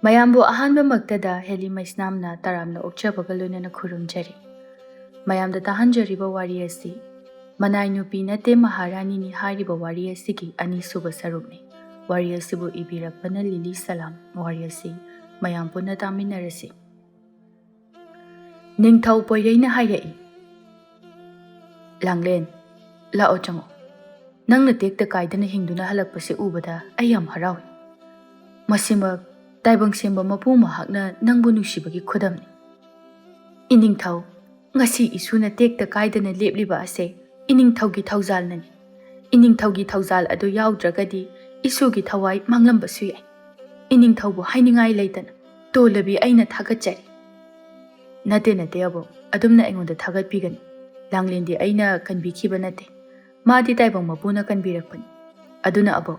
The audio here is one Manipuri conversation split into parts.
ꯃꯌꯥꯝꯕꯨ ꯑꯍꯥꯟꯕꯃꯛꯇꯗ ꯍꯦꯂꯤ ꯃꯩꯁꯅꯥꯝꯅ ꯇꯔꯥꯝꯅ ꯑꯣꯛꯆꯕꯒ ꯂꯣꯏꯅꯅ ꯈꯨꯔꯨꯝꯖꯔꯤ꯫ ꯃꯌꯥꯝꯗ ꯇꯥꯍꯟꯖꯔꯤꯕ ꯋꯥꯔꯤ ꯑꯁꯤ ꯃꯅꯥꯏ ꯅꯨꯄꯤ ꯅꯠꯇꯦ ꯃꯍꯥꯔꯥꯅꯤꯅꯤ ꯍꯥꯏꯔꯤꯕ ꯋꯥꯔꯤ ꯑꯁꯤꯒꯤ ꯑꯅꯤꯁꯨꯕ ꯁꯔꯨꯛꯅꯤ꯫ ꯋꯥꯔꯤ ꯑꯁꯤꯕꯨ ꯏꯕꯤꯔꯛꯄꯅ ꯂꯤꯂꯤ ꯁꯂꯥꯝ꯫ ꯋꯥꯔꯤ ꯑꯁꯤ ꯃꯌꯥꯝ ꯄꯨꯟꯅ ꯇꯥꯃꯤꯟꯅꯔꯁꯤ꯫ ꯅꯤꯡꯊꯧ ꯄꯣꯏꯔꯩꯅ ꯍꯥꯏꯔꯛꯏ, ꯂꯥꯡꯂꯦꯟ, ꯂꯥꯛꯑꯣ ꯆꯪꯉꯣ꯫ ꯅꯪꯅ ꯇꯦꯛꯇ ꯀꯥꯏꯗꯅ ꯍꯤꯡꯗꯨꯅ ꯍꯜꯂꯛꯄꯁꯤ ꯎꯕꯗ ꯑꯩ ꯌꯥꯝ ꯍꯔꯥꯎꯏ꯫ ꯃꯁꯤꯃꯛ ꯇꯥꯏꯕꯪ ꯁꯦꯝꯕ ꯃꯄꯨ ꯃꯍꯥꯛꯅ ꯅꯪꯕꯨ ꯅꯨꯡꯁꯤꯕꯒꯤ ꯈꯨꯗꯝꯅꯤ꯫ ꯏꯅꯤꯡꯊꯧ, ꯉꯁꯤ ꯏꯁꯨꯅ ꯇꯦꯛꯇ ꯀꯥꯏꯗꯅ ꯂꯦꯞꯂꯤꯕ ꯑꯁꯦ ꯏꯅꯤꯡꯊꯧꯒꯤ ꯊꯧꯖꯥꯜꯅꯅꯤ꯫ ꯏꯅꯤꯡꯊꯧꯒꯤ ꯊꯧꯖꯥꯜ ꯑꯗꯨ ꯌꯥꯎꯗ꯭ꯔꯒꯗꯤ ꯏꯁꯨꯒꯤ ꯊꯋꯥꯏ ꯃꯥꯡꯂꯝꯕꯁꯨ ꯌꯥꯏ꯫ ꯏꯅꯤꯡꯊꯧꯕꯨ ꯍꯥꯏꯅꯤꯡꯉꯥꯏ ꯂꯩꯇꯅ ꯇꯣꯜꯂꯕꯤ ꯑꯩꯅ ꯊꯥꯒꯠꯆꯔꯤ꯫ ꯅꯠꯇꯦ ꯑꯕꯣ, ꯑꯗꯨꯝꯅ ꯑꯩꯉꯣꯟꯗ ꯊꯥꯒꯠꯄꯤꯒꯅꯨ꯫ ꯂꯥꯡꯂꯦꯟꯗꯤ ꯑꯩꯅ ꯀꯟꯕꯤꯈꯤꯕ ꯅꯠꯇꯦ, ꯃꯥꯗꯤ ꯇꯥꯏꯕꯪ ꯃꯄꯨꯅ ꯀꯟꯕꯤꯔꯛꯄꯅꯤ꯫ ꯑꯗꯨꯅ ꯑꯕꯣ,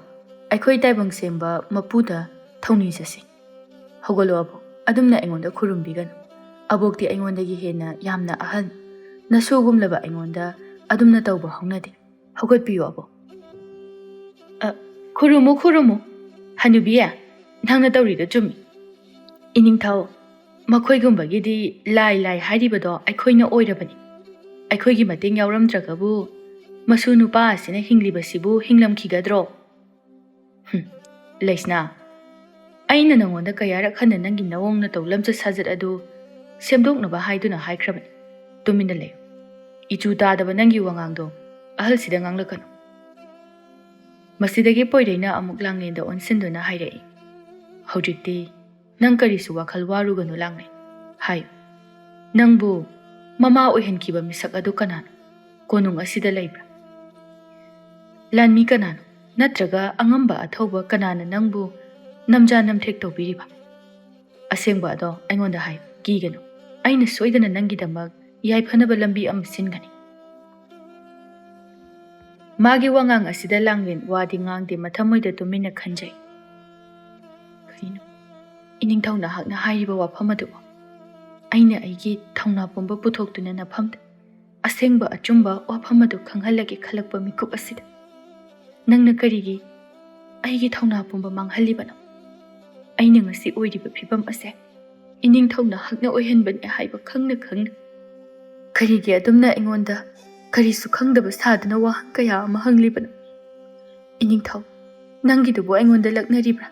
ꯑꯩꯈꯣꯏ ꯇꯥꯏꯕꯪ ꯁꯦꯝꯕ ꯃꯄꯨꯗ ꯊꯧꯅꯤꯖꯁꯤ꯫ ꯍꯧꯒꯠꯂꯣ ꯑꯕꯣ, ꯑꯗꯨꯝꯅ ꯑꯩꯉꯣꯟꯗ ꯈꯨꯔꯨꯝꯕꯤꯒꯅꯨ꯫ ꯑꯕꯣꯛꯇꯤ ꯑꯩꯉꯣꯟꯗꯒꯤ ꯍꯦꯟꯅ ꯌꯥꯝꯅ ꯑꯍꯜ, ꯅꯁꯨꯒꯨꯝꯂꯕ ꯑꯩꯉꯣꯟꯗ ꯑꯗꯨꯝꯅ ꯇꯧꯕ ꯍꯧꯅꯗꯦ꯫ ꯍꯧꯒꯠꯄꯤꯌꯨ ꯑꯕꯣ꯫ ꯈꯨꯔꯨꯝꯃꯨ, ꯍꯅꯨꯕꯤ, ꯅꯪꯅ ꯇꯧꯔꯤꯗꯣ ꯆꯨꯝꯃꯤ꯫ ꯏꯅꯤꯡꯊꯧ, ꯃꯈꯣꯏꯒꯨꯝꯕꯒꯤꯗꯤ ꯂꯥꯏ ꯍꯥꯏꯔꯤꯕꯗꯣ ꯑꯩꯈꯣꯏꯅ ꯑꯣꯏꯔꯕꯅꯤ꯫ ꯑꯩꯈꯣꯏꯒꯤ ꯃꯇꯦꯡ ꯌꯥꯎꯔꯝꯗ꯭ꯔꯒꯕꯨ ꯃꯁꯨ ꯅꯨꯄꯥ ꯑꯁꯤꯅ ꯍꯤꯡꯂꯤꯕꯁꯤꯕꯨ ꯍꯤꯡꯂꯝꯈꯤꯒꯗ꯭ꯔꯣ? ꯂꯩꯁꯅꯥ, ꯑꯩꯅ ꯅꯉꯣꯟꯗ ꯀꯌꯥꯔꯛ ꯍꯟꯅ ꯅꯪꯒꯤ ꯅꯑꯣꯡ ꯅꯇꯧ ꯂꯝꯆꯠ ꯁꯥꯖꯠ ꯑꯗꯨ ꯁꯦꯝꯗꯣꯛꯅꯕ ꯍꯥꯏꯗꯨꯅ ꯍꯥꯏꯈ꯭ꯔꯕꯅꯤ꯫ ꯇꯨꯃꯤꯟꯅ ꯂꯩꯌꯨ꯫ ꯏꯆꯨ ꯇꯥꯗꯕ ꯅꯪꯒꯤ ꯋꯥꯉꯥꯡꯗꯣ ꯑꯍꯜꯁꯤꯗ ꯉꯥꯡꯂꯛꯀꯅꯨ꯫ ꯃꯁꯤꯗꯒꯤ ꯄꯣꯏꯔꯩꯅ ꯑꯃꯨꯛ ꯂꯥꯡꯂꯦꯟꯗ ꯑꯣꯟꯁꯤꯟꯗꯨꯅ ꯍꯥꯏꯔꯛꯏ, ꯍꯧꯖꯤꯛꯇꯤ ꯅꯪ ꯀꯔꯤꯁꯨ ꯋꯥꯈꯜ ꯋꯥꯔꯨꯒꯅꯨ ꯂꯥꯡꯂꯦꯟ꯫ ꯍꯥꯏꯌꯨ, ꯅꯪꯕꯨ ꯃꯃꯥ ꯑꯣꯏꯍꯟꯈꯤꯕ ꯃꯤꯁꯛ ꯑꯗꯨ ꯀꯅꯥꯅꯣ? ꯀꯣꯅꯨꯡ ꯑꯁꯤꯗ ꯂꯩꯕ꯭ꯔꯥ? ꯂꯥꯟꯃꯤ ꯀꯅꯥꯅꯣ? ꯅꯠꯇ꯭ꯔꯒ ꯑꯉꯝꯕ ꯑꯊꯧꯕ ꯀꯅꯥꯅ ꯅꯪꯕꯨ ꯅꯝꯖꯥ ꯅꯝꯊꯦꯛ ꯇꯧꯕꯤꯔꯤꯕ? ꯑꯁꯦꯡꯕ ꯑꯗꯣ ꯑꯩꯉꯣꯟꯗ ꯍꯥꯏꯌꯨ, ꯀꯤꯒꯅꯨ꯫ ꯑꯩꯅ ꯁꯣꯏꯗꯅ ꯅꯪꯒꯤꯗꯃꯛ ꯌꯥꯏꯐꯅꯕ ꯂꯝꯕꯤ ꯑꯃ ꯁꯤꯟꯒꯅꯤ꯫ ꯃꯥꯒꯤ ꯋꯥꯉꯥꯡ ꯑꯁꯤꯗ ꯂꯥꯡꯂꯦꯟ ꯋꯥꯗꯤ ꯉꯥꯡꯗꯦ, ꯃꯊꯃꯣꯏꯗ ꯇꯨꯃꯤꯟꯅ ꯈꯟꯖꯩ꯫ ꯀꯔꯤꯅꯣ ꯏꯅꯤꯡꯊꯧ ꯅꯍꯥꯛꯅ ꯍꯥꯏꯔꯤꯕ ꯋꯥꯐꯝ ꯑꯗꯨꯕꯨ? ꯑꯩꯅ ꯑꯩꯒꯤ ꯊꯧꯅꯥ ꯄꯨꯝꯕ ꯄꯨꯊꯣꯛꯇꯨꯅ ꯅꯐꯝꯗ ꯑꯁꯦꯡꯕ ꯑꯆꯨꯝꯕ ꯋꯥꯐꯝ ꯑꯗꯨ ꯈꯪꯍꯜꯂꯒꯦ ꯈꯜꯂꯛꯄ ꯃꯤꯀꯨꯞ ꯑꯁꯤꯗ ꯅꯪꯅ ꯀꯔꯤꯒꯤ ꯑꯩꯒꯤ ꯊꯧꯅꯥ ꯄꯨꯝꯕ ꯃꯥꯡꯍꯜꯂꯤꯕꯅꯣ? ꯑꯩꯅ ꯉꯁꯤ ꯑꯣꯏꯔꯤꯕ ꯐꯤꯕꯝ ꯑꯁꯦ ꯏꯅꯤꯡꯊꯧ ꯅꯍꯥꯛꯅ ꯑꯣꯏꯍꯟꯕꯅꯤ ꯍꯥꯏꯕ ꯈꯪꯅ ꯀꯔꯤꯒꯤ ꯑꯗꯨꯝꯅ ꯑꯩꯉꯣꯟꯗ ꯀꯔꯤꯁꯨ ꯈꯪꯗꯕ ꯁꯥꯗꯨꯅ ꯋꯥꯍꯪ ꯀꯌꯥ ꯑꯃ ꯍꯪꯂꯤꯕꯅꯣ? ꯏꯅꯤꯡꯊꯧ, ꯅꯪꯒꯤꯗꯨꯕꯨ ꯑꯩꯉꯣꯟꯗ ꯂꯛꯅꯔꯤꯕ꯭ꯔꯥ?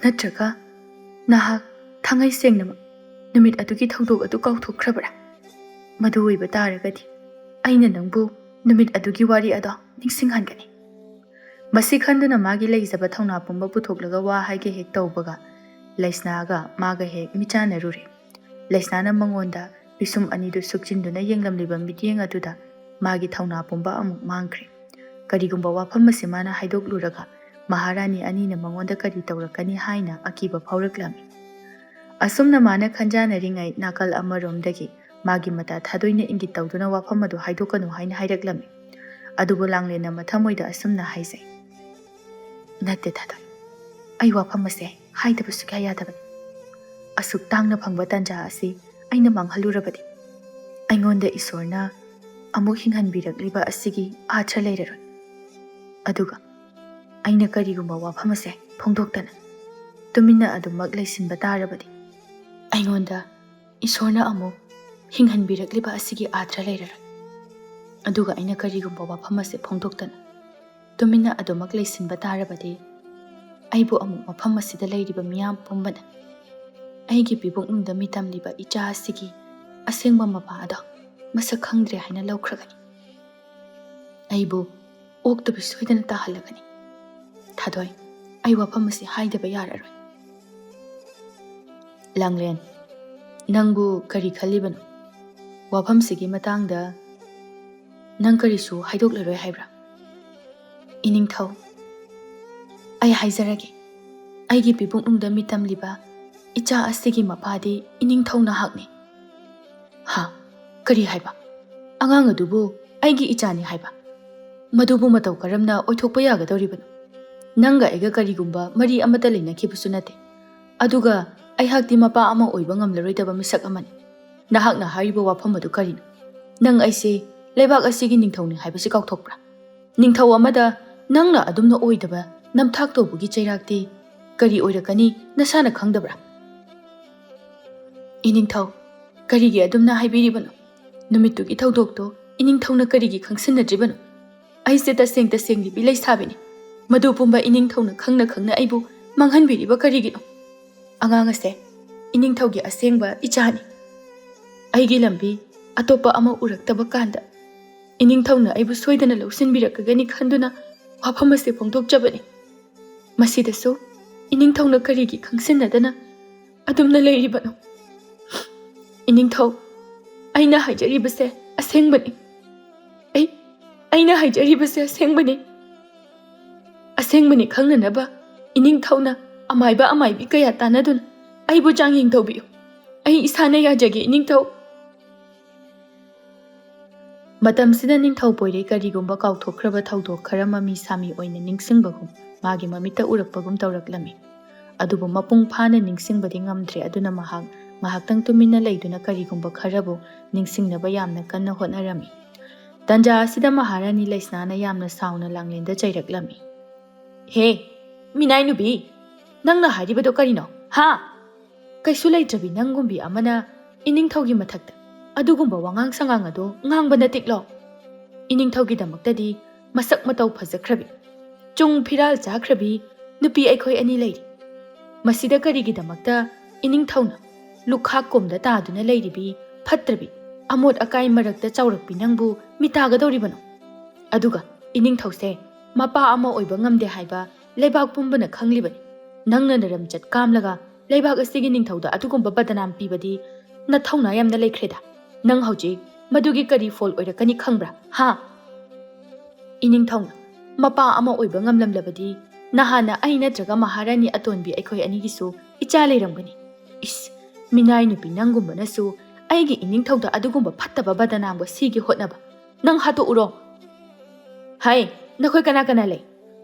ꯅꯠꯇ꯭ꯔꯒ ꯅꯍꯥꯛ ꯊꯥꯡꯉꯩ ꯁꯦꯡꯅꯃꯛ ꯅꯨꯃꯤꯠ ꯑꯗꯨꯒꯤ ꯊꯧꯗꯣꯛ ꯑꯗꯨ ꯀꯥꯎꯊꯣꯛꯈ꯭ꯔꯕ꯭ꯔꯥ? ꯃꯗꯨ ꯑꯣꯏꯕ ꯇꯥꯔꯒꯗꯤ ꯑꯩꯅ ꯅꯪꯕꯨ ꯅꯨꯃꯤꯠ ꯑꯗꯨꯒꯤ ꯋꯥꯔꯤ ꯑꯗꯣ ꯅꯤꯡꯁꯤꯡꯍꯟꯒꯅꯤ꯫ ꯃꯁꯤ ꯈꯟꯗꯨꯅ ꯃꯥꯒꯤ ꯂꯩꯖꯕ ꯊꯧꯅꯥ ꯄꯨꯝꯕ ꯄꯨꯊꯣꯛꯂꯒ ꯋꯥ ꯍꯥꯏꯒꯦ ꯍꯦꯛ ꯇꯧꯕꯒ ꯂꯩꯁꯅꯥꯒ ꯃꯥꯒ ꯍꯦꯛ ꯃꯤꯆꯥꯟꯅꯔꯨꯔꯦ꯫ ꯂꯩꯁꯅꯥꯅ ꯃꯉꯣꯟꯗ ꯄꯤꯁꯨꯝ ꯑꯅꯤꯗꯨ ꯁꯨꯛꯆꯤꯟꯗꯨꯅ ꯌꯦꯡꯂꯝꯂꯤꯕ ꯃꯤꯠꯌꯦꯡ ꯑꯗꯨꯗ ꯃꯥꯒꯤ ꯊꯧꯅꯥ ꯄꯨꯝꯕ ꯑꯃꯨꯛ ꯃꯥꯡꯈ꯭ꯔꯦ꯫ ꯀꯔꯤꯒꯨꯝꯕ ꯋꯥꯐꯝ ꯑꯁꯤ ꯃꯥꯅ ꯍꯥꯏꯗꯣꯛꯂꯨꯔꯒ ꯃꯍꯥꯔꯥꯅꯤ ꯑꯅꯤꯅ ꯃꯉꯣꯟꯗ ꯀꯔꯤ ꯇꯧꯔꯛꯀꯅꯤ ꯍꯥꯏꯅ ꯑꯀꯤꯕ ꯐꯥꯎꯔꯛꯂꯝꯃꯤ꯫ ꯑꯁꯨꯝꯅ ꯃꯥꯅ ꯈꯟꯖꯥꯅꯔꯤꯉꯩ ꯅꯥꯀꯜ ꯑꯃꯔꯣꯝꯗꯒꯤ ꯃꯥꯒꯤ ꯃꯇꯥ ꯊꯥꯗꯣꯏꯅ ꯏꯪꯒꯤꯠ ꯇꯧꯗꯨꯅ ꯋꯥꯐꯝ ꯑꯗꯨ ꯍꯥꯏꯗꯣꯛꯀꯅꯨ ꯍꯥꯏꯅ ꯍꯥꯏꯔꯛꯂꯝꯃꯤ꯫ ꯑꯗꯨꯕꯨ ꯂꯥꯡꯂꯦꯟꯅ ꯃꯊꯃꯣꯏꯗ ꯑꯁꯨꯝꯅ ꯍꯥꯏꯖꯩ, ꯅꯠꯇꯦ ꯊꯥꯗꯣꯏ, ꯑꯩ ꯋꯥꯐꯝ ꯑꯁꯦ ꯍꯥꯏꯗꯕ ꯁꯨꯛꯌꯥ ꯌꯥꯗꯕꯅꯤ꯫ ꯑꯁꯨꯛ ꯇꯥꯡꯅ ꯐꯪꯕ ꯇꯥꯟꯖꯥ ꯑꯁꯤ ꯑꯩꯅ ꯃꯥꯡꯍꯜꯂꯨꯔꯕꯗꯤ ꯑꯩꯉꯣꯟꯗ ꯏꯁꯣꯔꯅ ꯑꯃꯨꯛ ꯍꯤꯡꯍꯟꯕꯤꯔꯛꯂꯤꯕ ꯑꯁꯤꯒꯤ ꯑꯥꯊ꯭ꯔ ꯂꯩꯔꯔꯣꯏ꯫ ꯑꯗꯨꯒ ꯑꯩꯅ ꯀꯔꯤꯒꯨꯝꯕ ꯋꯥꯐꯝ ꯑꯁꯦ ꯐꯣꯡꯗꯣꯛꯇꯅ ꯇꯨꯃꯤꯟꯅ ꯑꯗꯨꯃꯛ ꯂꯩꯁꯤꯟꯕ ꯇꯥꯔꯕꯗꯤ ꯑꯩꯉꯣꯟꯗ ꯏꯁꯣꯔꯅ ꯑꯃꯨꯛ ꯍꯤꯡꯍꯟꯕꯤꯔꯛꯂꯤꯕ ꯑꯁꯤꯒꯤ ꯑꯥꯊ꯭ꯔ ꯂꯩꯔꯔꯣꯏ꯫ ꯑꯗꯨꯒ ꯑꯩꯅ ꯀꯔꯤꯒꯨꯝꯕ ꯋꯥꯐꯝ ꯑꯁꯦ ꯐꯣꯡꯗꯣꯛꯇꯅ ꯇꯨꯃꯤꯟꯅ ꯑꯗꯨꯃꯛ ꯂꯩꯁꯤꯟꯕ ꯇꯥꯔꯕꯗꯤ ꯑꯩꯕꯨ ꯑꯃꯨꯛ ꯃꯐꯝ ꯑꯁꯤꯗ ꯂꯩꯔꯤꯕ ꯃꯤꯌꯥꯝ ꯄꯨꯝꯕꯅ ꯑꯩꯒꯤ ꯄꯤꯕꯨꯛꯅꯨꯡꯗ ꯃꯤꯇꯝꯂꯤꯕ ꯏꯆꯥ ꯑꯁꯤꯒꯤ ꯑꯁꯦꯡꯕ ꯃꯄꯥ ꯑꯗꯣ ꯃꯁꯛ ꯈꯪꯗ꯭ꯔꯦ ꯍꯥꯏꯅ ꯂꯧꯈ꯭ꯔꯒꯅꯤ꯫ ꯑꯩꯕꯨ ꯑꯣꯛꯇꯕꯤ ꯁꯣꯏꯗꯅ ꯇꯥꯍꯜꯂꯒꯅꯤ꯫ ꯊꯥꯗꯣꯏ, ꯑꯩ ꯋꯥꯐꯝ ꯑꯁꯤ ꯍꯥꯏꯗꯕ ꯌꯥꯔꯔꯣꯏ꯫ ꯂꯥꯡꯂꯦꯟ, ꯅꯪꯕꯨ ꯀꯔꯤ ꯈꯜꯂꯤꯕꯅꯣ? ꯋꯥꯐꯝꯁꯤꯒꯤ ꯃꯇꯥꯡꯗ ꯅꯪ ꯀꯔꯤꯁꯨ ꯍꯥꯏꯗꯣꯛꯂꯔꯣꯏ ꯍꯥꯏꯕ꯭ꯔꯥ? ꯏꯅꯤꯡꯊꯧ, ꯑꯩ ꯍꯥꯏꯖꯔꯒꯦ, ꯑꯩꯒꯤ ꯄꯤꯕꯨꯛꯅꯨꯡꯗ ꯃꯤꯇꯝꯂꯤꯕ ꯏꯆꯥ ꯑꯁꯤꯒꯤ ꯃꯄꯥꯗꯤ ꯏꯅꯤꯡꯊꯧ ꯅꯍꯥꯛꯅꯤ꯫ ꯍꯥ? ꯀꯔꯤ ꯍꯥꯏꯕ? ꯑꯉꯥꯡ ꯑꯗꯨꯕꯨ ꯑꯩꯒꯤ ꯏꯆꯥꯅꯤ ꯍꯥꯏꯕ? ꯃꯗꯨꯕꯨ ꯃꯇꯧ ꯀꯔꯝꯅ ꯑꯣꯏꯊꯣꯛꯄ ꯌꯥꯒꯗꯧꯔꯤꯕꯅꯣ? ꯅꯪꯒ ꯑꯩꯒ ꯀꯔꯤꯒꯨꯝꯕ ꯃꯔꯤ ꯑꯃꯠꯇ ꯂꯩꯅꯈꯤꯕꯁꯨ ꯅꯠꯇꯦ꯫ ꯑꯗꯨꯒ ꯑꯩꯍꯥꯛꯇꯤ ꯃꯄꯥ ꯑꯃ ꯑꯣꯏꯕ ꯉꯝꯂꯔꯣꯏꯗꯕ ꯃꯤꯁꯛ ꯑꯃꯅꯤ꯫ ꯅꯍꯥꯛꯅ ꯍꯥꯏꯔꯤꯕ ꯋꯥꯐꯝ ꯑꯗꯨ ꯀꯔꯤꯅꯣ? ꯅꯪ ꯑꯩꯁꯦ ꯂꯩꯕꯥꯛ ꯑꯁꯤꯒꯤ ꯅꯤꯡꯊꯧꯅꯤ ꯍꯥꯏꯕꯁꯤ ꯀꯥꯎꯊꯣꯛꯄ꯭ꯔꯥ? ꯅꯤꯡꯊꯧ ꯑꯃꯗ ꯅꯪꯅ ꯑꯗꯨꯝꯅ ꯑꯣꯏꯗꯕ ꯅꯝꯊꯥꯛ ꯇꯧꯕꯒꯤ ꯆꯩꯔꯥꯛꯇꯤ ꯀꯔꯤ ꯑꯣꯏꯔꯛꯀꯅꯤ ꯅꯁꯥꯅ ꯈꯪꯗꯕ꯭ꯔꯥ? ꯏꯅꯤꯡꯊꯧ ꯀꯔꯤꯒꯤ ꯑꯗꯨꯝꯅ ꯍꯥꯏꯕꯤꯔꯤꯕꯅꯣ ꯅꯨꯃꯤꯠꯇꯨꯒꯤ ꯊꯧꯗꯣꯛꯇꯣ ꯏꯅꯤꯡꯊꯧꯅ ꯀꯔꯤꯒꯤ ꯈꯪꯁꯤꯟꯅꯗ꯭ꯔꯤꯕꯅꯣ ꯑꯩꯁꯦ ꯇꯁꯦꯡ ꯂꯩꯁꯥꯕꯤꯅꯤ ꯃꯗꯨ ꯄꯨꯝꯕ ꯏꯅꯤꯡꯊꯧꯅ ꯈꯪꯅ ꯑꯩꯕꯨ ꯃꯥꯡꯍꯟꯕꯤꯔꯤꯕ ꯀꯔꯤꯒꯤꯅꯣ ꯑꯉꯥꯡ ꯑꯁꯦ ꯏꯅꯤꯡꯊꯧꯒꯤ ꯑꯁꯦꯡꯕ ꯏꯆꯥꯅꯤ ꯑꯩꯒꯤ ꯂꯝꯕꯤ ꯑꯇꯣꯞꯄ ꯑꯃ ꯎꯔꯛꯇꯕ ꯀꯥꯟꯗ ꯏꯅꯤꯡꯊꯧꯅ ꯑꯩꯕꯨ ꯁꯣꯏꯗꯅ ꯂꯧꯁꯤꯟꯕꯤꯔꯛꯀꯒꯅꯤ ꯈꯟꯗꯨꯅ ꯋꯥꯐꯝ ꯑꯁꯤ ꯐꯣꯡꯗꯣꯛꯆꯕꯅꯤ ꯃꯁꯤꯗꯁꯨ ꯏꯅꯤꯡꯊꯧꯅ ꯀꯔꯤꯒꯤ ꯈꯪꯁꯤꯟꯅꯗꯅ ꯑꯗꯨꯝꯅ ꯂꯩꯔꯤꯕꯅꯣ ꯏꯅꯤꯡꯊꯧ ꯑꯩꯅ ꯍꯥꯏꯖꯔꯤꯕꯁꯦ ꯑꯁꯦꯡꯕꯅꯤ ꯑꯩꯅ ꯍꯥꯏꯖꯔꯤꯕꯁꯦ ꯑꯁꯦꯡꯕꯅꯤ ꯈꯪꯅꯅꯕ ꯏꯅꯤꯡꯊꯧꯅ ꯑꯃꯥꯏꯕꯤ ꯀꯌꯥ ꯇꯥꯟꯅꯗꯨꯅ ꯑꯩꯕꯨ ꯆꯥꯡꯌꯦꯡ ꯇꯧꯕꯤꯌꯨ ꯑꯩ ꯏꯁꯥꯅ ꯌꯥꯖꯒꯦ ꯏꯅꯤꯡꯊꯧ ꯃꯇꯝꯁꯤꯗ ꯅꯤꯡꯊꯧ ꯄꯣꯏꯔꯩ ꯀꯔꯤꯒꯨꯝꯕ ꯀꯥꯎꯊꯣꯛꯈ꯭ꯔꯕ ꯊꯧꯗꯣꯛ ꯈꯔ ꯃꯃꯤ ꯁꯥꯃꯤ ꯑꯣꯏꯅ ꯅꯤꯡꯁꯤꯡꯕꯒꯨꯝ ꯃꯥꯒꯤ ꯃꯃꯤꯠꯇ ꯎꯔꯛꯄꯒꯨꯝ ꯇꯧꯔꯛꯂꯝꯃꯤ ꯑꯗꯨꯕꯨ ꯃꯄꯨꯡ ꯐꯥꯅ ꯅꯤꯡꯁꯤꯡꯕꯗꯤ ꯉꯝꯗ꯭ꯔꯦ ꯑꯗꯨꯅ ꯉꯥꯏꯍꯥꯛꯇꯪ ꯇꯨꯃꯤꯟꯅ ꯂꯩꯗꯨꯅ ꯀꯔꯤꯒꯨꯝꯕ ꯈꯔꯕꯨ ꯅꯤꯡꯁꯤꯡꯅꯕ ꯌꯥꯝꯅ ꯀꯟꯅ ꯍꯣꯠꯅꯔꯝꯃꯤ ꯇꯟꯖꯥ ꯑꯁꯤꯗ ꯃꯍꯥꯔꯥꯅꯤ ꯂꯩꯁꯅꯥꯅ ꯌꯥꯝꯅ ꯁꯥꯎꯅ ꯂꯥꯡꯂꯦꯟꯗ ꯆꯩꯔꯛꯂꯝꯃꯤ ꯍꯦ ꯃꯤꯅꯥꯏ ꯅꯨꯄꯤ ꯅꯪꯅ ꯍꯥꯏꯔꯤꯕꯗꯣ ꯀꯔꯤꯅꯣ ꯍꯥ ꯀꯩꯁꯨ ꯂꯩꯇ꯭ꯔꯕꯤ ꯅꯪꯒꯨꯝꯕꯤ ꯑꯃꯅ ꯏꯅꯤꯡꯊꯧꯒꯤ ꯃꯊꯛꯇ ꯑꯗꯨꯒꯨꯝꯕ ꯋꯥꯉꯥꯡ ꯁꯉꯥꯡ ꯑꯗꯣ ꯉꯥꯡꯕ ꯅꯠꯇꯤꯛꯂꯣ ꯏꯅꯤꯡꯊꯧꯒꯤꯗꯃꯛꯇꯗꯤ ꯃꯁꯛ ꯃꯇꯧ ꯐꯖꯈ꯭ꯔꯕꯤ ꯆꯨꯡ ꯐꯤꯔꯥꯜ ꯆꯥꯈ꯭ꯔꯕꯤ ꯅꯨꯄꯤ ꯑꯩꯈꯣꯏ ꯑꯅꯤ ꯂꯩꯔꯤ ꯃꯁꯤꯗ ꯀꯔꯤꯒꯤꯗꯃꯛꯇ ꯏꯅꯤꯡꯊꯧꯅ ꯂꯨꯈꯥꯛ ꯀꯣꯝꯗ ꯇꯥꯗꯨꯅ ꯂꯩꯔꯤꯕꯤ ꯐꯠꯇ꯭ꯔꯕꯤ ꯑꯃꯣꯠ ꯑꯀꯥꯏ ꯃꯔꯛꯇ ꯆꯥꯎꯔꯛꯄꯤ ꯅꯪꯕꯨ ꯃꯤꯇꯥꯒꯗꯧꯔꯤꯕꯅꯣ ꯑꯗꯨꯒ ꯏꯅꯤꯡꯊꯧꯁꯦ ꯃꯄꯥ ꯑꯃ ꯑꯣꯏꯕ ꯉꯝꯗꯦ ꯍꯥꯏꯕ ꯂꯩꯕꯥꯛ ꯄꯨꯝꯕꯅ ꯈꯪꯂꯤꯕꯅꯤ ꯅꯪꯅ ꯅꯔꯝꯆꯠ ꯀꯥꯝꯂꯒ ꯂꯩꯕꯥꯛ ꯑꯁꯤꯒꯤ ꯅꯤꯡꯊꯧꯗ ꯑꯗꯨꯒꯨꯝꯕ ꯕꯗꯅꯥꯝ ꯄꯤꯕꯗꯤ ꯅꯊꯧꯅꯥ ꯌꯥꯝꯅ ꯂꯩꯈ꯭ꯔꯦꯗ ꯅꯪ ꯍꯧꯖꯤꯛ ꯃꯗꯨꯒꯤ ꯀꯔꯤ ꯐꯣꯜ ꯑꯣꯏꯔꯛꯀꯅꯤ ꯈꯪꯕ꯭ꯔꯥ ꯍꯥ ꯏꯅꯤꯡꯊꯧꯅ ꯃꯄꯥ ꯑꯃ ꯑꯣꯏꯕ ꯉꯝꯂꯝꯂꯕꯗꯤ ꯅꯍꯥꯟꯅ ꯑꯩ ꯅꯠꯇ꯭ꯔꯒ ꯃꯍꯥꯔꯥꯅꯤ ꯑꯇꯣꯟꯕꯤ ꯑꯩꯈꯣꯏ ꯑꯅꯤꯒꯤꯁꯨ ꯏꯆꯥ ꯂꯩꯔꯝꯒꯅꯤ ꯏꯁ ꯃꯤꯅꯥꯏ ꯅꯨꯄꯤ ꯅꯪꯒꯨꯝꯕꯅꯁꯨ ꯑꯩꯒꯤ ꯏꯅꯤꯡꯊꯧꯗ ꯑꯗꯨꯒꯨꯝꯕ ꯐꯠꯇꯕ ꯕꯗꯅꯥꯝꯒ ꯁꯤꯒꯤ ꯍꯣꯠꯅꯕ ꯅꯪ ꯍꯥꯠꯇꯣꯛꯎꯔꯣ ꯍꯥꯏ ꯅꯈꯣꯏ ꯀꯅꯥ ꯂꯩ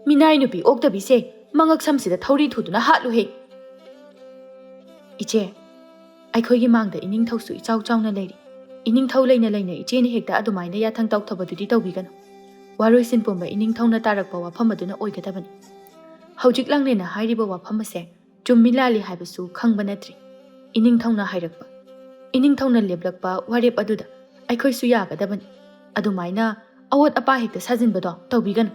ꯃꯤꯅꯥꯏ ꯅꯨꯄꯤ ꯑꯣꯛꯇꯕꯤꯁꯦ ꯃꯉꯛ ꯁꯝꯁꯤꯗ ꯊꯧꯔꯤ ꯊꯨꯗꯨꯅ ꯍꯥꯠꯂꯨꯍꯦ ꯏꯆꯦ ꯑꯩꯈꯣꯏꯒꯤ ꯃꯥꯡꯗ ꯏꯅꯤꯡꯊꯧꯁꯨ ꯏꯆꯥꯎ ꯆꯥꯎꯅ ꯂꯩꯔꯤ ꯏꯅꯤꯡꯊꯧ ꯂꯩꯅ ꯏꯆꯦꯅ ꯍꯦꯛꯇ ꯑꯗꯨꯃꯥꯏꯅ ꯌꯥꯊꯪ ꯇꯧꯊꯕꯗꯨꯗꯤ ꯇꯧꯕꯤꯒꯅꯨ ꯋꯥꯔꯣꯏꯁꯤꯟ ꯄꯨꯝꯕ ꯏꯅꯤꯡꯊꯧꯅ ꯇꯥꯔꯛꯄ ꯋꯥꯐꯝ ꯑꯗꯨꯅ ꯑꯣꯏꯒꯗꯕꯅꯤ ꯍꯧꯖꯤꯛ ꯂꯥꯡꯂꯦꯟꯅ ꯍꯥꯏꯔꯤꯕ ꯋꯥꯐꯝ ꯑꯁꯦ ꯆꯨꯝꯃꯤ ꯂꯥꯜꯂꯤ ꯍꯥꯏꯕꯁꯨ ꯈꯪꯕ ꯅꯠꯇ꯭ꯔꯤ ꯏꯅꯤꯡꯊꯧꯅ ꯍꯥꯏꯔꯛꯄ ꯏꯅꯤꯡꯊꯧꯅ ꯂꯦꯞꯂꯛꯄ ꯋꯥꯔꯦꯞ ꯑꯗꯨꯗ ꯑꯩꯈꯣꯏꯁꯨ ꯌꯥꯒꯗꯕꯅꯤ ꯑꯗꯨꯃꯥꯏꯅ ꯑꯋꯣꯠ ꯑꯄꯥ ꯍꯦꯛꯇ ꯁꯥꯖꯤꯟꯕꯗꯣ ꯇꯧꯕꯤꯒꯅꯨ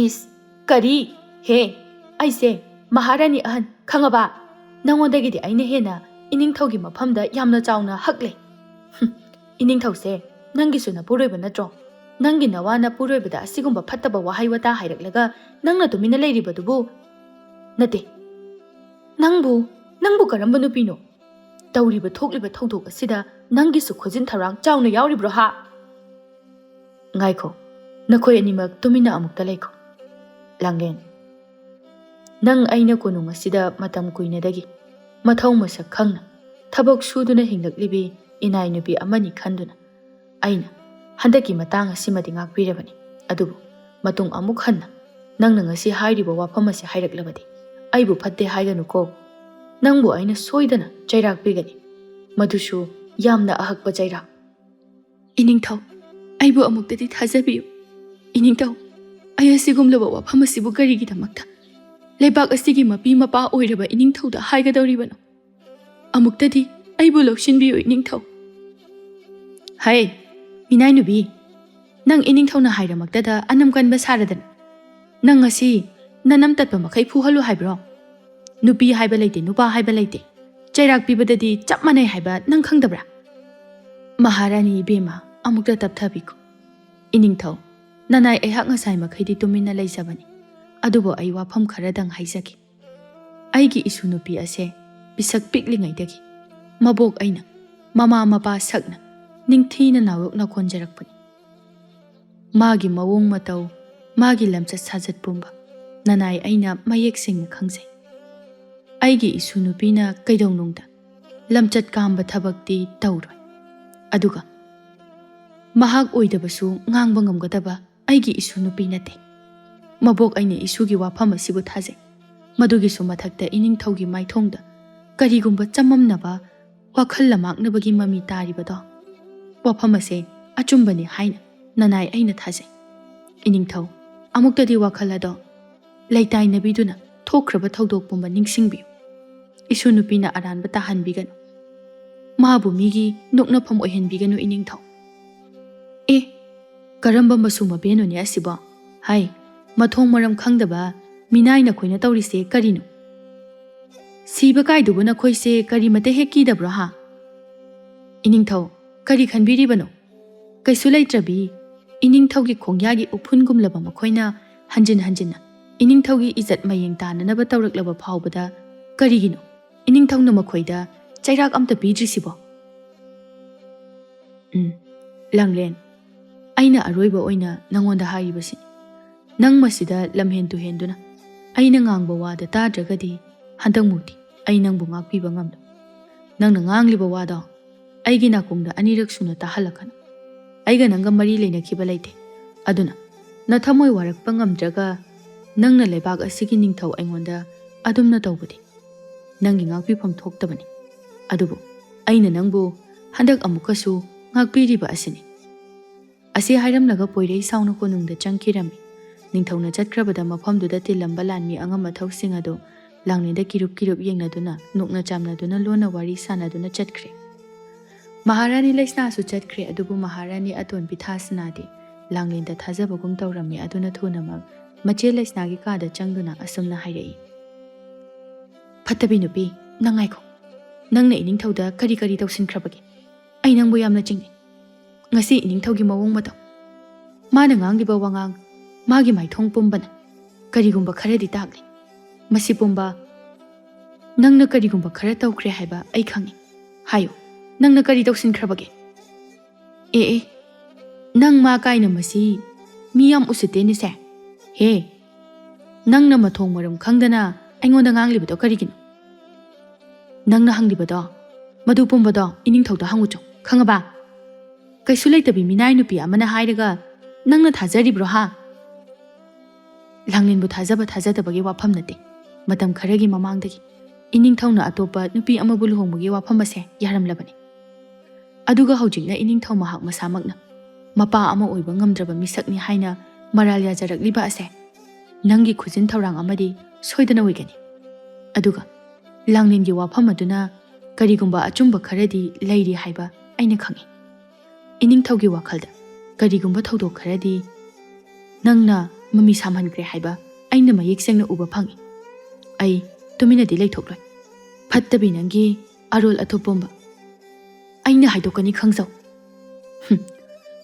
ꯏꯁ ꯀꯔꯤ ꯍꯦ ꯑꯩꯁꯦ ꯃꯍꯥꯔꯥꯅꯤ ꯑꯍꯟ ꯈꯪꯉꯕ ꯅꯪꯉꯣꯟꯗꯒꯤꯗꯤ ꯑꯩꯅ ꯍꯦꯟꯅ ꯏꯅꯤꯡꯊꯧꯒꯤ ꯃꯐꯝꯗ ꯌꯥꯝꯅ ꯆꯥꯎꯅ ꯍꯛ ꯂꯩ ꯏꯅꯤꯡꯊꯧꯁꯦ ꯅꯪꯒꯤꯁꯨ ꯅꯄꯨꯔꯣꯏꯕ ꯅꯠꯇ꯭ꯔꯣ ꯅꯪꯒꯤ ꯅꯋꯥ ꯅꯄꯨꯔꯣꯏꯕꯗ ꯑꯁꯤꯒꯨꯝꯕ ꯐꯠꯇꯕ ꯋꯥꯍꯩ ꯋꯥꯇꯥ ꯍꯥꯏꯔꯛꯂꯒ ꯅꯪꯅ ꯇꯨꯃꯤꯟꯅ ꯂꯩꯔꯤꯕꯗꯨꯕꯨ ꯅꯠꯇꯦ ꯅꯪꯕꯨ ꯀꯔꯝꯕ ꯅꯨꯄꯤꯅꯣ ꯇꯧꯔꯤꯕ ꯊꯣꯛꯂꯤꯕ ꯊꯧꯗꯣꯛ ꯑꯁꯤꯗ ꯅꯪꯒꯤꯁꯨ ꯈꯨꯖꯤꯟ ꯊꯧꯔꯥꯡ ꯆꯥꯎꯅ ꯌꯥꯎꯔꯤꯕ꯭ꯔꯣ ꯍꯥ ꯉꯥꯏꯈꯣ ꯅꯈꯣꯏ ꯑꯅꯤꯃꯛ ꯇꯨꯃꯤꯟꯅ ꯑꯃꯨꯛꯇ ꯂꯩꯈꯣ ꯂꯥꯡꯂꯦꯟ ꯅꯪ ꯑꯩꯅ ꯀꯣꯅꯨꯡ ꯑꯁꯤꯗ ꯃꯇꯝ ꯀꯨꯏꯅꯗꯒꯤ ꯃꯊꯧ ꯃꯁꯛ ꯈꯪꯅ ꯊꯕꯛ ꯁꯨꯗꯨꯅ ꯍꯤꯡꯂꯛꯂꯤꯕꯤ ꯏꯅꯥꯏ ꯅꯨꯄꯤ ꯑꯃꯅꯤ ꯈꯟꯗꯨꯅ ꯑꯩꯅ ꯍꯟꯗꯛꯀꯤ ꯃꯇꯥꯡ ꯑꯁꯤꯃꯗꯤ ꯉꯥꯛꯄꯤꯔꯕꯅꯤ ꯑꯗꯨꯕꯨ ꯃꯇꯨꯡ ꯑꯃꯨꯛ ꯍꯟꯅ ꯅꯪꯅ ꯉꯁꯤ ꯍꯥꯏꯔꯤꯕ ꯋꯥꯐꯝ ꯑꯁꯤ ꯍꯥꯏꯔꯛꯂꯕꯗꯤ ꯑꯩꯕꯨ ꯐꯠꯇꯦ ꯍꯥꯏꯒꯅꯨꯀꯣ ꯅꯪꯕꯨ ꯑꯩꯅ ꯁꯣꯏꯗꯅ ꯆꯩꯔꯥꯛ ꯄꯤꯒꯅꯤ ꯃꯗꯨꯁꯨ ꯌꯥꯝꯅ ꯑꯍꯛꯄ ꯆꯩꯔꯥꯛ ꯏꯅꯤꯡꯊꯧ ꯑꯩꯕꯨ ꯑꯃꯨꯛꯇꯗꯤ ꯊꯥꯖꯕꯤꯌꯨ ꯏꯅꯤꯡꯊꯧ ꯑꯩ ꯑꯁꯤꯒꯨꯝꯂꯕ ꯋꯥꯐꯝ ꯑꯁꯤꯕꯨ ꯀꯔꯤꯒꯤꯗꯃꯛꯇ ꯂꯩꯕꯥꯛ ꯑꯁꯤꯒꯤ ꯃꯄꯤ ꯃꯄꯥ ꯑꯣꯏꯔꯕ ꯏꯅꯤꯡꯊꯧꯗ ꯍꯥꯏꯒꯗꯧꯔꯤꯕꯅꯣ ꯑꯃꯨꯛꯇꯗꯤ ꯑꯩꯕꯨ ꯂꯧꯁꯤꯟꯕꯤꯌꯨ ꯏꯅꯤꯡꯊꯧ ꯍꯩ ꯃꯤꯅꯥꯏ ꯅꯨꯄꯤ ꯅꯪ ꯏꯅꯤꯡꯊꯧꯅ ꯍꯥꯏꯔꯃꯛꯇꯗ ꯑꯅꯝ ꯀꯟꯕ ꯁꯥꯔꯗꯅ ꯅꯪ ꯉꯁꯤ ꯅꯅꯝ ꯇꯠꯄ ꯃꯈꯩ ꯐꯨꯍꯜꯂꯨ ꯍꯥꯏꯕ꯭ꯔꯣ ꯅꯨꯄꯤ ꯍꯥꯏꯕ ꯂꯩꯇꯦ ꯅꯨꯄꯥ ꯍꯥꯏꯕ ꯂꯩꯇꯦ ꯆꯩꯔꯥꯛ ꯄꯤꯕꯗꯗꯤ ꯆꯞ ꯃꯥꯟꯅꯩ ꯍꯥꯏꯕ ꯅꯪ ꯈꯪꯗꯕ꯭ꯔꯥ ꯃꯍꯥꯔꯥꯅꯤ ꯏꯕꯦꯝꯃ ꯑꯃꯨꯛꯇ ꯇꯞꯊꯕꯤꯈꯣ ꯏꯅꯤꯡꯊꯧ ꯅꯅꯥꯏ ꯑꯩꯍꯥꯛ ꯉꯁꯥꯏ ꯃꯈꯩꯗꯤ ꯇꯨꯃꯤꯟꯅ ꯂꯩꯖꯕꯅꯤ ꯑꯗꯨꯕꯨ ꯑꯩ ꯋꯥꯐꯝ ꯈꯔꯗꯪ ꯍꯥꯏꯖꯒꯦ ꯑꯩꯒꯤ ꯏꯁꯨ ꯅꯨꯄꯤ ꯑꯁꯦ ꯄꯤꯁꯛ ꯄꯤꯛꯂꯤꯉꯩꯗꯒꯤ ꯃꯕꯣꯛ ꯑꯩꯅ ꯃꯃꯥ ꯃꯄꯥ ꯁꯛꯅ ꯅꯤꯡꯊꯤꯅ ꯅꯥꯎꯔꯣꯛꯅ ꯈꯣꯟꯖꯔꯛꯄꯅꯤ ꯃꯥꯒꯤ ꯃꯑꯣꯡ ꯃꯇꯧ ꯃꯥꯒꯤ ꯂꯝꯆꯠ ꯁꯥꯖꯠ ꯄꯨꯝꯕ ꯅꯅꯥꯏ ꯑꯩꯅ ꯃꯌꯦꯛ ꯁꯦꯡꯅ ꯈꯪꯖꯩ ꯑꯩꯒꯤ ꯏꯁꯨ ꯅꯨꯄꯤꯅ ꯀꯩꯗꯧꯅꯨꯡꯗ ꯂꯝꯆꯠ ꯀꯥꯝꯕ ꯊꯕꯛꯇꯤ ꯇꯧꯔꯣꯏ ꯑꯗꯨꯒ ꯃꯍꯥꯛ ꯑꯣꯏꯗꯕꯁꯨ ꯉꯥꯡꯕ ꯉꯝꯒꯗꯕ ꯑꯩꯒꯤ ꯏꯁꯨ ꯅꯨꯄꯤ ꯅꯠꯇꯦ ꯃꯕꯣꯛ ꯑꯩꯅ ꯏꯁꯨꯒꯤ ꯋꯥꯐꯝ ꯑꯁꯤꯕꯨ ꯊꯥꯖꯩ ꯃꯗꯨꯒꯤꯁꯨ ꯃꯊꯛꯇ ꯏꯅꯤꯡꯊꯧꯒꯤ ꯃꯥꯏꯊꯣꯡꯗ ꯀꯔꯤꯒꯨꯝꯕ ꯆꯃꯝꯅꯕ ꯋꯥꯈꯜ ꯂꯃꯥꯛꯅꯕꯒꯤ ꯃꯃꯤ ꯇꯥꯔꯤꯕꯗꯣ ꯋꯥꯐꯝ ꯑꯁꯦ ꯑꯆꯨꯝꯕꯅꯤ ꯍꯥꯏꯅ ꯅꯅꯥꯏ ꯑꯩꯅ ꯊꯥꯖꯩ ꯏꯅꯤꯡꯊꯧ ꯑꯃꯨꯛꯇꯗꯤ ꯋꯥꯈꯜ ꯑꯗꯣ ꯂꯩꯇꯥꯏꯅꯕꯤꯗꯨꯅ ꯊꯣꯛꯈ꯭ꯔꯕ ꯊꯧꯗꯣꯛ ꯄꯨꯝꯕ ꯅꯤꯡꯁꯤꯡꯕꯤꯌꯨ isu nupina aranba tahanbiganu. Mabu migi noknafam oihenbiganu iningthau. Karamba masu mabeno ne asiba. Hai, mathong maram khangdaba minai na khoina tawrise karino. Siba kaidugo na khoise kari mate heki dabra ha. Iningthau kari khanbiri bano. Kaisu laitrabi iningthau gi khongyagi uphungum laba makhoina hanjin na. Iningthau gi izat mayeng tananaba tawraklaba phawbada karigino. Iningthau na makhoida chairak amta pidrisibo. Langlen. Aina aroiba oina nangonda haibasi. Nang masida lamhen tu henduna. Aina ngangba wada tadragadi handang muti. Ay nang bungakpiba ngamda. Nang nangangliba wada. Ay ginakongda anirak suna tahalakana. Ay gananga mari lena kibalaite. Aduna. Nathamoy warak pangamdraga. Nang na lebag asigi ningthaw aingonda adum na tawbadi. Nang ngakpipam thoktabani. Adubo. Aina nangbu handak amukasu ngakpiriba asini. Asi hairam laga poirei sauna konungda changkirami. Ningthawna chatkrabada mafamduda tilamba lanmi angam mathau singado langneda kirup yengnaduna nukna chamnaduna lona wari sanaduna chatkre. Maharani laisna su chatkre adubu Maharani aton pithasanadi langlenda thajabagum tawrami aduna thunamag mache laisnagi kada changduna asumna hairei. Phatabi nupi nangaiko. Nangna iningthawda kari tawsinkrabagi. Ai nangbu yamna chingni. Ngasi iningthawgi mawong mataw. Mana ngangliba wangang magi maithong pumbana. Karigumba kharadi tagli. Masi pumba nangna karigumba khara tawkre haiba ai khangi. Hayo nangna kari tawsinkrabagi. Nang ma kaina masi miyam usite ni se. He nangna mathong maram khangdana aingonda nganglibado karigino. Nangna hanglibado madu pumbado iningthawda hangucho khangaba. Kaisu laitabi Minai Nupi amana hairaga nangna thazaribro ha. Langlinbu thajadabagi wafam nate. Matam kharagi mamangdagi iningthawna atopa nupi amabu luhongbugi wafam ase yaramlabani. Aduga haujingna iningthaw mahak masamakna mapa ama oiba ngamdraba misakni haina maral yajarakliba ase nangi khujin thawrang amadi soidana oigani. Aduga langlingi wafam aduna karigumba achumba kharadi lairi haiba aina khangi. Iningthawgi wakhalda karigumba thawdok kharadi nangna mami samhankre haiba aina mayek sengna uba phangi. Ai tuminadi leithokloi. Phattabi nangi arol athopomba. Aina haidokani khangjaw.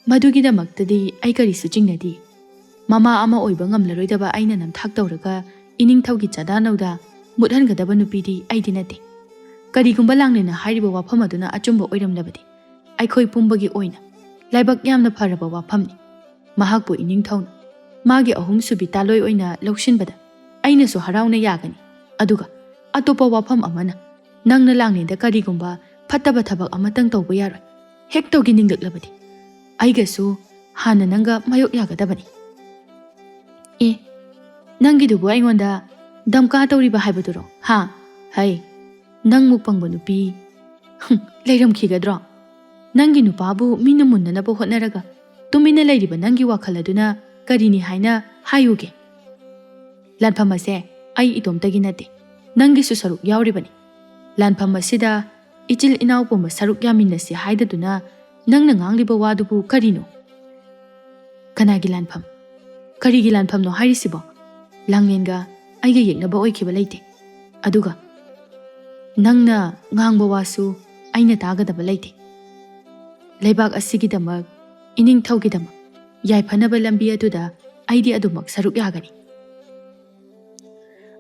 Madugida maktadi ai karisu jingnadi. Mama ama oiba ngamlaroidaba aina namthak tawraga iningthawgi chadanawda muthangadaba nupidi aidi nate. Karigumba langlena hairiba wafam aduna achumba oiramlabadi. Aikhoi pumbagi oina laibak yamna pharaba wafamni. Mahakbu iningthawna magi ahum subi taloi oina lawsinbada aina su harauna yagani. Aduga atopa wafam amana nangna langlenda karigumba phattaba thabak amatang tawba yaroi. Hek tawgi ninglaklabadi aigasu hana nanga mayok yagadabani. Nangidubu aingonda damka tawriba haibaduro ha. Hai nang mukpangba nupi leiramkhigadro. Nangi nupabu mina munnanaba hotnaraga tumina leiriba nangi wakhaladuna karini haina hayuge. Lanpham ase ai itomtagi nate nangisu saruk yauribani. Lanpham asida ichil inaw pumba saruk yaminasi haidaduna nangna ngangliba wadubu karino. Kanagi lanpham karigi lanpham no hairisibo langlenga aiga yeknaba oikiba leite. Aduga nangna ngangba wasu aina tagadaba leite. Leibak asigidamak iningthawgidamak yaiphanaba lambi aduda aidi adumak saruk yagani.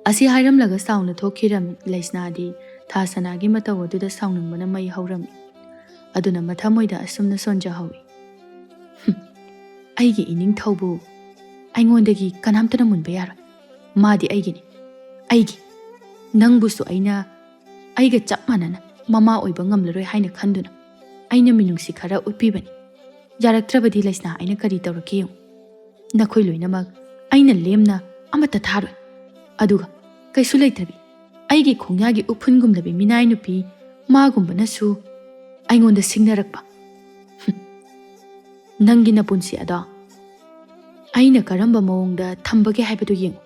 Asi hairamlaga sauna thokhiram laisnadi thasanagi mataw aduda saunangbana mai haurami. Aduna mathamoida asumna sonja hawi. Aigi iningthawbu aingondagi kanamtana munba yaroi. Madi aigini. Aigi nangbusu aina aiga chap manana mama oiba ngamlaroi haina khanduna aina minungsi khara utpibani. Yaraktrabadi laisna aina kari tawrake yong. Nakhoi loinamak aina lemna amata tharoi. Aduga kaisu leitrabi aigi khongyagi uphungumlabi Minai Nupi magumbanasu aingonda singnarakpa. Nangi napunsi ada aina karamba mawongda thambage haibadu yengu.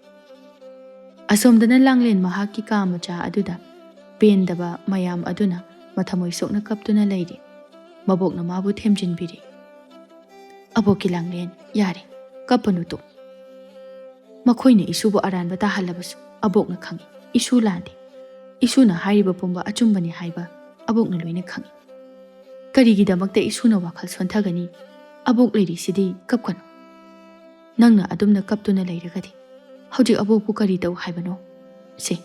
Asomdana langlen mahaki ka macha aduda Pendaba mayam aduna mathamoi sokna kaptuna leiri. Mabokna mabu themjinbiri. Aboki Langlen yare kapanu to. Makoine isubu aranba tahalabasu abokna khangi. Isu landi. Isu na hariba pumba achumbani haiba abokna loina khangi. Karigidamakta isu na wakhal sontagani abok leiri sidi kapkanu. Nangna adumna kaptuna leiragadi. Hauji abokpu kari tau haibano. Se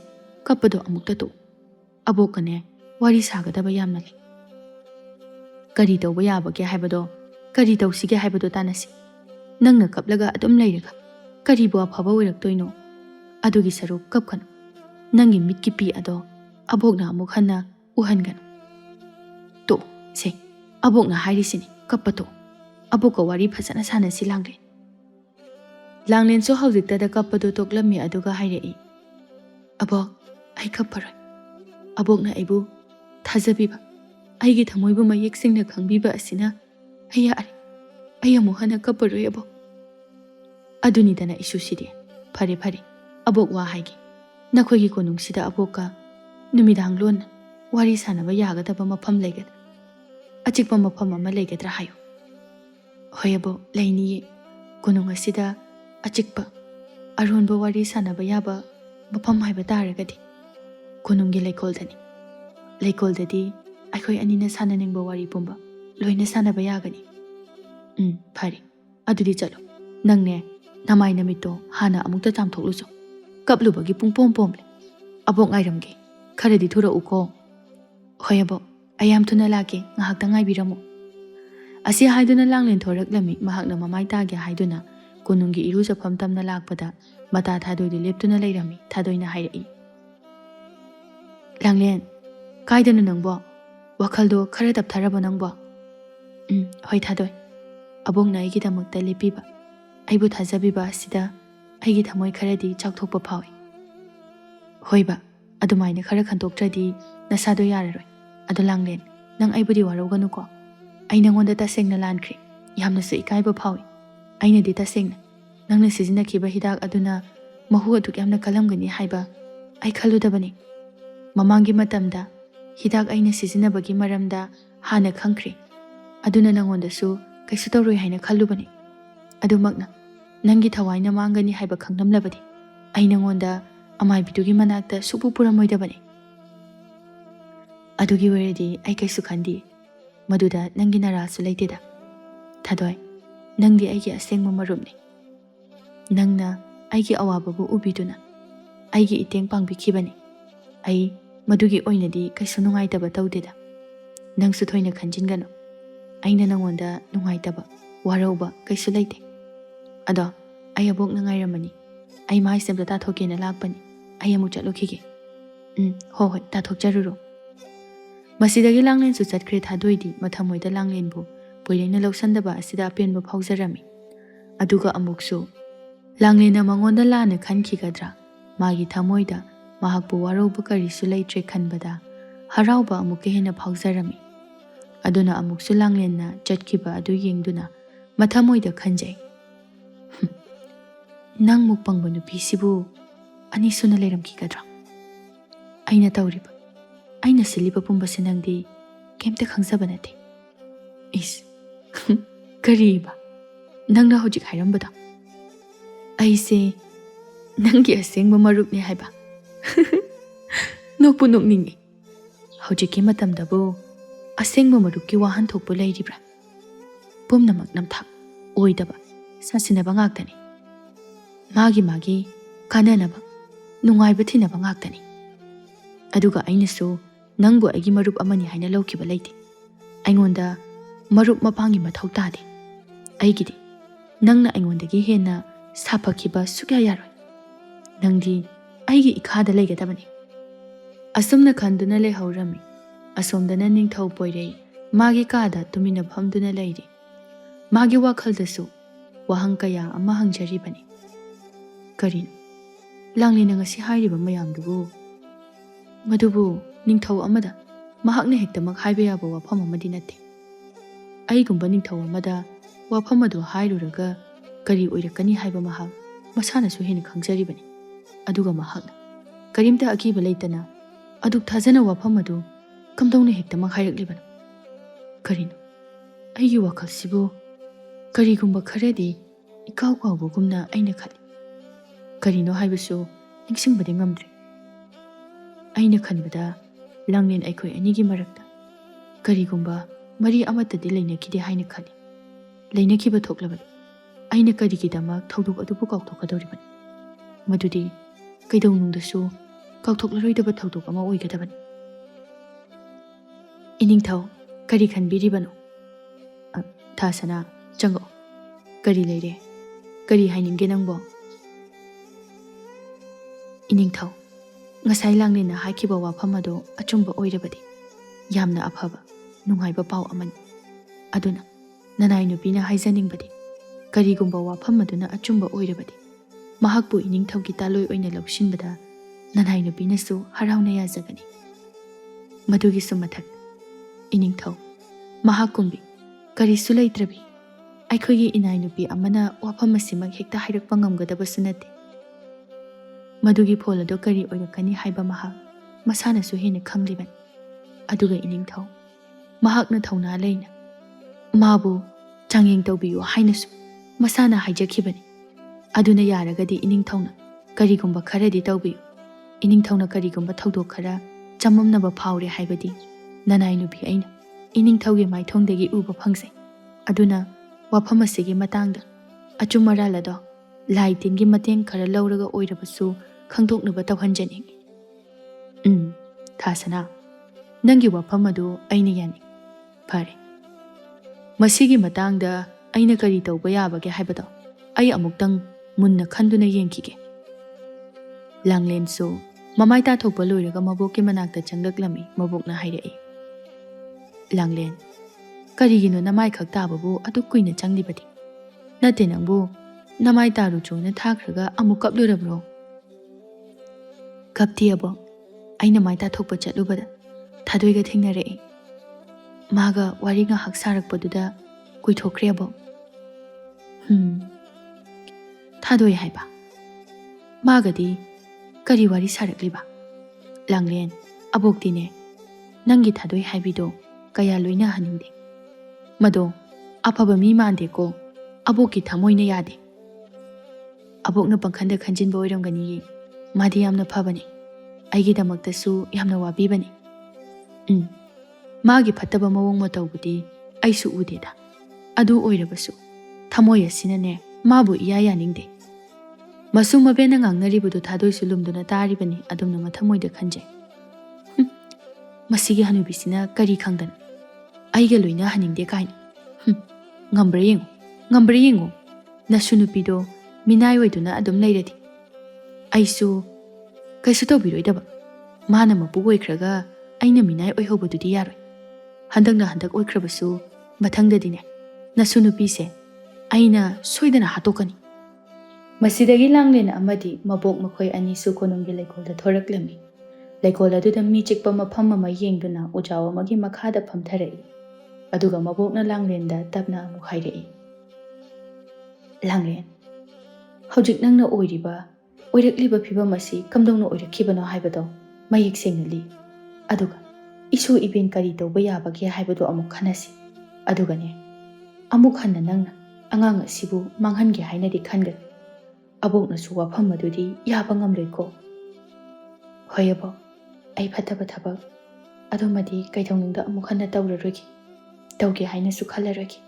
kapado amukta to. Abokane wari sagadaba yamna le. Kari tau bayabage haibado kari tau sige haibado tanasi. Nangna kaplaga adum leiraga. Kari bo afaba oiraktoino. Adugi saruk kapkanu. Nangi mitki pi ado abokna amuk hanna uhanganu. To se abokna hairisini kapato. Aboka wari phasana sanasi Langlen. Langlen so haujiktada kapado toklami aduga hairei. Abok ai kaparoi. Abokna aibu thajabiba. Aigi thamoibu mayek singna khangbiba asina aya ari. Aya mohana kaparoi abok. Aduni dana isu sidi. Phare phare. Abok wa haigi. Nakhoigi konung sida aboka numidang lon wari sanaba yagadaba mafam legat. Achikpa mafam ama legadra hayo. Hoi abok lainiye konung asida achikpa aronba wari sanaba yaba mafam haiba taragadi. Konunggi leikoldani. Leikoldadi akhoi anina sananingba wari pumba loina sanaba yagani. Phare. Adudi chalo. Nangne namai namito hana amukta chamthokluso. Kaplubagi pung pom pom le. Abok ngairamge. Kharadi thura uko. Hoi abok ayam thuna lake ngahakta ngaibiramu. Asi haiduna Langlen thoraklami mahakna mamai tage haiduna konunggi irujafam tamna lakpada mata thadoidi leptuna leirami thadoina hairei. Langlen kaidana nangbo wakhaldo khara taptharaba nangbo. Hoi thadoi. Abokna aigidamakta lepiba. Aibu thajabiba asida aigi thamoi kharadi chakthokpa phawi. Hoiba adumaina khara khantokradi nasado yararoi. Adu Langlen nang aibudi waroganu ko. Ai nangonda tasengna lankri yamna se ikaiba phawi. Aina di tasengna nangna sijina khiba hidak aduna mahu aduk yamna kalamgani haiba ai khaludabani. Mamangi matamda hidak aina sijinabagi maramda hana khangkri. Aduna nangonda su kaisu tawroi haina khalubani. Adumakna nangi thawaina mangani haiba khangnamlabadi. Ai nangonda amai bitugi manakta supu puramoidabani. Adugi weredi ai kaisu khandi. Maduda nangi narasu leiteda. Thadoi nangdi aigi asengma marumni. Nangna aigi awababu ubiduna aigi iteng pangbikhibani. Ai madugi oinadi kaisu nungaitaba tawdeda. Nangsu thoina khanjingano. Aina nangonda nungaitaba warauba kaisu leite. Ado ai abok nangairamani. Ai mai semta tathokena lakpani. Ai amu chatlokige. Hoi tathokjaruro. Masidagi Langlen su chatkre thadoidi mathamoida Langlen bu poireina lausandaba asida apenba phaujarami. Aduga amuksu Langlen mangonda lana khankigadra magi thamoida mahakbu warauba karisu leitre khanbada harauba amuke hena phaujarami. Aduna amuksu Langlen na chatkiba adu yengduna mathamoida khanjai. Nang mukpangba nupi sibu ani suna leiramkigadra. Aina tawriba aina siliba pumba sinangdi kemte khangsaba nate. Is kariba nangna hojik hairambada. Aise nangi asengba marupni haiba. Nokpu nokningi. Hojiki matamdabu asengba marupki wahan thokpu leiribra. Pumnamak namthak oidaba sasinaba ngaktani. Magi kananaba nungaiba thinaba ngaktani. Aduga ainasu nangbu aigi marup amani haina laukiba leite. Aingonda marup mapangi mathau tade. Aigidi nangna aingondagi hena saphakiba sukya yaroi. Nangdi aigi ikhada leigadabani. Asumna khanduna lehaurami. Asomdana ningthau poirei magi kada tumina phamduna leiri. Magi wakhaldasu wahang kaya ama hangjaribani. Karin Langlen ngasi hairiba mayamdubu madubu ningthau amada mahakna hektamak haiba yaba wafam amadi nate. Aigumba ningthau amada wafam adu hairuraga kari oirakani haiba mahak masana su hena khangjaribani. Aduga mahakna karimta akiba leitana ꯑꯗꯨꯛ ꯊꯥꯖꯅ ꯋꯥꯐꯝ ꯑꯗꯨ ꯀꯝꯗꯧꯅ ꯍꯦꯛꯇꯃꯛ ꯍꯥꯏꯔꯛꯂꯤꯕꯅꯣ? ꯀꯔꯤꯅꯣ? ꯑꯩꯒꯤ ꯋꯥꯈꯜꯁꯤꯕꯨ ꯀꯔꯤꯒꯨꯝꯕ ꯈꯔꯗꯤ ꯏꯀꯥꯎ ꯀꯥꯎꯕꯒꯨꯝꯅ ꯑꯩꯅ ꯈꯜꯂꯤ꯫ ꯀꯔꯤꯅꯣ ꯍꯥꯏꯕꯁꯨ ꯅꯤꯡꯁꯤꯡꯕꯗꯤ ꯉꯝꯗ꯭ꯔꯦ꯫ ꯑꯩꯅ ꯈꯟꯕꯗ ꯂꯥꯡꯂꯦꯟ ꯑꯩꯈꯣꯏ ꯑꯅꯤꯒꯤ ꯃꯔꯛꯇ ꯀꯔꯤꯒꯨꯝꯕ ꯃꯔꯤ ꯑꯃꯠꯇꯗꯤ ꯂꯩꯅꯈꯤꯗꯦ ꯍꯥꯏꯅ ꯈꯜꯂꯤ꯫ ꯂꯩꯅꯈꯤꯕ ꯊꯣꯛꯂꯕꯗꯤ ꯑꯩꯅ ꯀꯔꯤꯒꯤꯗꯃꯛ ꯊꯧꯗꯣꯛ ꯑꯗꯨꯕꯨ ꯀꯥꯎꯊꯣꯛꯀꯗꯧꯔꯤꯕꯅꯤ? ꯃꯗꯨꯗꯤ ꯀꯩꯗꯧꯅꯨꯡꯗꯁꯨ ꯀꯥꯎꯊꯣꯛꯂꯔꯣꯏꯗꯕ ꯊꯧꯗꯣꯛ ꯑꯃ ꯑꯣꯏꯒꯗꯕꯅꯤ꯫ ꯏꯅꯤꯡꯊꯧ, ꯀꯔꯤ ꯈꯟꯕꯤꯔꯤꯕꯅꯣ? ꯊꯥꯁꯅꯥ, ꯆꯪꯉꯛꯑꯣ꯫ ꯀꯔꯤ ꯂꯩꯔꯦ? ꯀꯔꯤ ꯍꯥꯏꯅꯤꯡꯒꯦ ꯅꯪꯕꯣ? ꯏꯅꯤꯡꯊꯧ, ꯉꯁꯥꯏ ꯂꯥꯡꯂꯦꯟꯅ ꯍꯥꯏꯈꯤꯕ ꯋꯥꯐꯝ ꯑꯗꯨ ꯑꯆꯨꯝꯕ ꯑꯣꯏꯔꯕꯗꯤ ꯌꯥꯝꯅ ꯑꯐꯕ, ꯅꯨꯡꯉꯥꯏꯕ ꯄꯥꯎ ꯑꯃꯅꯤ꯫ ꯑꯗꯨꯅ ꯅꯅꯥꯏ ꯅꯨꯄꯤꯅ ꯍꯥꯏꯖꯅꯤꯡꯕꯗꯤ ꯀꯔꯤꯒꯨꯝꯕ ꯋꯥꯐꯝ ꯑꯗꯨꯅ ꯑꯆꯨꯝꯕ ꯑꯣꯏꯔꯕꯗꯤ ꯃꯍꯥꯛꯄꯨ ꯏꯅꯤꯡꯊꯧꯒꯤ ꯇꯥꯂꯣꯏ ꯑꯣꯏꯅ ꯂꯧꯁꯤꯟꯕꯗ ꯅꯅꯥꯏ ꯅꯨꯄꯤꯅꯁꯨ ꯍꯔꯥꯎꯅ ꯌꯥꯖꯒꯅꯤ꯫ ꯃꯗꯨꯒꯤꯁꯨ ꯃꯊꯛꯇ ꯏꯅꯤꯡꯊꯧ, ꯃꯍꯥꯛꯀꯨꯝꯕꯤ ꯀꯔꯤꯁꯨ ꯂꯩꯇ꯭ꯔꯕꯤ ꯑꯩꯈꯣꯏꯒꯤ ꯏꯅꯥꯏ ꯅꯨꯄꯤ ꯑꯃꯅ ꯋꯥꯐꯝ ꯑꯁꯤꯃꯛ ꯍꯦꯛꯇ ꯍꯥꯏꯔꯛꯄ ꯉꯝꯒꯗꯕꯁꯨ ꯅꯠꯇꯦ꯫ ꯃꯗꯨꯒꯤ ꯐꯣꯜ ꯑꯗꯨ ꯀꯔꯤ ꯑꯣꯏꯔꯛꯀꯅꯤ ꯍꯥꯏꯕ ꯃꯍꯥꯛ ꯃꯁꯥꯅꯁꯨ ꯍꯦꯟꯅ ꯈꯪꯂꯤꯕꯅꯤ꯫ ꯑꯗꯨꯒ ꯏꯅꯤꯡꯊꯧ, ꯃꯍꯥꯛꯅ ꯊꯧꯅꯥ ꯂꯩꯅ ꯃꯥꯕꯨ ꯆꯥꯡꯌꯦꯡ ꯇꯧꯕꯤꯌꯨ ꯍꯥꯏꯅꯁꯨ ꯃꯁꯥꯅ ꯍꯥꯏꯖꯈꯤꯕꯅꯤ꯫ ꯑꯗꯨꯅ ꯌꯥꯔꯒꯗꯤ ꯏꯅꯤꯡꯊꯧꯅ ꯀꯔꯤꯒꯨꯝꯕ ꯈꯔꯗꯤ ꯇꯧꯕꯤꯌꯨ꯫ ꯏꯅꯤꯡꯊꯧꯅ ꯀꯔꯤꯒꯨꯝꯕ ꯊꯧꯗꯣꯛ ꯈꯔ ꯆꯃꯝꯅꯕ ꯐꯥꯎꯔꯦ ꯍꯥꯏꯕꯗꯤ ꯅꯅꯥꯏ ꯅꯨꯄꯤ ꯑꯩꯅ ꯏꯅꯤꯡꯊꯧꯒꯤ ꯃꯥꯏꯊꯣꯡꯗꯒꯤ ꯎꯕ ꯐꯪꯖꯩ꯫ ꯑꯗꯨꯅ ꯋꯥꯐꯝ ꯑꯁꯤꯒꯤ ꯃꯇꯥꯡꯗ ꯑꯆꯨꯝ ꯑꯔꯥꯟ ꯑꯗꯣ ꯂꯥꯏ ꯇꯤꯟꯒꯤ ꯃꯇꯦꯡꯈꯔ ꯂꯧꯔꯒ ꯑꯣꯏꯔꯕꯁꯨ ꯈꯪꯗꯣꯛꯅꯕ ꯇꯧꯍꯟꯖꯅꯤꯡꯏ꯫ ꯊꯥꯁꯅꯥ, ꯅꯪꯒꯤ ꯋꯥꯐꯝ ꯑꯗꯨ ꯑꯩꯅ ꯌꯥꯅꯤꯡꯏ꯫ ꯐꯔꯦ, ꯃꯁꯤꯒꯤ ꯃꯇꯥꯡꯗ ꯑꯩꯅ ꯀꯔꯤ ꯇꯧꯕ ꯌꯥꯕꯒꯦ ꯍꯥꯏꯕꯗꯣ ꯑꯩ ꯑꯃꯨꯛꯇꯪ ꯃꯨꯟꯅ ꯈꯟꯗꯨꯅ ꯌꯦꯡꯈꯤꯒꯦ꯫ ꯂꯥꯡꯂꯦꯟꯁꯨ ꯃꯃꯥꯏ ꯇꯥꯊꯣꯛꯄ ꯂꯣꯏꯔꯒ ꯃꯕꯣꯛꯀꯤ ꯃꯅꯥꯛꯇ ꯆꯪꯂꯛꯂꯝꯃꯤ꯫ ꯃꯕꯣꯛꯅ ꯍꯥꯏꯔꯛꯏ, ꯂꯥꯡꯂꯦꯟ, ꯀꯔꯤꯒꯤꯅꯣ ꯅꯃꯥꯏ ꯈꯛ ꯇꯥꯕꯕꯨ ꯑꯗꯨꯛ ꯀꯨꯏꯅ ꯆꯪꯂꯤꯕꯗꯤ? ꯅꯠꯇꯦ ꯅꯪꯕꯨ ꯅꯃꯥꯏ ꯇꯥꯔꯨꯆꯣꯅ ꯊꯥꯈ꯭ꯔꯒ ꯑꯃꯨꯛ ꯀꯞꯂꯨꯔꯕ꯭ꯔꯣ? ꯀꯞꯇꯤ ꯑꯕꯣꯛ, ꯑꯩꯅ ꯃꯥꯏ ꯇꯥꯊꯣꯛꯄ ꯆꯠꯂꯨꯕꯗ ꯊꯥꯗꯣꯏꯒ ꯊꯦꯡꯅꯔꯛꯏ꯫ ꯃꯥꯒ ꯋꯥꯔꯤ ꯉꯥꯏꯍꯥꯛ ꯁꯥꯔꯛꯄꯗꯨꯗ ꯀꯨꯏꯊꯣꯛꯈ꯭ꯔꯦ ꯑꯕꯣꯛ꯫ ꯊꯥꯗꯣꯏ ꯍꯥꯏꯕ? ꯃꯥꯒꯗꯤ ꯀꯔꯤ ꯋꯥꯔꯤ ꯁꯥꯔꯛꯂꯤꯕ? ꯂꯥꯡꯂꯦꯟ, ꯑꯕꯣꯛꯇꯤꯅꯦ ꯅꯪꯒꯤ ꯊꯥꯗꯣꯏ ꯍꯥꯏꯕꯤꯗꯣ ꯀꯌꯥ ꯂꯣꯏꯅꯍꯟꯅꯤꯡꯗꯦ꯫ ꯃꯗꯣ ꯑꯐꯕ ꯃꯤ ꯃꯥꯟꯗꯦꯀꯣ, ꯑꯕꯣꯛꯀꯤ ꯊꯃꯣꯏꯅ ꯌꯥꯗꯦ꯫ ꯑꯕꯣꯛꯅ ꯄꯪꯈꯟꯗ ꯈꯟꯖꯤꯟꯕ ꯑꯣꯏꯔꯝꯒꯅꯤꯌꯦ꯫ ꯃꯥꯗꯤ ꯌꯥꯝꯅ ꯐꯕꯅꯤ, ꯑꯩꯒꯤꯗꯃꯛꯇꯁꯨ ꯌꯥꯝꯅ ꯋꯥꯕꯤꯕꯅꯤ꯫ ꯃꯥꯒꯤ ꯐꯠꯇꯕ ꯃꯑꯣꯡ ꯃꯇꯧꯕꯨꯗꯤ ꯑꯩꯁꯨ ꯎꯗꯦꯗ꯫ ꯑꯗꯨ ꯑꯣꯏꯔꯕꯁꯨ ꯊꯃꯣꯏ ꯑꯁꯤꯅꯅꯦ ꯃꯥꯕꯨ ꯏꯌꯥ ꯌꯥꯅꯤꯡꯗꯦ꯫ ꯃꯁꯨ ꯃꯕꯦꯟꯅ ꯉꯥꯡꯅꯔꯤꯕꯗꯨ ꯊꯥꯗꯣꯏꯁꯨ ꯂꯨꯝꯗꯨꯅ ꯇꯥꯔꯤꯕꯅꯤ꯫ ꯑꯗꯨꯝꯅ ꯃꯊꯃꯣꯏꯗ ꯈꯟꯖꯩ, ꯃꯁꯤꯒꯤ ꯍꯅꯨꯕꯤꯁꯤꯅ ꯀꯔꯤ ꯈꯪꯗꯅ ꯑꯩꯒ ꯂꯣꯏꯅꯍꯟꯅꯤꯡꯗꯦ ꯀꯥꯏꯅ꯫ ꯉꯝꯕ꯭ꯔꯥ ꯌꯦꯡꯉꯨ, ꯉꯝꯕ꯭ꯔꯥ ꯌꯦꯡꯉꯨ, ꯅꯁꯨ ꯅꯨꯄꯤꯗꯣ ꯃꯤꯅꯥꯏ ꯑꯣꯏꯗꯨꯅ ꯑꯗꯨꯝ ꯂꯩꯔꯗꯤ ꯑꯩꯁꯨ ꯀꯩꯁꯨ ꯇꯧꯕꯤꯔꯣꯏꯗꯕ꯫ ꯃꯥꯅ ꯃꯄꯨ ꯑꯣꯏꯈ꯭ꯔꯒ ꯑꯩꯅ ꯃꯤꯅꯥꯏ ꯑꯣꯏꯍꯧꯕꯗꯨꯗꯤ ꯌꯥꯔꯣꯏ꯫ ꯍꯟꯗꯛꯅ ꯍꯟꯗꯛ ꯑꯣꯏꯈ꯭ꯔꯕꯁꯨ ꯃꯊꯪꯗꯗꯤꯅꯦ ꯅꯁꯨ ꯅꯨꯄꯤꯁꯦ ꯑꯩꯅ ꯁꯣꯏꯗꯅ ꯍꯥꯠꯇꯣꯛꯀꯅꯤ꯫ ꯃꯁꯤꯗꯒꯤ ꯂꯥꯡꯂꯦꯟ ꯑꯃꯗꯤ ꯃꯕꯣꯛ ꯃꯈꯣꯏ ꯑꯅꯤꯁꯨ ꯀꯣꯅꯨꯡꯒꯤ ꯂꯩꯀꯣꯜꯗ ꯊꯣꯔꯛꯂꯝꯃꯤ꯫ ꯂꯩꯀꯣꯜ ꯑꯗꯨꯗ ꯃꯤ ꯆꯤꯛꯄ ꯃꯐꯝ ꯑꯃ ꯌꯦꯡꯗꯨꯅ ꯎꯖꯥꯎ ꯑꯃꯒꯤ ꯃꯈꯥꯗ ꯐꯝꯊꯔꯛꯏ꯫ ꯑꯗꯨꯒ ꯃꯕꯣꯛꯅ ꯂꯥꯡꯂꯦꯟꯗ ꯇꯞꯅ ꯑꯃꯨꯛ ꯍꯥꯏꯔꯛꯏ, ꯂꯥꯡꯂꯦꯟ, ꯍꯧꯖꯤꯛ ꯅꯪꯅ ꯑꯣꯏꯔꯛꯂꯤꯕ ꯐꯤꯕꯝ ꯑꯁꯤ ꯀꯝꯗꯧꯅ ꯑꯣꯏꯔꯛꯈꯤꯕꯅꯣ ꯍꯥꯏꯕꯗോ ꯃꯌꯦꯛ ꯁꯦꯡꯅ ꯂꯤ꯫ ꯑꯗꯨꯒ ꯏꯁꯨ ꯏꯕꯦꯟ ꯀꯔꯤ ꯇꯧꯕ ꯌꯥꯕꯒꯦ ꯍꯥꯏꯕꯗꯣ ꯑꯃꯨꯛ ꯈꯟꯅꯁꯤ꯫ ꯑꯗꯨꯒꯅꯦ ꯑꯃꯨꯛ ꯍꯟꯅ ꯅꯪꯅ ꯑꯉꯥꯡ ꯑꯁꯤꯕꯨ ꯃꯥꯡꯍꯟꯒꯦ ꯍꯥꯏꯅꯗꯤ ꯈꯟꯒꯅꯨ꯫ ꯑꯕꯣꯛꯅꯁꯨ ꯋꯥꯐꯝ ꯑꯗꯨꯗꯤ ꯌꯥꯕ ꯉꯝꯂꯣꯏꯀꯣ꯫ ꯍꯣꯏ ꯑꯕꯣꯛ, ꯑꯩ ꯐꯠꯇꯕ ꯊꯕꯛ ꯑꯗꯨꯃꯗꯤ ꯀꯩꯗꯧꯅꯨꯡꯗ ꯑꯃꯨꯛ ꯍꯟꯅ ꯇꯧꯔꯔꯣꯏꯒꯦ, ꯇꯧꯒꯦ ꯍꯥꯏꯅꯁꯨ ꯈꯜꯂꯔꯣꯏꯒꯦ꯫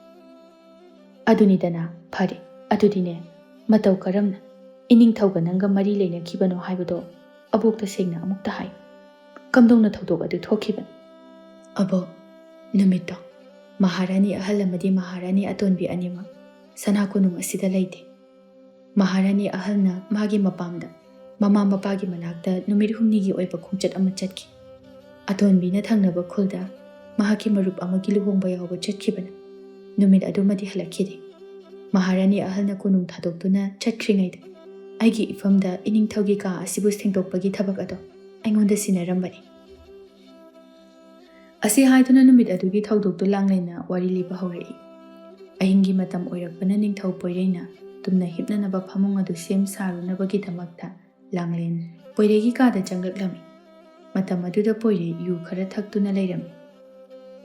ꯑꯗꯨꯅꯤꯗꯅ, ꯐꯔꯦ ꯑꯗꯨꯗꯤꯅꯦ ꯃꯇꯧ ꯀꯔꯝꯅ ꯏꯅꯤꯡꯊꯧꯒ ꯅꯪꯒ ꯃꯔꯤ ꯂꯩꯅꯈꯤꯕꯅꯣ ꯍꯥꯏꯕꯗꯣ ꯑꯕꯣꯛꯇ ꯁꯦꯡꯅ ꯑꯃꯨꯛꯇ ꯍꯥꯏ꯫ ꯀꯝꯗꯧꯅ ꯊꯧꯗꯣꯛ ꯑꯗꯨ ꯊꯣꯛꯈꯤꯕꯅꯣ? ꯑꯕꯣꯛ, ꯅꯨꯃꯤꯠꯇꯣ ꯃꯍꯥꯔꯥꯅꯤ ꯑꯍꯜ ꯑꯃꯗꯤ ꯃꯍꯥꯔꯥꯅꯤ ꯑꯇꯣꯟꯕꯤ ꯑꯅꯤꯃꯛ ꯁꯅꯥ ꯀꯣꯅꯨꯡ ꯑꯁꯤꯗ ꯂꯩꯇꯦ꯫ ꯃꯍꯥꯔꯥꯅꯤ ꯑꯍꯜꯅ ꯃꯥꯒꯤ ꯃꯄꯥꯝꯗ ꯃꯃꯥ ꯃꯄꯥꯒꯤ ꯃꯅꯥꯛꯇ ꯅꯨꯃꯤꯠ ꯍꯨꯝꯅꯤꯒꯤ ꯑꯣꯏꯕ ꯈꯣꯡꯆꯠ ꯑꯃ ꯆꯠꯈꯤ꯫ ꯑꯇꯣꯟꯕꯤꯅ ꯊꯪꯅꯕ ꯈꯨꯜꯗ ꯃꯍꯥꯛꯀꯤ ꯃꯔꯨꯞ ꯑꯃꯒꯤ ꯂꯨꯍꯣꯡꯕ ꯌꯥꯎꯕ ꯆꯠꯈꯤꯕꯅ ꯅꯨꯃꯤꯠ ꯑꯗꯨꯃꯗꯤ ꯍꯜꯂꯛꯈꯤꯗꯦ꯫ ꯃꯍꯥꯔꯥꯅꯤ ꯑꯍꯜꯅ ꯀꯣꯅꯨꯡ ꯊꯥꯗꯣꯛꯇꯨꯅ ꯆꯠꯈ꯭ꯔꯤꯉꯩꯗ ꯑꯩꯒꯤ ꯏꯐꯝꯗ ꯏꯅꯤꯡꯊꯧꯒꯤ ꯀꯥ ꯑꯁꯤꯕꯨ ꯁꯦꯡꯗꯣꯛꯄꯒꯤ ꯊꯕꯛ ꯑꯗꯣ ꯑꯩꯉꯣꯟꯗ ꯁꯤꯟꯅꯔꯝꯕꯅꯤ꯫ ꯑꯁꯤ ꯍꯥꯏꯗꯨꯅ ꯅꯨꯃꯤꯠ ꯑꯗꯨꯒꯤ ꯊꯧꯗꯣꯛꯇꯨ ꯂꯥꯡꯂꯦꯟꯅ ꯋꯥꯔꯤ ꯂꯤꯕ ꯍꯧꯔꯛꯏ꯫ ꯑꯍꯤꯡꯒꯤ ꯃꯇꯝ ꯑꯣꯏꯔꯛꯄꯅ ꯅꯤꯡꯊꯧ ꯄꯣꯏꯔꯩꯅ ꯇꯨꯝꯅ ꯍꯤꯞꯅꯅꯕ ꯐꯃꯨꯡ ꯑꯗꯨ ꯁꯦꯝ ꯁꯥꯔꯨꯅꯕꯒꯤꯗꯃꯛꯇ ꯂꯥꯡꯂꯦꯟ ꯄꯣꯏꯔꯩꯒꯤ ꯀꯥꯗ ꯆꯪꯂꯛꯂꯝꯃꯤ꯫ Matam aduda poire yu khara thaktuna leirami.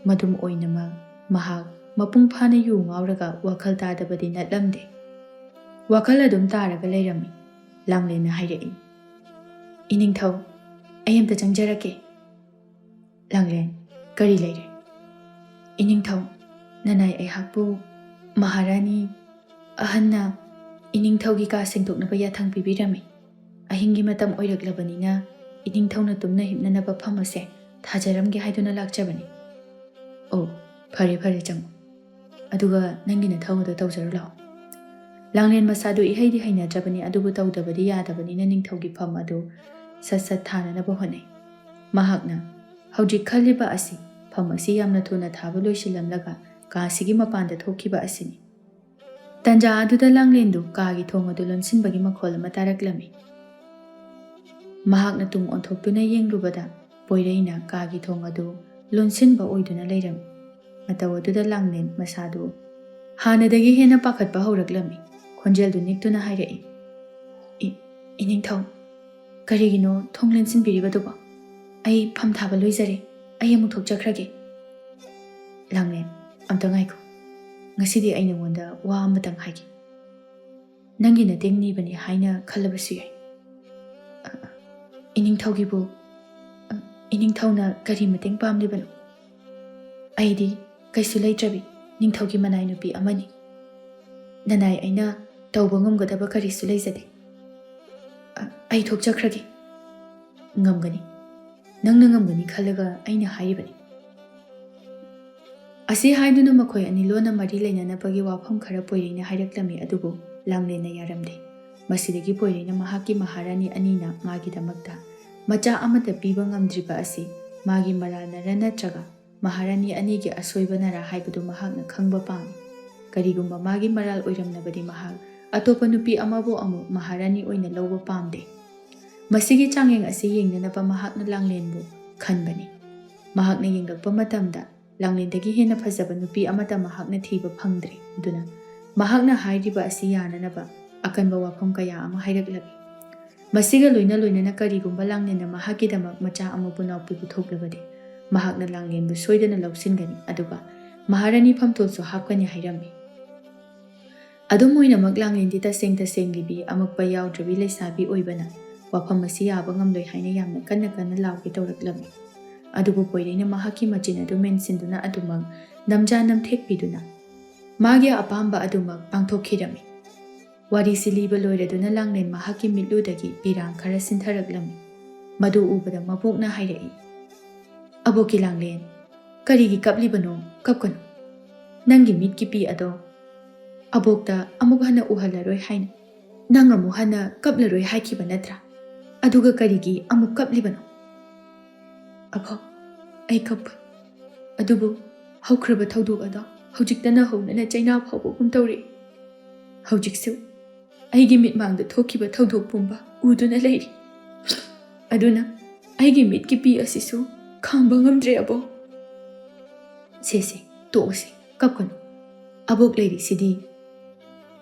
Madum oinama mahak mapung phana yu ngauraga wakhal tadabadi natlamde. Wakhal adum taraga leirami. Langlena hairei. Iningthau, ayamta changjarake. Langlen, kari leire. Iningthau, nanai aihakpu Maharani ahanna iningthaugi ka sengdoknaba yathang pibirami. Ahingi matam oiraklabanina iningthauna tumna himnanaba phamase thajaramge haiduna lakjabani. Oh, phare phare chango. Aduga nangina thauda tawjaru lao. Langlen masadu ihaidi hainajabani adubu tawdabadi yadabani ningthaugi pham adu sat thananaba honai. Mahakna hauji khaliba asi pham asi yamna thuna thaba loisilamlaga ka asigi mapanda thokiba asini. Tanja aduda langlendu kaagi thongadu lonsinbagi makhol ama taraklami. Mahakna tung onthoktuna yenglubada poireina kaagi thongadu lonsinba oiduna leirami. Mataw aduda langlen masadu hanadagi hena pakhatpa hawraklami. Khonjeldu niktuna hairei. Iningthau, karigino thonglensin biribaduba. Ai pham thaba loizare. Ai amuk thokjakhrage. Langlen, amta ngaiko. Ngasidi ay nangonda wa amatang haigi. Nangi na tingni bani haina khalabasu yai. Iningthaugibu, iningthauna kari mateng pamlibano. Aidi kaisu leitrabi ningthaugi Minai Nupi amani. Nanai aina tawba ngamgadaba karisu leizade. Ai thokjakhrage. Ngamgani. Nangna ngamgani khalaga aina hairibani. Asi haiduna makhoi ani lona mari leinanabagi wafam khara poireina hairaklami adubu langlena yaramde. Masidagi poireina mahaki Maharani anina magidamakta macha amata piba ngamdriba asi magi maralnara natraga Maharani anigi asoibanara haibadu mahakna khangba pami. Karigumba magi maral oiramnabadi mahak atopa nupi amabu amu Maharani oina lawba pamde. Masigi changeng asi yengnanaba mahakna langlenbu khanbani. Mahakna yenglakpa matamda langlendagi hena phajaba nupi amata mahakna thiba phangdre. Duna mahakna hairiba asi yananaba akanba wafam kaya ama hairaklabi. Masiga loina loinana karigumba langlena mahakidamak macha amabu naupi puthoklabadi. Mahakna langlenbu soidana lausingani aduga Maharani phamtolso hapkani hairami. Adum oinamak langlendi taseng libi amakpa yaudраbi leisabi oibana wafam asi yaba ngamloi haina yamna kanna lauki tawraklami. Adubu poireina mahaki machin adu mensinduna adumak namja namthekpiduna magi apamba adumak pangthokhirami. Wari siliba loiraduna langlen mahaki mitludagi pirang khara sintharaklami. Madu ubada mabokna hairei. Aboki langlen, karigi kaplibano kapkano. Nangi mitki pi ado. Abokta amuk hana uhalaroi haina. Nang amu hana kaplaroi haikiba natra. Aduga karigi amuk kaplibano. Abo, ay kap. Adubu, haukraba thawdok ado. Haujiktana haunana China phawbo kumtawri. Haujiksu, aigi mitmangda thokiba thawdok pumba uduna leiri. Aduna, aigi mitki pi asisu khamba ngamdre abo. Sese, toose, kapkano. Abok leiri sidi.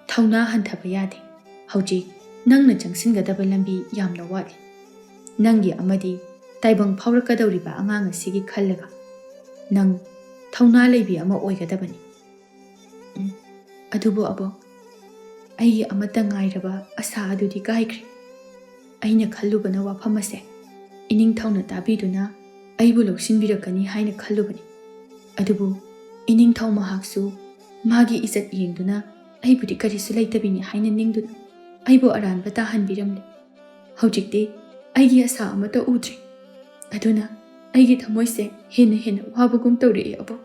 Thawna hanthaba yade. Haujik, nangna changsingadaba lambi yamna wali. Nangi amadi taibang phawrakadawriba angang asigi khallaga. Nang thawna leibi ama oigadabani. Adubu abo, ai amata ngairaba asa adudi kaikri. Aina khallubana wafamase. Iningthawna tabiduna aibu lawsinbirakani haina khallubani. Adubu iningthaw mahaksu magi izat yengduna aibudi karisu leitabini haina ningduna aibu aranba tahanbiramle. Haujikti aigi asa amata udri. Aduna aigi thamoise hena wabagum tawri abo.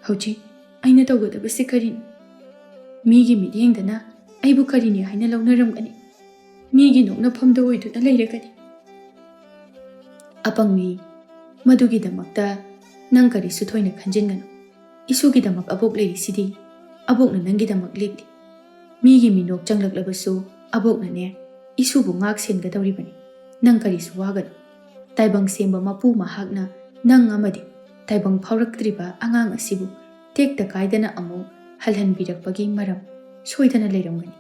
Hauji aina tawgadabasi karini. Migi midyengdana aibu karini haina lawnaramgani. Migi nokna phamda oiduna leiragani. Apangmi madugidamakta nang karisu thoina khanjingano. Isugidamak abok leiri sidi abokna nangidamak lekti. Migi minok changlaklabasu abokna ne isubu ngak sengadawribani. Nang karisu wagano. Taibang semba mapu mahakna nang amadi taibang phawraktriba angang asibu tekta kaidana amu halhanbirakpagi maram soidana leiramgani.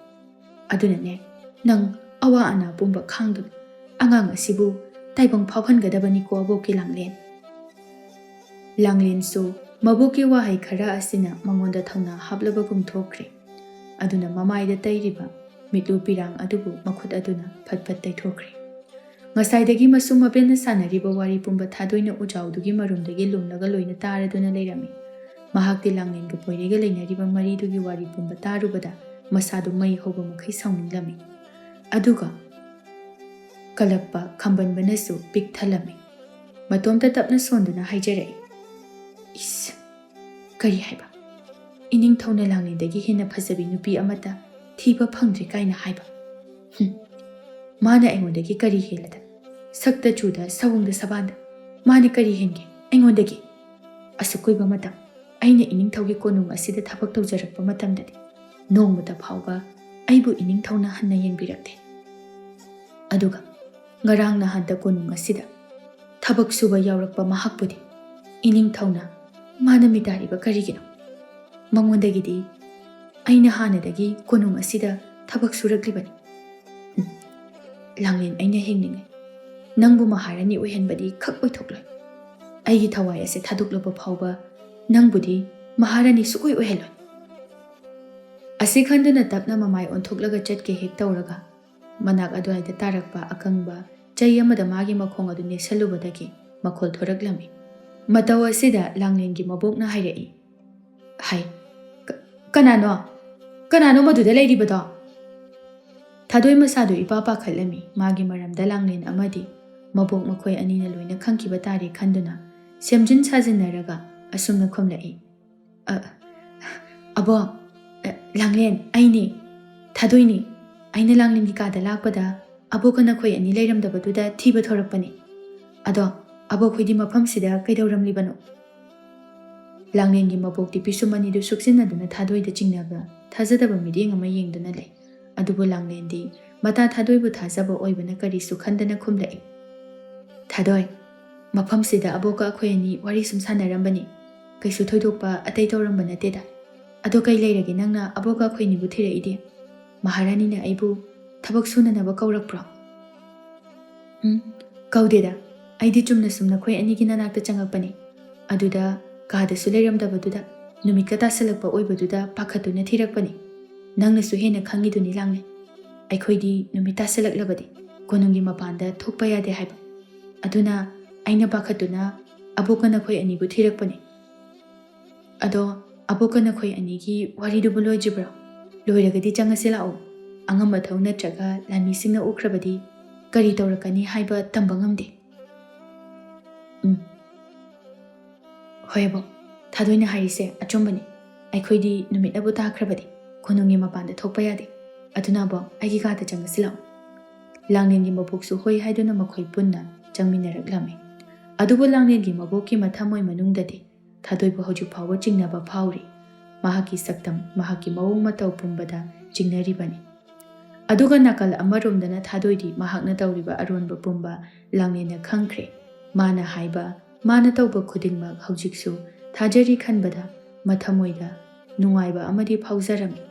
Aduna ne nang awa ana pumba khangduna angang asibu taibang phawhangadabani ko aboki Langlen. Langlen su mabuki wahai khara asina mangonda thauna hablabagum thokre. Aduna mamaida tairiba mitlu pirang adubu makhut aduna phatphat taithokre. Ngasaidagi masum mabena sanariba wari pumba thadoina ujaudugi marumdagi lumnaga loina taraduna leirami. Mahakti Langlen ga poirega leinariba maridugi wari pumba tarubada masadu mai hoba makhai saunglami. Aduga kalappa khambanbanasu pik thalami. Matomta tapna sonduna haijarai. Is kari haiba. Ining thauna Langlendagi hena phasabi nupi amata thiba phangdri kaina haiba. Mana aingondagi kari helada. Sakta chuda sawungda sabanda. Mana kari henge aingondagi. Asukoiba matam. Aina ining thaugi konung asida thabak tawjarakpa matamdadi. Nongmata phawba aibu ining thauna hanna yengbirakte. Aduga ngarang na hanta konung asida thabak suba yaurakpa mahakpudi ining thauna mana mitariba karigino. Mangondagidi aina hanadagi konung asida thabak suraklibani. Langlen aina hengningai nangbu Maharani oihenbadi khak oithokloi. Aigi thawai ase thaduklaba phawba nangbudi Maharani sukoi oiheloi. Ase khanduna tapna mamai onthoklaga chatke hek tawraga manak adwaida tarakpa akangba chai amada magi makhong adu nesalubadagi makhol thoraklami. Mataw asida Langlengi mabokna hairai. Hai kanano maduda leiribado. Thadoi masadu ipapa khalami magi maramda Langlen amadi mabok makhoi anina loina khangkiba tare khanduna semjin sajinaraga asumna khomlai. Abo Langlen aini thadoini aina Langlengi kada lakpada abokana khoi ani leiramdabaduda thiba thorakpani. Ado abo khoidi mafamsida kaidauramlibano. Langlengi mabokti pisumani du suksinaduna thadoida chingnaga thajadaba miding ama yengduna lei. Adubu Langlendi mata thadoibu thajaba oibana karisu khandana khumlai. Thadoi mafamsida aboka akhoi ani wari sum sanarambani. Kaisu thoidokpa atai tawramba nateda. Ado kai leiragi nangna aboka akhoi ni bu thiraidi. Maharanina aibu thabak sunanaba kaurakpro. Kaudeda aidi chumna sumna khoi anigi nanakta changakpani. Aduda kaadasu leiramdabaduda numika tasalakpa oibaduda pakhatuna thirakpani. Nangnasu hena khangiduni Langlen. Aikhoidi numita salaklabadi konungi mapanda thokpa yade haiba. Aduna aina pakhatuna abokana khoi ani bu thirakpani. Ado abokana khoi anigi waridubu loijibra. Loiragadi changasilao angamba thau natraga lanmisingna ukrabadi kari tawrakani haiba tamba ngamde. Hoyabo thadoina harise achombani. Aikhoidi numitabu takrabadi konungi mapanda thokpa yade. Aduna bo aigi gata changasilao. Langlengi maboksu hoi haiduna makhoi punna changminaraklami. Adubu Langlengi maboki mathamoi manungdadi thadoibu hojik phawba chingnaba phawri. Mahaki saktam mahaki mawong mataw pumbada chingnaribani. Aduga nakal amarumdana thadoidi mahakna tawriba aronba pumba Langlenna khangkhre. Mana haiba mana tawba khudingmak hojiksu thajari khanbada mathamoida nungaiba amadi phawjarami.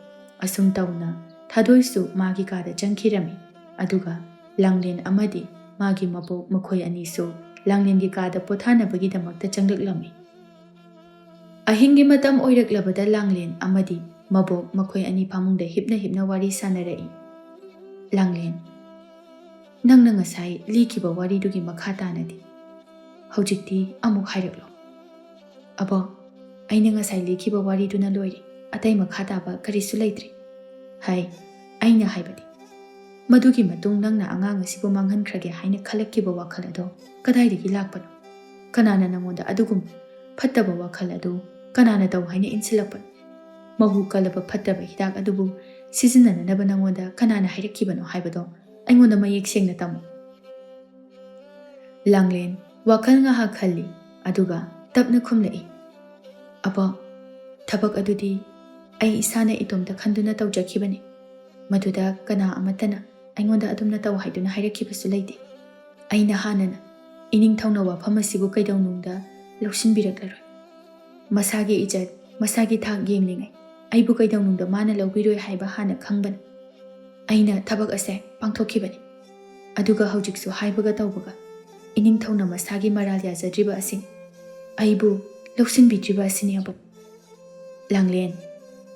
Asum tawna thadoisu magi kada changkhirami. Aduga Langlen amadi magi mabok makhoi anisu Langlengi kada pothanabagi damakta changlaklami. Ahingi matam oiraklabada Langlen amadi mabok makhoi ani phamungda hipna wari sanarai. Langlen nangna ngasai likiba wari dugi makha tanadi hojikti amuk hairaklo. Abo aina ngasai likiba wari duna loiri atai makha taba karisu leitri. Hai aina haibadi madugi matung nangna angang asibu manghankrage haina khalakkiba wakhal ado kadaidagi lakpano. Kanana nangonda adugum phattaba wakhal ado kanana taw haina insilakpan. Mahu kalaba phattaba hidak adubu sizinanaba nangonda kanana hairakibano haibado aingonda mayek sengna tamu. Langlen wakhal ngaha khalli aduga tapna khumlai. Abo thabak adudi ai isana itomda khanduna tawjakibani. Maduda kana amatana aingonda adumna taw haiduna hairakkibasu leite. Aina hanana ining thawna wafam asibu kaidawnungda lawsinbiraklaroi. Masagi ijat masagi thak yenglingai aibu kaidawnungda mana lawbiroi haiba hana khangbana. Aina thabak ase pangthokibani. Aduga hojiksu haibaga tawbaga ꯏꯅꯤꯡꯊꯧꯅ ꯃꯁꯥꯒꯤ ꯃꯔꯥꯜ ꯌꯥꯖꯗ꯭ꯔꯤꯕ ꯑꯁꯤ ꯑꯩꯕꯨ ꯂꯧꯁꯤꯟꯕꯤꯗ꯭ꯔꯤꯕ ꯑꯁꯤꯅꯤ ꯑꯕꯣꯛ꯫ ꯂꯥꯡꯂꯦꯟ,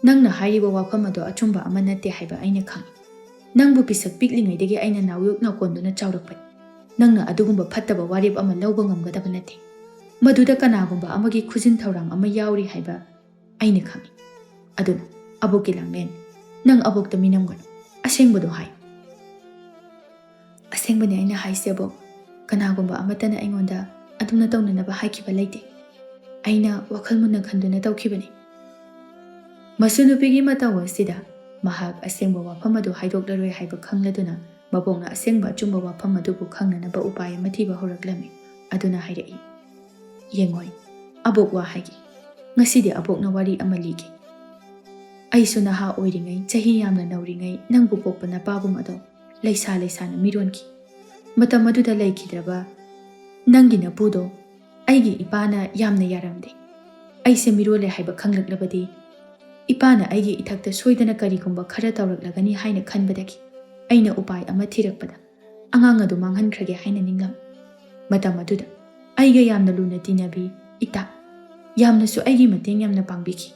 ꯅꯪꯅ ꯍꯥꯏꯔꯤꯕ ꯋꯥꯐꯝ ꯑꯗꯨ ꯑꯆꯨꯝꯕ ꯑꯃ ꯅꯠꯇꯦ ꯍꯥꯏꯕ ꯑꯩꯅ ꯈꯪꯏ꯫ ꯅꯪꯕꯨ ꯄꯤꯁꯛ ꯄꯤꯛꯂꯤꯉꯩꯗꯒꯤ ꯑꯩꯅ ꯅꯥꯎꯌꯣꯛ ꯅꯥꯎꯀꯣꯟꯗꯨꯅ ꯆꯥꯎꯔꯛꯄꯅꯤ꯫ ꯅꯪꯅ ꯑꯗꯨꯒꯨꯝꯕ ꯐꯠꯇꯕ ꯋꯥꯔꯦꯞ ꯑꯃ ꯂꯧꯕ ꯉꯝꯒꯗꯕ ꯅꯠꯇꯦ꯫ ꯃꯗꯨꯗ ꯀꯅꯥꯒꯨꯝꯕ ꯑꯃꯒꯤ ꯈꯨꯖꯤꯟ ꯊꯧꯔꯥꯡ ꯑꯃ ꯌꯥꯎꯔꯤ ꯍꯥꯏꯕ ꯑꯩꯅ ꯈꯪꯏ꯫ ꯑꯗꯨꯅ ꯑꯕꯣꯛꯀꯤ ꯂꯥꯡꯂꯦꯟ, ꯅꯪ ꯑꯕꯣꯛꯇ ꯃꯤꯅꯝꯒꯅꯨ, ꯑꯁꯦꯡꯕꯗꯣ ꯍꯥꯏ꯫ ꯑꯁꯦꯡꯕꯅꯤ ꯑꯩꯅ ꯍꯥꯏꯁꯦ ꯑꯕꯣꯛ, ꯀꯅꯥꯒꯨꯝꯕ ꯑꯃꯠꯇꯅ ꯑꯩꯉꯣꯟꯗ ꯑꯗꯨꯝꯅ ꯇꯧꯅꯅꯕ ꯍꯥꯏꯈꯤꯕ ꯂꯩꯇꯦ꯫ ꯑꯩꯅ ꯋꯥꯈꯜ ꯃꯨꯟꯅ ꯈꯟꯗꯨꯅ ꯇꯧꯈꯤꯕꯅꯤ꯫ ꯃꯁꯨ ꯅꯨꯄꯤꯒꯤ ꯃꯇꯧ ꯑꯁꯤꯗ ꯃꯍꯥꯛ ꯑꯁꯦꯡꯕ ꯋꯥꯐꯝ ꯑꯗꯨ ꯍꯥꯏꯗꯣꯛꯂꯔꯣꯏ ꯍꯥꯏꯕ ꯈꯪꯂꯗꯨꯅ ꯃꯕꯣꯛꯅ ꯑꯁꯦꯡꯕ ꯑꯆꯨꯝꯕ ꯋꯥꯐꯝ ꯑꯗꯨꯕꯨ ꯈꯪꯅꯅꯕ ꯎꯄꯥꯏ ꯑꯃ ꯊꯤꯕ ꯍꯧꯔꯛꯂꯝꯃꯤ꯫ ꯑꯗꯨꯅ ꯍꯥꯏꯔꯛꯏ, ꯌꯦꯡꯉꯣꯏ, ꯑꯕꯣꯛ ꯋꯥ ꯍꯥꯏꯒꯦ꯫ ꯉꯁꯤꯗꯤ ꯑꯕꯣꯛꯅ ꯋꯥꯔꯤ ꯑꯃ ꯂꯤꯒꯦ꯫ ꯑꯩꯁꯨ ꯅꯍꯥ ꯑꯣꯏꯔꯤꯉꯩ, ꯆꯍꯤ ꯌꯥꯝꯅ ꯅꯧꯔꯤꯉꯩ ꯅꯪꯕꯨ ꯄꯣꯛꯄ ꯅꯄꯥꯕꯨꯡ ꯑꯗꯣ ꯂꯩꯁꯥ ꯂꯩꯁꯥꯅ ꯃꯤꯔꯣꯟꯈꯤ꯫ ꯃꯇꯝ ꯑꯗꯨꯗ ꯂꯩꯈꯤꯗ꯭ꯔꯕ ꯅꯪꯒꯤ ꯅꯄꯨꯗꯣ ꯑꯩꯒꯤ ꯏꯄꯥꯅ ꯌꯥꯝꯅ ꯌꯥꯔꯝꯗꯦ꯫ ꯑꯩꯁꯦ ꯃꯤꯔꯣꯜꯂꯦ ꯍꯥꯏꯕ ꯈꯪꯂꯛꯂꯕꯗꯤ ꯏꯄꯥꯅ ꯑꯩꯒꯤ ꯏꯊꯛꯇ ꯁꯣꯏꯗꯅ ꯀꯔꯤꯒꯨꯝꯕ ꯈꯔ ꯇꯧꯔꯛꯂꯒꯅꯤ ꯍꯥꯏꯅ ꯈꯟꯕꯗꯒꯤ ꯑꯩꯅ ꯎꯄꯥꯏ ꯑꯃ ꯊꯤꯔꯛꯄꯗ ꯑꯉꯥꯡ ꯑꯗꯨ ꯃꯥꯡꯍꯟꯈ꯭ꯔꯒꯦ ꯍꯥꯏꯅ ꯅꯤꯡꯂꯝꯃꯤ꯫ ꯃꯇꯝ ꯑꯗꯨꯗ ꯑꯩꯒ ꯌꯥꯝꯅ ꯂꯨꯅ ꯇꯤꯟꯅꯕꯤ ꯏꯇꯥ ꯌꯥꯝꯅꯁꯨ ꯑꯩꯒꯤ ꯃꯇꯦꯡ ꯌꯥꯝꯅ ꯄꯥꯡꯕꯤꯈꯤ꯫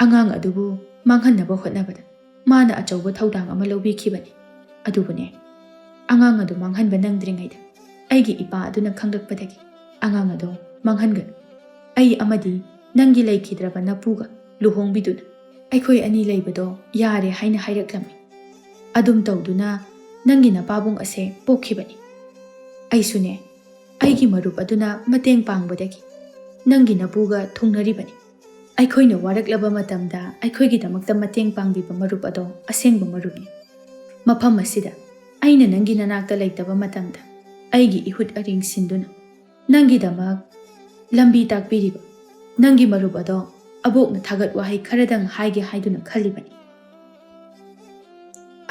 ꯑꯉꯥꯡ ꯑꯗꯨꯕꯨ ꯃꯥꯡꯍꯟꯅꯕ ꯍꯣꯠꯅꯕꯗ ꯃꯥꯅ ꯑꯆꯧꯕ ꯊꯧꯗꯥꯡ ꯑꯃ ꯂꯧꯕꯤꯈꯤꯕꯅꯤ꯫ ꯑꯗꯨꯕꯨꯅꯦ, ꯑꯉꯥꯡ ꯑꯗꯨ ꯃꯥꯡꯍꯟꯕ ꯅꯪꯗ꯭ꯔꯤꯉꯩꯗ ꯑꯩꯒꯤ ꯏꯄꯥ ꯑꯗꯨꯅ ꯈꯪꯂꯛꯄꯗꯒꯤ ꯑꯉꯥꯡ ꯑꯗꯣ ꯃꯥꯡꯍꯟꯒꯅꯨ, ꯑꯩ ꯑꯃꯗꯤ ꯅꯪꯒꯤ ꯂꯩꯈꯤꯗ꯭ꯔꯕ ꯅꯄꯨꯒ ꯂꯨꯍꯣꯡꯕꯤꯗꯨꯅ ꯑꯩꯈꯣꯏ ꯑꯅꯤ ꯂꯩꯕꯗꯣ ꯌꯥꯔꯦ ꯍꯥꯏꯅ ꯍꯥꯏꯔꯛꯂꯝꯃꯤ꯫ ꯑꯗꯨꯝ ꯇꯧꯗꯨꯅ ꯅꯪꯒꯤ ꯅꯄꯥꯕꯨꯡ ꯑꯁꯦ ꯄꯣꯛꯈꯤꯕꯅꯤ꯫ ꯑꯩꯁꯨꯅꯦ, ꯑꯩꯒꯤ ꯃꯔꯨꯞ ꯑꯗꯨꯅ ꯃꯇꯦꯡ ꯄꯥꯡꯕꯗꯒꯤ ꯅꯪꯒꯤ ꯅꯄꯨꯒ ꯊꯨꯡꯅꯔꯤꯕꯅꯤ꯫ ꯑꯩꯈꯣꯏꯅ ꯋꯥꯔꯛꯂꯕ ꯃꯇꯝꯗ ꯑꯩꯈꯣꯏꯒꯤꯗꯃꯛꯇ ꯃꯇꯦꯡ ꯄꯥꯡꯕꯤꯕ ꯃꯔꯨꯞ ꯑꯗꯣ ꯑꯁꯦꯡꯕ ꯃꯔꯨꯞꯅꯤ꯫ ꯃꯐꯝ ꯑꯁꯤꯗ ꯑꯩꯅ ꯅꯪꯒꯤ ꯅꯅꯥꯛꯇ ꯂꯩꯇꯕ ꯃꯇꯝꯗ ꯑꯩꯒꯤ ꯏꯍꯨꯠ ꯑꯔꯤꯡ ꯁꯤꯟꯗꯨꯅ ꯅꯪꯒꯤꯗꯃꯛ ꯂꯝꯕꯤ ꯇꯥꯛꯄꯤꯔꯤꯕ ꯅꯪꯒꯤ ꯃꯔꯨꯞ ꯑꯗꯣ ꯑꯕꯣꯛꯅ ꯊꯥꯒꯠ ꯋꯥꯍꯩ ꯈꯔꯗꯪ ꯍꯥꯏꯒꯦ ꯍꯥꯏꯗꯨꯅ ꯈꯜꯂꯤꯕꯅꯤ꯫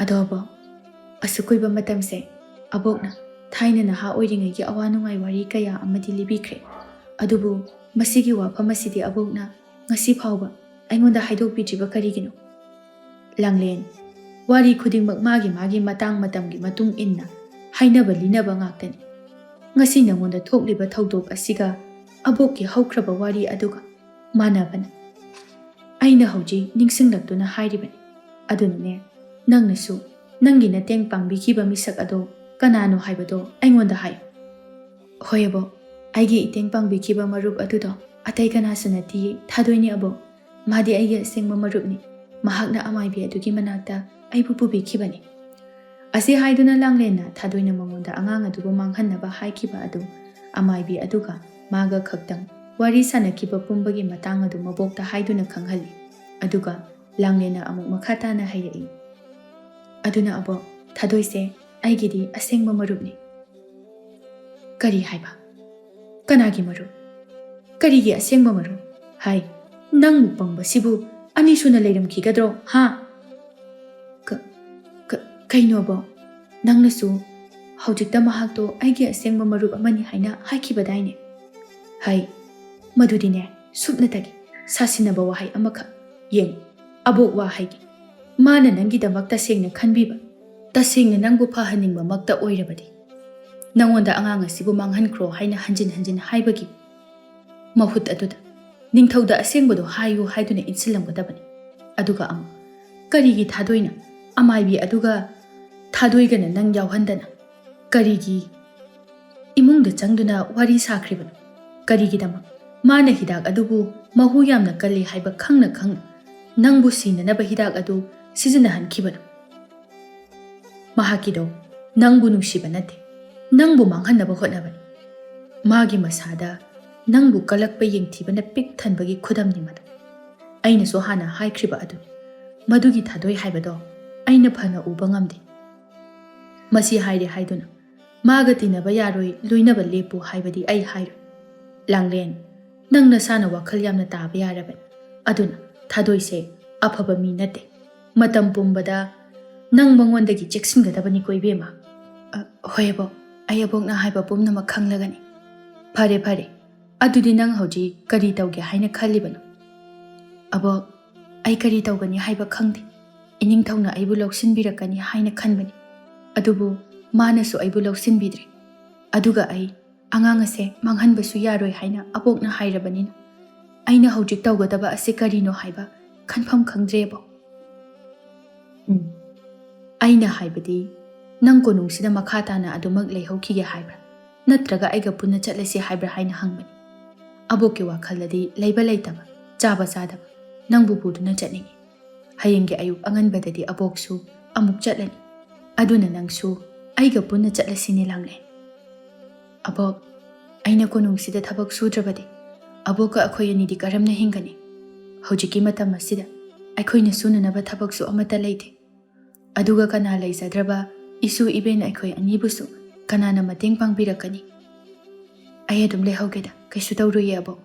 ꯑꯗꯣ ꯑꯕꯣꯛ, ꯑꯁꯨꯛ ꯀꯨꯏꯕ ꯃꯇꯝꯁꯦ ꯑꯕꯣꯛꯅ ꯊꯥꯏꯅ ꯅꯍꯥ ꯑꯣꯏꯔꯤꯉꯩꯒꯤ ꯑꯋꯥ ꯅꯨꯡꯉꯥꯏ ꯋꯥꯔꯤ ꯀꯌꯥ ꯑꯃꯗꯤ ꯂꯤꯕꯤꯈ꯭ꯔꯦ꯫ ꯑꯗꯨꯕꯨ ꯃꯁꯤꯒꯤ ꯋꯥꯐꯝ ꯑꯁꯤꯗꯤ ꯑꯕꯣꯛꯅ ꯉꯁꯤ ꯐꯥꯎꯕ ꯑꯩꯉꯣꯟꯗ ꯍꯥꯏꯗꯣꯛꯄꯤꯗ꯭ꯔꯤꯕ ꯀꯔꯤꯒꯤꯅꯣ? ꯂꯥꯡꯂꯦꯟ, ꯋꯥꯔꯤ ꯈꯨꯗꯤꯡꯃꯛ ꯃꯥꯒꯤ ꯃꯥꯒꯤ ꯃꯇꯥꯡ ꯃꯇꯝꯒꯤ ꯃꯇꯨꯡ ꯏꯟꯅ ꯍꯥꯏꯅꯕ ꯂꯤꯅꯕ ꯉꯥꯛꯇꯅꯤ꯫ ꯉꯁꯤ ꯅꯉꯣꯟꯗ ꯊꯣꯛꯂꯤꯕ ꯊꯧꯗꯣꯛ ꯑꯁꯤꯒ ꯑꯕꯣꯛꯀꯤ ꯍꯧꯈ꯭ꯔꯕ ꯋꯥꯔꯤ ꯑꯗꯨꯒ ꯃꯥꯟꯅꯕꯅ ꯑꯩꯅ ꯍꯧꯖꯤꯛ ꯅꯤꯡꯁꯤꯡꯂꯛꯇꯨꯅ ꯍꯥꯏꯔꯤꯕꯅꯤ꯫ ꯑꯗꯨꯅꯅꯦ, ꯅꯪꯅꯁꯨ ꯅꯪꯒꯤ ꯃꯇꯦꯡ ꯄꯥꯡꯕꯤꯈꯤꯕ ꯃꯤꯁꯛ ꯑꯗꯣ ꯀꯅꯥꯅꯣ ꯍꯥꯏꯕꯗೋ ꯑꯩꯉꯣꯟꯗ ꯍꯥꯏꯌꯨ꯫ ꯍꯣꯏ ꯑꯕꯣꯛ, ꯑꯩꯒꯤ ꯏꯇꯦꯡ ꯄꯥꯡꯕꯤꯈꯤꯕ ꯃꯔꯨꯞ ꯑꯗꯨꯗꯣ ꯑꯇꯩ ꯀꯅꯥꯁꯨ ꯅꯠꯇꯤꯌꯦ, ꯊꯥꯗꯣꯏꯅꯤ ꯑꯕꯣꯛ꯫ ꯃꯥꯗꯤ ꯑꯩꯒꯤ ꯑꯁꯦꯡꯕ ꯃꯔꯨꯞꯅꯤ꯫ ꯃꯍꯥꯛꯅ ꯑꯃꯥꯏꯕꯤ ꯑꯗꯨꯒꯤ ꯃꯅꯥꯛꯇ ꯑꯩꯕꯨ ꯄꯨꯕꯤꯈꯤꯕꯅꯤ꯫ ꯑꯁꯤ ꯍꯥꯏꯗꯨꯅ ꯂꯥꯡꯂꯦꯟꯅ ꯊꯥꯗꯣꯏꯅ ꯃꯉꯣꯟꯗ ꯑꯉꯥꯡ ꯑꯗꯨꯕꯨ ꯃꯥꯡꯍꯟꯅꯕ ꯍꯥꯏꯈꯤꯕ ꯑꯗꯨ ꯑꯃꯥꯏꯕꯤ ꯑꯗꯨꯒ ꯃꯥꯒ ꯈꯛꯇꯪ ꯋꯥꯔꯤ ꯁꯥꯟꯅꯈꯤꯕ ꯄꯨꯝꯕꯒꯤ ꯃꯇꯥꯡ ꯑꯗꯨ ꯃꯕꯣꯛꯇ ꯍꯥꯏꯗꯨꯅ ꯈꯪꯍꯜꯂꯤ꯫ ꯑꯗꯨꯒ ꯂꯥꯡꯂꯦꯟꯅ ꯑꯃꯨꯛ ꯃꯈꯥ ꯇꯥꯅ ꯍꯥꯏꯔꯛꯏ, ꯑꯗꯨꯅ ꯑꯕꯣꯛ, ꯊꯥꯗꯣꯏꯁꯦ ꯑꯩꯒꯤꯗꯤ ꯑꯁꯦꯡꯕ ꯃꯔꯨꯞꯅꯤ꯫ ꯀꯔꯤ ꯍꯥꯏꯕ? ꯀꯅꯥꯒꯤ ꯃꯔꯨꯞ? ꯀꯔꯤꯒꯤ ꯑꯁꯦꯡꯕ ꯃꯔꯨꯞ? ꯍꯥꯏ, ꯅꯪ ꯄꯪꯕꯁꯤꯕꯨ ꯑꯅꯤ ꯁꯨꯅ ꯂꯩꯔꯝꯈꯤꯒꯗ꯭ꯔꯣ ꯍꯥ? ꯀꯩꯅꯣ ꯑꯕꯣꯛ, ꯅꯪꯅꯁꯨ ꯍꯧꯖꯤꯛꯇ ꯃꯍꯥꯛꯇꯣ ꯑꯩꯒꯤ ꯑꯁꯦꯡꯕ ꯃꯔꯨꯞ ꯑꯃꯅꯤ ꯍꯥꯏꯅ ꯍꯥꯏꯈꯤꯕꯗꯥꯏꯅꯦ? ꯍꯥꯏ, ꯃꯗꯨꯗꯤꯅꯦ ꯁꯨꯞꯅꯇꯒꯤ ꯁꯥꯁꯤꯟꯅꯕ ꯋꯥꯍꯩ ꯑꯃꯈꯛ꯫ ꯌꯦꯡ, ꯑꯕꯣꯛ ꯋꯥ ꯍꯥꯏꯒꯦ꯫ ꯃꯥꯅ ꯅꯪꯒꯤꯗꯃꯛ ꯇꯁꯦꯡꯅ ꯈꯟꯕꯤꯕ, ꯇꯁꯦꯡꯅ ꯅꯪꯕꯨ ꯐꯍꯟꯅꯤꯡꯕꯃꯛꯇ ꯑꯣꯏꯔꯕꯗꯤ ꯅꯪꯉꯣꯟꯗ ꯑꯉꯥꯡ ꯑꯁꯤꯕꯨ ꯃꯥꯡꯍꯟꯈ꯭ꯔꯣ ꯍꯥꯏꯅ ꯍꯟꯖꯤꯟ ꯍꯟꯖꯤꯟ ꯍꯥꯏꯕꯒꯤ ꯃꯍꯨꯠ ꯑꯗꯨꯗ ꯅꯤꯡꯊꯧꯗ ꯑꯁꯦꯡꯕꯗꯣ ꯍꯥꯏꯌꯨ ꯍꯥꯏꯗꯨꯅ ꯏꯟꯁꯤꯜꯂꯝꯒꯗꯕꯅꯤ꯫ ꯑꯗꯨꯒ ꯑꯃꯨꯛ ꯀꯔꯤꯒꯤ ꯊꯥꯗꯣꯏꯅ ꯑꯃꯥꯏꯕꯤ ꯑꯗꯨꯒ ꯊꯥꯗꯣꯏꯒꯅ ꯅꯪ ꯌꯥꯎꯍꯟꯗꯅ ꯀꯔꯤꯒꯤ ꯏꯃꯨꯡꯗ ꯆꯪꯗꯨꯅ ꯋꯥꯔꯤ ꯁꯥꯈ꯭ꯔꯤꯕꯅꯣ? ꯀꯔꯤꯒꯤꯗꯃꯛ ꯃꯥꯅ ꯍꯤꯗꯥꯛ ꯑꯗꯨꯕꯨ ꯃꯍꯨ ꯌꯥꯝꯅ ꯀꯜꯂꯤ ꯍꯥꯏꯕ ꯈꯪꯅ ꯈꯪꯅ ꯅꯪꯕꯨ ꯁꯤꯅꯅꯕ ꯍꯤꯗꯥꯛ ꯑꯗꯨ ꯁꯤꯖꯤꯟꯅꯍꯟꯈꯤꯕꯅꯣ? ꯃꯍꯥꯛꯀꯤꯗꯣ ꯅꯪꯕꯨ ꯅꯨꯡꯁꯤꯕ ꯅꯠꯇꯦ, ꯅꯪꯕꯨ ꯃꯥꯡꯍꯟꯅꯕ ꯍꯣꯠꯅꯕꯅꯤ꯫ ꯃꯥꯒꯤ ꯃꯁꯥꯗ ꯅꯪꯕꯨ ꯀꯂꯛꯄ ꯌꯦꯡꯊꯤꯕꯅ ꯄꯤꯛ ꯊꯟꯕꯒꯤ ꯈꯨꯗꯝꯅꯤ ꯃꯗꯨ꯫ ꯑꯩꯅꯁꯨ ꯍꯥꯟꯅ ꯍꯥꯏꯈ꯭ꯔꯤꯕ ꯑꯗꯨꯅꯤ, ꯃꯗꯨꯒꯤ ꯊꯥꯗꯣꯏ ꯍꯥꯏꯕꯗꯣ ꯑꯩꯅ ꯐꯅ ꯎꯕ ꯉꯝꯗꯦ꯫ ꯃꯁꯤ ꯍꯥꯏꯔꯦ ꯍꯥꯏꯗꯨꯅ ꯃꯥꯒ ꯇꯤꯟꯅꯕ ꯌꯥꯔꯣꯏ, ꯂꯣꯏꯅꯕ ꯂꯦꯞꯄꯨ ꯍꯥꯏꯕꯗꯤ ꯑꯩ ꯍꯥꯏꯔꯣꯏ꯫ ꯂꯥꯡꯂꯦꯟ, ꯅꯪ ꯅꯁꯥꯅ ꯋꯥꯈꯜ ꯌꯥꯝꯅ ꯇꯥꯕ ꯌꯥꯔꯕꯅꯤ꯫ ꯑꯗꯨꯅ ꯊꯥꯗꯣꯏꯁꯦ ꯑꯐꯕ ꯃꯤ ꯅꯠꯇꯦ꯫ ꯃꯇꯝ ꯄꯨꯝꯕꯗ ꯅꯪ ꯃꯉꯣꯟꯗꯒꯤ ꯆꯦꯛꯁꯤꯟꯒꯗꯕꯅꯤꯀꯣ ꯏꯕꯦꯝꯃ꯫ ꯍꯣꯏ ꯑꯕꯣꯛ, ꯑꯩ ꯑꯕꯣꯛꯅ ꯍꯥꯏꯕ ꯄꯨꯝꯅꯃꯛ ꯈꯪꯂꯒꯅꯤ꯫ ꯐꯔꯦ ꯐꯔꯦ, ꯑꯗꯨꯗꯤ ꯅꯪ ꯍꯧꯖꯤꯛ ꯀꯔꯤ ꯇꯧꯒꯦ ꯍꯥꯏꯅ ꯈꯜꯂꯤꯕꯅꯣ? ꯑꯕꯣꯛ, ꯑꯩ ꯀꯔꯤ ꯇꯧꯒꯅꯤ ꯍꯥꯏꯕ ꯈꯪꯗꯦ꯫ ꯏꯅꯤꯡꯊꯧꯅ ꯑꯩꯕꯨ ꯂꯧꯁꯤꯟꯕꯤꯔꯛꯀꯅꯤ ꯍꯥꯏꯅ ꯈꯟꯕꯅꯤ꯫ ꯑꯗꯨꯕꯨ मानसु अइबु लौसिनबिद्रे अदुगा अइ अꯉꯥꯡ ꯑꯁꯦ ꯃꯥꯡꯍꯟꯕꯁꯨ ꯌꯥꯔꯣꯏ ꯍꯥꯏꯅ ꯑꯕꯣꯛꯅ ꯍꯥꯏꯔꯕꯅꯤꯅ ꯑꯩꯅ ꯍꯧꯖꯤꯛ ꯇꯧꯒꯗꯕ ꯑꯁꯤ ꯀꯔꯤꯅꯣ ꯍꯥꯏꯕ ꯈꯟꯐꯝ ꯈꯪꯗ꯭ꯔꯦꯕꯣ ꯑꯩꯅ ꯍꯥꯏꯕꯗꯤ ꯅꯪ ꯀꯣꯅꯨꯡꯁꯤꯗ ꯃꯈꯥ ꯇꯥꯅ ꯑꯗꯨꯃꯛ ꯂꯩꯍꯧꯈꯤꯒꯦ ꯍꯥꯏꯕ꯭ꯔꯥ ꯅꯠꯇ꯭ꯔꯒ ꯑꯩꯒ ꯄꯨꯟꯅ ꯆꯠꯂꯁꯤ ꯍꯥꯏꯕ꯭ꯔꯥ ꯍꯥꯏꯅ ꯍꯪꯕꯅꯤ ꯑꯕꯣꯛꯀꯤ ꯋꯥꯈꯜꯗꯗꯤ ꯂꯩꯕ ꯂꯩꯇꯕ ꯆꯥꯕ ꯆꯥꯗꯕ ꯅꯪꯕꯨ ꯄꯨꯗꯨꯅ ꯆꯠꯅꯤꯡꯉꯤ ꯍꯌꯦꯡꯒꯤ ꯑꯌꯨꯛ ꯑꯉꯟꯕꯗꯗꯤ ꯑꯕꯣꯛꯁꯨ ꯑꯃꯨꯛ ꯆꯠꯂꯅꯤ ꯑꯗꯨꯅ ꯅꯪꯁꯨ ꯑꯩꯒ ꯄꯨꯟꯅ ꯆꯠꯂꯁꯤꯅꯦ ꯂꯥꯡꯂꯦꯟ ꯑꯕꯣꯛ ꯑꯩꯅ ꯀꯣꯅꯨꯡꯁꯤꯗ ꯊꯕꯛ ꯁꯨꯗ꯭ꯔꯕꯗꯤ ꯑꯕꯣꯛꯀ ꯑꯩꯈꯣꯏ ꯑꯅꯤꯗꯤ ꯀꯔꯝꯅ ꯍꯤꯡꯒꯅꯤ ꯍꯧꯖꯤꯛꯀꯤ ꯃꯇꯝ ꯑꯁꯤꯗ ꯑꯩꯈꯣꯏꯅ ꯁꯨꯅꯅꯕ ꯊꯕꯛꯁꯨ ꯑꯃꯠꯇ ꯂꯩꯇꯦ ꯑꯗꯨꯒ ꯀꯅꯥ ꯂꯩꯖꯗ꯭ꯔꯕ ꯏꯁꯨ ꯏꯕꯦꯟ ꯑꯩꯈꯣꯏ ꯑꯅꯤꯕꯨꯁꯨ ꯀꯅꯥꯅ ꯃꯇꯦꯡ ꯄꯥꯡꯕꯤꯔꯛꯀꯅꯤ ꯑꯩ ꯑꯗꯨꯝ ꯂꯩꯍꯧꯒꯦꯗ ꯀꯩꯁꯨ ꯇꯧꯔꯣꯏꯌꯦ ꯑꯕꯣꯛ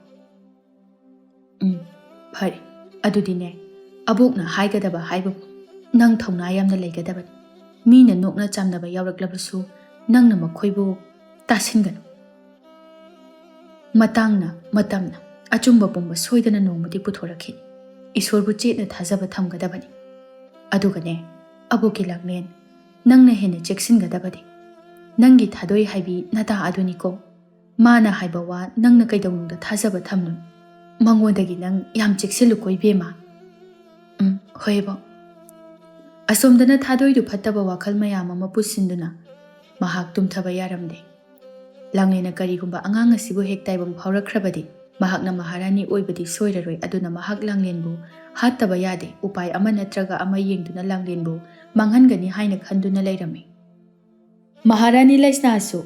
ꯐꯔꯦ ꯑꯗꯨꯗꯤꯅꯦ ꯑꯕꯣꯛꯅ ꯍꯥꯏꯒꯗꯕ ꯍꯥꯏꯕꯕꯨ ꯅꯪ ꯊꯧꯅꯥ ꯌꯥꯝꯅ ꯂꯩꯒꯗꯕꯅꯤ ꯃꯤꯅ ꯅꯣꯛꯅ ꯆꯥꯝꯅꯕ ꯌꯥꯎꯔꯛꯂꯕꯁꯨ ꯅꯪꯅ ꯃꯈꯣꯏꯕꯨ ꯇꯥꯁꯤꯟꯒꯅꯨ ꯃꯇꯥꯡꯅ ꯃꯇꯝꯅ ꯑꯆꯨꯝꯕ ꯄꯨꯝꯕ ꯁꯣꯏꯗꯅ ꯅꯣꯡꯃꯗꯤ ꯄꯨꯊꯣꯔꯛꯈꯤꯅꯤ ꯏꯁꯣꯔꯕꯨ ꯆꯦꯠꯅ ꯊꯥꯖꯕ ꯊꯝꯒꯗꯕꯅꯤ ꯑꯗꯨꯒꯅꯦ ꯑꯕꯣꯛꯀꯤ ꯂꯥꯡꯂꯦꯟ ꯅꯪꯅ ꯍꯦꯟꯅ ꯆꯦꯛꯁꯤꯟꯒꯗꯕꯗꯤ ꯅꯪꯒꯤ ꯊꯥꯗꯣꯏ ꯍꯥꯏꯕꯤ ꯅꯇꯥ ꯑꯗꯨꯅꯤꯀꯣ ꯃꯥꯅ ꯍꯥꯏꯕ ꯋꯥ ꯅꯪꯅ ꯀꯩꯗꯧꯅꯨꯡꯗ ꯊꯥꯖꯕ ꯊꯝꯅꯨ ꯃꯉꯣꯟꯗꯒꯤ ꯅꯪ ꯌꯥꯝ ꯆꯦꯛꯁꯤꯜꯂꯨꯀꯣ ꯏꯕꯦꯝꯃ ꯍꯣꯏ ꯑꯕꯣꯛ ꯑꯁꯣꯝꯗꯅ ꯊꯥꯗꯣꯏꯗꯨ ꯐꯠꯇꯕ ꯋꯥꯈꯜ ꯃꯌꯥꯝ ꯑꯃ ꯄꯨꯁꯤꯟꯗꯨꯅ ꯃꯍꯥꯛ ꯇꯨꯝꯊꯕ ꯌꯥꯔꯝꯗꯦ ꯂꯥꯡꯂꯦꯟꯅ ꯀꯔꯤꯒꯨꯝꯕ ꯑꯉꯥꯡ ꯑꯁꯤꯕꯨ ꯍꯦꯛ ꯇꯥꯏꯕꯪ ꯐꯥꯎꯔꯛꯈ꯭ꯔꯕꯗꯤ ꯃꯍꯥꯛꯅ ꯃꯍꯥꯔꯥꯅꯤ ꯑꯣꯏꯕꯗꯤ ꯁꯣꯏꯔꯔꯣꯏ ꯑꯗꯨꯅ ꯃꯍꯥꯛ ꯂꯥꯡꯂꯦꯟꯕꯨ ꯍꯥꯠꯇꯕ ꯌꯥꯗꯦ ꯎꯄꯥꯏ ꯑꯃ ꯅꯠꯇ꯭ꯔꯒ ꯑꯃ ꯌꯦꯡꯗꯨꯅ ꯂꯥꯡꯂꯦꯟꯕꯨ ꯃꯥꯡꯍꯟꯒꯅꯤ ꯍꯥꯏꯅ ꯈꯟꯗꯨꯅ ꯂꯩꯔꯝꯃꯤ ꯃꯍꯥꯔꯥꯅꯤ ꯂꯩꯁꯅꯥꯁꯨ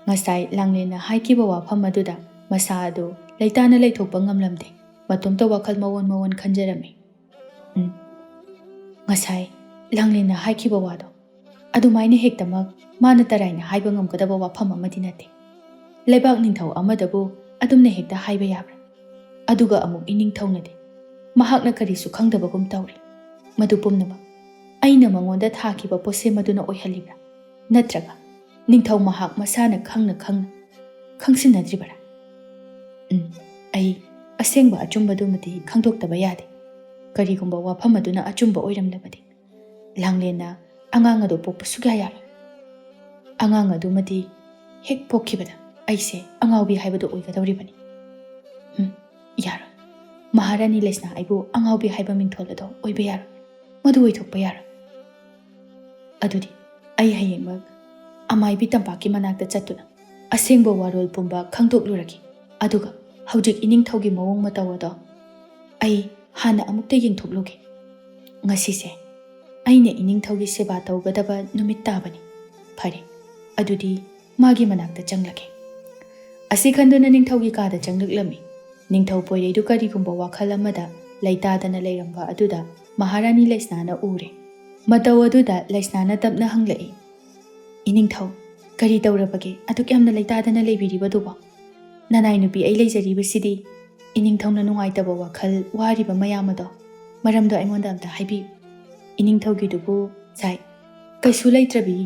ꯉꯁꯥꯏ ꯂꯥꯡꯂꯦꯟꯅ ꯍꯥꯏꯈꯤꯕ ꯋꯥꯐꯝ ꯑꯗꯨꯗ ꯃꯁꯥ ꯑꯗꯨ ꯂꯩꯇꯥꯅ ꯂꯩꯊꯣꯛꯄ ꯉꯝꯂꯝꯗꯦ ꯃꯇꯣꯝꯇ ꯋꯥꯈꯜ ꯃꯋꯣꯟ ꯈꯟꯖꯔꯝꯃꯤ ꯉꯁꯥꯏ ꯂꯥꯡꯂꯦꯟꯅ ꯍꯥꯏꯈꯤꯕ ꯋꯥꯗꯣ ꯑꯗꯨꯃꯥꯏꯅ ꯍꯦꯛꯇꯃꯛ ꯃꯥꯅ ꯇꯔꯥꯏꯅ ꯍꯥꯏꯕ ꯉꯝꯒꯗꯕ ꯋꯥꯐꯝ ꯑꯃꯗꯤ ꯅꯠꯇꯦ ꯂꯩꯕꯥꯛ ꯅꯤꯡꯊꯧ ꯑꯃꯗꯕꯨ ꯑꯗꯨꯝꯅ ꯍꯦꯛꯇ ꯍꯥꯏꯕ ꯌꯥꯕ꯭ꯔꯥ ꯑꯗꯨꯒ ꯑꯃꯨꯛ ꯏꯅꯤꯡꯊꯧꯅꯗꯤ ꯃꯍꯥꯛꯅ ꯀꯔꯤꯁꯨ ꯈꯪꯗꯕꯒꯨꯝ ꯇꯧꯔꯤ ꯃꯗꯨ ꯄꯨꯝꯅꯃꯛ ꯑꯩꯅ ꯃꯉꯣꯟꯗ ꯊꯥꯈꯤꯕ ꯄꯣꯠꯁꯦꯝ ꯑꯗꯨꯅ ꯑꯣꯏꯍꯜꯂꯤꯕ꯭ꯔꯥ ꯅꯠꯇ꯭ꯔꯒ ꯅꯤꯡꯊꯧ ꯃꯍꯥꯛ ꯃꯁꯥꯅ ꯈꯪꯅ ꯈꯪꯁꯤꯟꯅꯗ꯭ꯔꯤꯕꯔꯥ ꯑꯩ ꯑꯁꯦꯡꯕ ꯑꯆꯨꯝꯕꯗꯨꯃꯗꯤ ꯈꯪꯗꯣꯛꯇꯕ ꯌꯥꯗꯦ ꯀꯔꯤꯒꯨꯝꯕ ꯋꯥꯐꯝ ꯑꯗꯨꯅ ꯑꯆꯨꯝꯕ ꯑꯣꯏꯔꯝꯂꯕꯗꯤ ꯂꯥꯡꯂꯦꯟꯅ ꯑꯉꯥꯡ ꯑꯗꯨ ꯄꯣꯛꯄ ꯁꯨꯛꯌꯥ ꯌꯥꯔꯣꯏ ꯑꯉꯥꯡ ꯑꯗꯨꯃꯗꯤ ꯍꯦꯛ ꯄꯣꯛꯈꯤꯕꯗ ꯑꯩꯁꯦ ꯑꯉꯥꯎꯕꯤ ꯍꯥꯏꯕꯗꯨ ꯑꯣꯏꯒꯗꯧꯔꯤꯕꯅꯤ ꯌꯥꯔꯣꯏ ꯃꯍꯥꯔꯥꯅꯤ ꯂꯩꯁꯅꯥ ꯑꯩꯕꯨ ꯑꯉꯥꯎꯕꯤ ꯍꯥꯏꯕ ꯃꯤꯡꯊꯣꯜ ꯑꯗꯣ ꯑꯣꯏꯕ ꯌꯥꯔꯣꯏ ꯃꯗꯨ ꯑꯣꯏꯊꯣꯛꯄ ꯌꯥꯔꯣꯏ ꯑꯗꯨꯗꯤ ꯑꯩ ꯍꯌꯦꯡꯃꯛ ꯑꯃꯥꯏꯕꯤ ꯇꯝꯄꯥꯛꯀꯤ ꯃꯅꯥꯛꯇ ꯆꯠꯇꯨꯅ ꯑꯁꯦꯡꯕ ꯋꯥꯔꯣꯜ ꯄꯨꯝꯕ ꯈꯪꯗꯣꯛꯂꯨꯔꯒꯦ ꯑꯗꯨꯒ ꯍꯧꯖꯤꯛ ꯏꯅꯤꯡꯊꯧꯒꯤ ꯃꯑꯣꯡ ꯃꯇꯧ ꯑꯗꯣ ꯑꯩ ꯍꯥꯟꯅ ꯑꯃꯨꯛꯇ ꯌꯦꯡꯊꯣꯛꯂꯨꯒꯦ ꯉꯁꯤꯁꯦ ꯑꯩꯅ ꯏꯅꯤꯡꯊꯧꯒꯤ ꯁꯦꯕꯥ ꯇꯧꯒꯗꯕ ꯅꯨꯃꯤꯠ ꯇꯥꯕꯅꯤ ꯐꯔꯦ ꯑꯗꯨꯗꯤ ꯃꯥꯒꯤ ꯃꯅꯥꯛꯇ ꯆꯪꯂꯒꯦ ꯑꯁꯤ ꯈꯟꯗꯨꯅ ꯅꯤꯡꯊꯧꯒꯤ ꯀꯥꯗ ꯆꯪꯂꯛꯂꯝꯃꯤ ꯅꯤꯡꯊꯧ ꯄꯣꯏꯔꯩꯗꯨ ꯀꯔꯤꯒꯨꯝꯕ ꯋꯥꯈꯜ ꯑꯃꯗ ꯂꯩꯇꯥꯗꯅ ꯂꯩꯔꯝꯕ ꯑꯗꯨꯗ ꯃꯍꯥꯔꯥꯅꯤ ꯂꯩꯁꯅꯥꯅ ꯎꯔꯦ ꯃꯇꯧ ꯑꯗꯨꯗ ꯂꯩꯁꯅꯥꯅ ꯇꯞꯅ ꯍꯪꯂꯛꯏ ꯏꯅꯤꯡꯊꯧ ꯀꯔꯤ ꯇꯧꯔꯕꯒꯦ ꯑꯗꯨꯛ ꯌꯥꯝꯅ ꯂꯩꯇꯥꯗꯅ ꯂꯩꯕꯤꯔꯤꯕꯗꯨꯕꯣ ꯅꯅꯥꯏ ꯅꯨꯄꯤ ꯑꯩ ꯂꯩꯖꯔꯤꯕꯁꯤꯗꯤ ꯏꯅꯤꯡꯊꯧꯅ ꯅꯨꯡꯉꯥꯏꯇꯕ ꯋꯥꯈꯜ ꯋꯥꯔꯤꯕ ꯃꯌꯥꯝ ꯑꯗꯣ ꯃꯔꯝꯗꯣ ꯑꯩꯉꯣꯟꯗ ꯑꯝꯇ ꯍꯥꯏꯕꯤꯌꯨ ꯏꯅꯤꯡꯊꯧꯒꯤꯗꯨꯕꯨ ꯁꯥꯏ ꯀꯩꯁꯨ ꯂꯩꯇ꯭ꯔꯕꯤ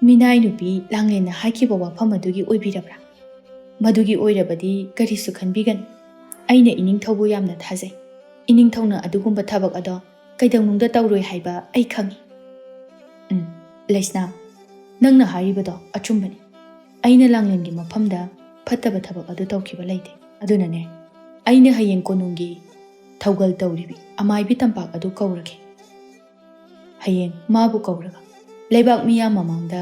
ꯃꯤꯅꯥꯏ ꯅꯨꯄꯤ ꯂꯥꯡꯂꯦꯟꯅ ꯍꯥꯏꯈꯤꯕ ꯋꯥꯐꯝ ꯑꯗꯨꯒꯤ ꯑꯣꯏꯕꯤꯔꯕ꯭ꯔꯥ ꯃꯗꯨꯒꯤ ꯑꯣꯏꯔꯕꯗꯤ ꯀꯔꯤꯁꯨ ꯈꯟꯕꯤꯒꯅꯨ ꯑꯩꯅ ꯏꯅꯤꯡꯊꯧꯕꯨ ꯌꯥꯝꯅ ꯊꯥꯖꯩ ꯏꯅꯤꯡꯊꯧꯅ ꯑꯗꯨꯒꯨꯝꯕ ꯊꯕꯛ ꯑꯗꯣ ꯀꯩꯗꯧꯅꯨꯡꯗ ꯇꯧꯔꯣꯏ ꯍꯥꯏꯕ ꯑꯩ ꯈꯪꯏ ꯂꯩꯁꯅꯥ ꯅꯪꯅ ꯍꯥꯏꯔꯤꯕꯗꯣ ꯑꯆꯨꯝꯕꯅꯤ ꯑꯩꯅ ꯂꯥꯡꯂꯦꯟꯒꯤ ꯃꯐꯝꯗ ꯐꯠꯇꯕ ꯊꯕꯛ ꯑꯗꯨ ꯇꯧꯈꯤꯕ ꯂꯩꯇꯦ ꯑꯗꯨꯅꯅꯦ ꯑꯩꯅ ꯍꯌꯦꯡ ꯀꯣꯅꯨꯡꯒꯤ ꯊꯧꯒꯜ ꯇꯧꯔꯤꯕꯤ ꯑꯃꯥꯏꯕꯤ ꯇꯝꯄꯥꯛ ꯑꯗꯨ ꯀꯧꯔꯒꯦ ꯍꯌꯦꯡ ꯃꯥꯕꯨ ꯀꯧꯔꯒ ꯂꯩꯕꯥꯛ ꯃꯤꯌꯥꯝ ꯃꯃꯥꯡꯗ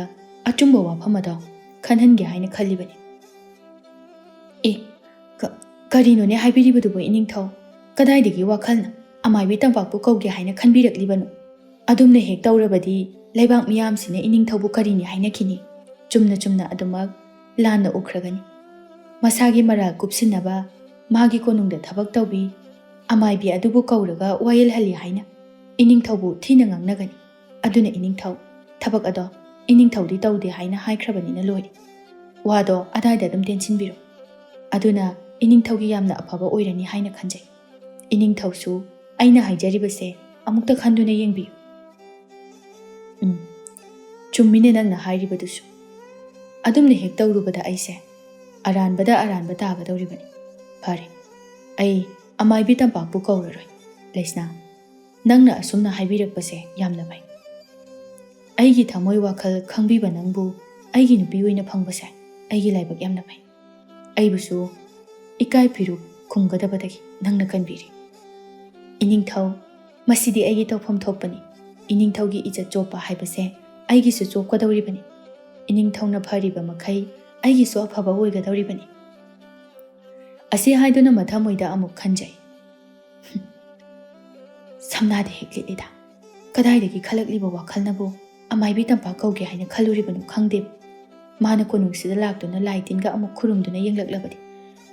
ꯑꯆꯨꯝꯕ ꯋꯥꯐꯝ ꯑꯗꯣ ꯈꯟꯍꯟꯒꯦ ꯍꯥꯏꯅ ꯈꯜꯂꯤꯕꯅꯤ ꯀꯔꯤꯅꯣꯅꯦ ꯍꯥꯏꯕꯤꯔꯤꯕꯗꯨꯕꯨ ꯏꯅꯤꯡꯊꯧ ꯀꯗꯥꯏꯗꯒꯤ ꯋꯥꯈꯜꯅ ꯑꯃꯥꯏꯕꯤ ꯇꯝꯄꯥꯛꯄꯨ ꯀꯧꯒꯦ ꯍꯥꯏꯅ ꯈꯟꯕꯤꯔꯛꯂꯤꯕꯅꯣ ꯑꯗꯨꯝꯅ ꯍꯦꯛ ꯇꯧꯔꯕꯗꯤ ꯂꯩꯕꯥꯛ ꯃꯤꯌꯥꯝꯁꯤꯅ ꯏꯅꯤꯡꯊꯧꯕꯨ ꯀꯔꯤꯅꯤ ꯍꯥꯏꯅꯈꯤꯅꯤ ꯆꯨꯝꯅ ꯑꯗꯨꯃꯛ ꯂꯥꯟꯅ ꯎꯈ꯭ꯔꯒꯅꯤ ꯃꯁꯥꯒꯤ ꯃꯔꯥꯜ ꯀꯨꯞꯁꯤꯟꯅꯕ ꯃꯥꯒꯤ ꯀꯣꯅꯨꯡꯗ ꯊꯕꯛ ꯇꯧꯕꯤ ꯑꯃꯥꯏꯕꯤ ꯑꯗꯨꯕꯨ ꯀꯧꯔꯒ ꯋꯥꯌꯦꯜꯍꯜꯂꯤ ꯍꯥꯏꯅ ꯏꯅꯤꯡꯊꯧꯕꯨ ꯊꯤꯅ ꯉꯥꯡꯅꯒꯅꯤ ꯑꯗꯨꯅ ꯏꯅꯤꯡꯊꯧ ꯊꯕꯛ ꯑꯗꯣ ꯏꯅꯤꯡꯊꯧꯗꯤ ꯇꯧꯗꯦ ꯍꯥꯏꯅ ꯍꯥꯏꯈ꯭ꯔꯕꯅꯤꯅ ꯂꯣꯏꯔꯦ ꯋꯥꯗꯣ ꯑꯗꯥꯏꯗ ꯑꯗꯨꯝ ꯇꯦꯟꯁꯤꯟꯕꯤꯔꯣ ꯑꯗꯨꯅ ꯏꯅꯤꯡꯊꯧꯒꯤ ꯌꯥꯝꯅ ꯑꯐꯕ ꯑꯣꯏꯔꯅꯤ ꯍꯥꯏꯅ ꯈꯟꯖꯩ ꯏꯅꯤꯡꯊꯧꯁꯨ ꯑꯩꯅ ꯍꯥꯏꯖꯔꯤꯕꯁꯦ ꯑꯃꯨꯛꯇ ꯈꯟꯗꯨꯅ ꯌꯦꯡꯕꯤꯌꯨ ꯆꯨꯝꯃꯤꯅꯦ ꯅꯪꯅ ꯍꯥꯏꯔꯤꯕꯗꯨꯁꯨ ꯑꯗꯨꯝꯅ ꯍꯦꯛ ꯇꯧꯔꯨꯕꯗ ꯑꯩꯁꯦ ꯑꯔꯥꯟꯕꯗ ꯑꯔꯥꯟꯕ ꯇꯥꯒꯗꯧꯔꯤꯕꯅꯤ ꯐꯔꯦ ꯑꯩ ꯑꯃꯥꯏꯕꯤ ꯇꯝꯄꯥꯛꯄꯨ ꯀꯧꯔꯔꯣꯏ ꯂꯩꯁꯅꯥ ꯅꯪꯅ ꯑꯁꯨꯝꯅ ꯍꯥꯏꯕꯤꯔꯛꯄꯁꯦ ꯌꯥꯝꯅ ꯐꯩ ꯑꯩꯒꯤ ꯊꯃꯣꯏ ꯋꯥꯈꯜ ꯈꯪꯕꯤꯕ ꯅꯪꯕꯨ ꯑꯩꯒꯤ ꯅꯨꯄꯤ ꯑꯣꯏꯅ ꯐꯪꯕꯁꯦ ꯑꯩꯒꯤ ꯂꯥꯏꯕꯛ ꯌꯥꯝꯅ ꯐꯩ ꯑꯩꯕꯨꯁꯨ ꯏꯀꯥꯏ ꯐꯤꯔꯨꯛ ꯈꯨꯝꯒꯗꯕꯗꯒꯤ ꯅꯪꯅ ꯀꯟꯕꯤꯔꯤ ꯏꯅꯤꯡꯊꯧ ꯃꯁꯤꯗꯤ ꯑꯩꯒꯤ ꯇꯧꯐꯝ ꯊꯣꯛꯄꯅꯤ ꯏꯅꯤꯡꯊꯧꯒꯤ ꯏꯖꯠ ꯆꯣꯞꯄ ꯍꯥꯏꯕꯁꯦ ꯑꯩꯒꯤꯁꯨ ꯆꯣꯞꯀꯗꯧꯔꯤꯕꯅꯤ ꯏꯅꯤꯡꯊꯧꯅ ꯐꯔꯤꯕ ꯃꯈꯩ ꯑꯩꯒꯤꯁꯨ ꯑꯐꯕ ꯑꯣꯏꯒꯗꯧꯔꯤꯕꯅꯤ ꯑꯁꯤ ꯍꯥꯏꯗꯨꯅ ꯃꯊꯃꯣꯏꯗ ꯑꯃꯨꯛ ꯈꯟꯖꯩ ꯁꯝꯅꯥꯗꯤ ꯍꯦꯛ ꯂꯤꯠꯂꯤꯗ ꯀꯗꯥꯏꯗꯒꯤ ꯈꯜꯂꯛꯂꯤꯕ ꯋꯥꯈꯜꯅꯕꯨ ꯑꯃꯥꯏꯕꯤ ꯇꯝꯄꯥꯛ ꯀꯧꯒꯦ ꯍꯥꯏꯅ ꯈꯜꯂꯨꯔꯤꯕꯅꯣ ꯈꯪꯗꯦꯕ ꯃꯥꯅ ꯀꯣꯅꯨꯡꯁꯤꯗ ꯂꯥꯛꯇꯨꯅ ꯂꯥꯏ ꯇꯤꯟꯒ ꯑꯃꯨꯛ ꯈꯨꯔꯨꯝꯗꯨꯅ ꯌꯦꯡꯂꯛꯂꯕꯗꯤ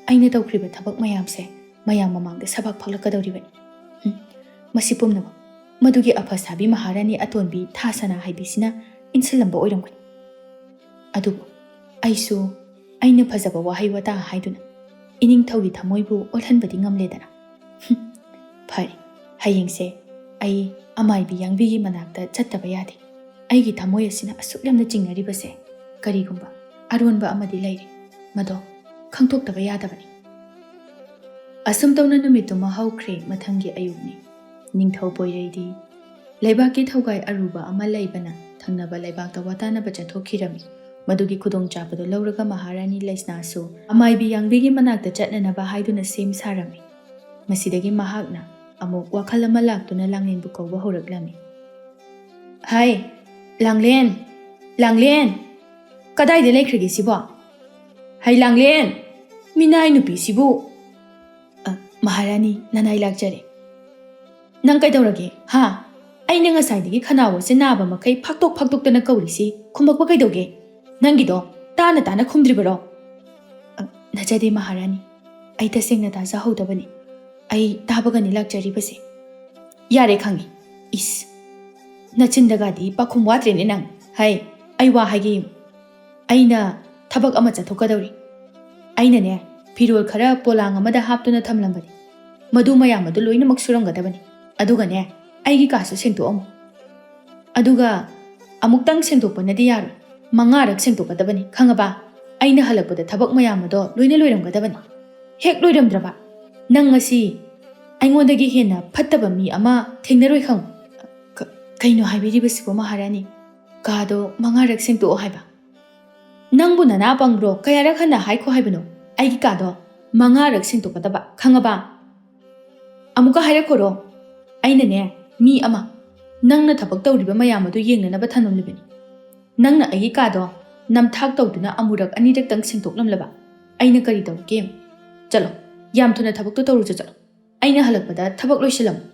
ꯑꯩꯅ ꯇꯧꯈ꯭ꯔꯤꯕ ꯊꯕꯛ ꯃꯌꯥꯝꯁꯦ ꯃꯌꯥꯝ ꯃꯃꯥꯡꯗ ꯁꯕꯥꯛ ꯐꯛꯂꯛꯀꯗꯧꯔꯤꯕꯅꯤ ꯃꯁꯤ ꯄꯨꯝꯅꯃꯛ ꯃꯗꯨꯒꯤ ꯑꯐꯁꯥꯕꯤ ꯃꯍꯥꯔꯥꯅꯤ ꯑꯇꯣꯟꯕꯤ ꯊꯥꯁꯅꯥ ꯍꯥꯏꯕꯤꯁꯤꯅ ꯏꯟꯁꯤꯜꯂꯝꯕ ꯑꯣꯏꯔꯝꯒꯅꯤ ꯑꯗꯨꯕꯨ ꯑꯩꯁꯨ ꯑꯩꯅ ꯐꯖꯕ ꯋꯥꯍꯩ ꯋꯥꯇꯥ ꯍꯥꯏꯗꯨꯅ ꯏꯅꯤꯡꯊꯧꯒꯤ ꯊꯃꯣꯏꯕꯨ ꯑꯣꯜꯍꯟꯕꯗꯤ ꯉꯝꯂꯦꯗꯅ ꯐꯔꯦ ꯍꯌꯦꯡꯁꯦ ꯑꯩ ꯑꯃꯥꯏꯕꯤ ꯌꯥꯡꯕꯤꯒꯤ ꯃꯅꯥꯛꯇ ꯆꯠꯇꯕ ꯌꯥꯗꯦ ꯑꯩꯒꯤ ꯊꯃꯣꯏ ꯑꯁꯤꯅ ꯑꯁꯨꯛ ꯌꯥꯝꯅ ꯆꯤꯡꯅꯔꯤꯕꯁꯦ ꯀꯔꯤꯒꯨꯝꯕ ꯑꯔꯣꯟꯕ ꯑꯃꯗꯤ ꯂꯩꯔꯤ ꯃꯗꯣ ꯈꯪꯗꯣꯛꯇꯕ ꯌꯥꯗꯕꯅꯤ ꯑꯁꯨꯝ ꯇꯧꯅ ꯅꯨꯃꯤꯠꯇꯨꯃ ꯍꯧꯈ꯭ꯔꯦ ꯃꯊꯪꯒꯤ ꯑꯌꯨꯛꯅꯤ ꯅꯤꯡꯊꯧ ꯄꯣꯏꯔꯩꯗꯤ ꯂꯩꯕꯥꯛꯀꯤ ꯊꯧꯒꯥꯏ ꯑꯔꯨꯕ ꯑꯃ ꯂꯩꯕꯅ ꯊꯪꯅꯕ ꯂꯩꯕꯥꯛꯇ ꯋꯥꯇꯥꯅꯕ ꯆꯠꯊꯣꯛꯈꯤꯔꯝꯃꯤ ꯃꯗꯨꯒꯤ ꯈꯨꯗꯣꯡꯆꯥꯕꯗꯨ ꯂꯧꯔꯒ ꯃꯍꯥꯔꯥꯅꯤ ꯂꯩꯁꯅꯥꯁꯨ ꯑꯃꯥꯏꯕꯤ ꯌꯥꯡꯕꯤꯒꯤ ꯃꯅꯥꯛꯇ ꯆꯠꯅꯅꯕ ꯍꯥꯏꯗꯨꯅ ꯁꯦꯝ ꯁꯥꯔꯝꯃꯤ ꯃꯁꯤꯗꯒꯤ ꯃꯍꯥꯛꯅ ꯑꯃꯨꯛ ꯋꯥꯈꯜ ꯑꯃ ꯂꯥꯛꯇꯨꯅ ꯂꯥꯡꯂꯦꯟꯕꯨ ꯀꯧꯕ ꯍꯧꯔꯛꯂꯝꯃꯤ ꯍꯥꯏ ꯂꯥꯡꯂꯦꯟ ꯂꯥꯡꯂꯦꯟ ꯀꯗꯥꯏꯗ ꯂꯩꯈ꯭ꯔꯒꯦ ꯁꯤꯕꯣ ꯍꯩ ꯂꯥꯡꯂꯦꯟ ꯃꯤꯅꯥꯏ ꯅꯨꯄꯤꯁꯤꯕꯨ ꯃꯍꯥꯔꯥꯅꯤ ꯅꯅꯥꯏ ꯂꯥꯛꯆꯔꯦ ꯅꯪ ꯀꯩꯗꯧꯔꯒꯦ ꯍꯥ ꯑꯩꯅ ꯉꯁꯥꯏꯗꯒꯤ ꯈꯅꯥꯎ ꯑꯁꯦ ꯅꯥꯕ ꯃꯈꯩ ꯐꯥꯛꯇꯣꯛꯇꯅ ꯀꯧꯔꯤꯁꯤ ꯈꯨꯝꯃꯛꯄ ꯀꯩꯗꯧꯒꯦ ꯅꯪꯒꯤꯗꯣ ꯇꯥꯅ ꯈꯨꯝꯗ꯭ꯔꯤꯕꯔꯣ ꯅꯖꯗꯦ ꯃꯍꯥꯔꯥꯅꯤ ꯑꯩ ꯇꯁꯦꯡꯅ ꯇꯥꯖꯍꯧꯗꯕꯅꯤ ꯑꯩ ꯇꯥꯕꯒꯅꯤ ꯂꯥꯛꯆꯔꯤꯕꯁꯦ ꯌꯥꯔꯦ ꯈꯪꯉꯤ ꯏꯁ ꯅꯆꯤꯟꯗꯒꯗꯤ ꯄꯥꯈꯨꯝ ꯋꯥꯠꯇ꯭ꯔꯦꯅꯦ ꯅꯪ ꯍꯩ ꯑꯩ ꯋꯥ ꯍꯥꯏꯒꯦ ꯑꯩꯅ ꯊꯕꯛ ꯑꯃ ꯆꯠꯊꯣꯛꯀꯗꯧꯔꯤ ꯑꯩꯅꯅꯦ ꯐꯤꯔꯣꯜ ꯈꯔ ꯄꯣꯂꯥꯡ ꯑꯃꯗ ꯍꯥꯞꯇꯨꯅ ꯊꯝꯂꯝꯕꯅꯤ ꯃꯗꯨ ꯃꯌꯥꯝ ꯑꯗꯨ ꯂꯣꯏꯅꯃꯛ ꯁꯨꯔꯝꯒꯗꯕꯅꯤ ꯑꯗꯨꯒꯅꯦ ꯑꯩꯒꯤ ꯀꯥꯁꯨ ꯁꯦꯡꯗꯣꯛꯑꯝꯃꯨ ꯑꯗꯨꯒ ꯑꯃꯨꯛꯇꯪ ꯁꯦꯡꯗꯣꯛꯄꯅꯗꯤ ꯌꯥꯔꯣꯏ 5ꯔꯛ ꯁꯦꯡꯗꯣꯛꯀꯗꯕꯅꯤ ꯈꯪꯉꯕ ꯑꯩꯅ ꯍꯜꯂꯛꯄꯗ ꯊꯕꯛ ꯃꯌꯥꯝ ꯑꯗꯣ ꯂꯣꯏꯅ ꯂꯣꯏꯔꯝꯒꯗꯕꯅꯤ ꯍꯦꯛ ꯂꯣꯏꯔꯝꯗ꯭ꯔꯕ ꯅꯪ ꯉꯁꯤ ꯑꯩꯉꯣꯟꯗꯒꯤ ꯍꯦꯟꯅ ꯐꯠꯇꯕ ꯃꯤ ꯑꯃ ꯊꯦꯡꯅꯔꯣꯏ ꯈꯪꯉꯨ ꯀꯩꯅꯣ ꯍꯥꯏꯕꯤꯔꯤꯕꯁꯤꯕꯣ ꯃꯍꯥꯔꯥꯅꯤ ꯀꯥꯗꯣ 5ꯔꯛ ꯁꯦꯡꯗꯣꯛꯑꯣ ꯍꯥꯏꯕ ꯅꯪꯕꯨ ꯅꯅꯥ ꯄꯪꯕ꯭ꯔꯣ ꯀꯌꯥꯔꯛ ꯍꯟꯅ ꯍꯥꯏꯈꯣ ꯍꯥꯏꯕꯅꯣ ꯑꯩꯒꯤ ꯀꯥꯗꯣ 5ꯔꯛ ꯁꯦꯡꯗꯣꯛꯀꯗꯕ ꯈꯪꯉꯕ ꯑꯃꯨꯛꯀ ꯍꯥꯏꯔꯛꯈꯣꯔꯣ ꯑꯩꯅꯅꯦ ꯃꯤ ꯑꯃ ꯅꯪꯅ ꯊꯕꯛ ꯇꯧꯔꯤꯕ ꯃꯌꯥꯝ ꯑꯗꯨ ꯌꯦꯡꯅꯅꯕ ꯊꯝꯂꯝꯂꯤꯕꯅꯤ ꯅꯪꯅ ꯑꯩꯒꯤ ꯀꯥꯗꯣ ꯅꯝꯊꯥꯛ ꯇꯧꯗꯨꯅ ꯑꯃꯨꯔꯛ ꯑꯅꯤꯔꯛꯇꯪ ꯁꯦꯡꯗꯣꯛꯂꯝꯂꯕ ꯑꯩꯅ ꯀꯔꯤ ꯇꯧꯒꯦ ꯆꯠꯂꯣ ꯌꯥꯝ ꯊꯨꯅ ꯊꯕꯛꯇꯣ ꯇꯧꯔꯨꯆꯣ ꯆꯠꯂꯣ ꯑꯩꯅ ꯍꯜꯂꯛꯄꯗ ꯊꯕꯛ ꯂꯣꯏꯁꯤꯜꯂꯝꯃꯨ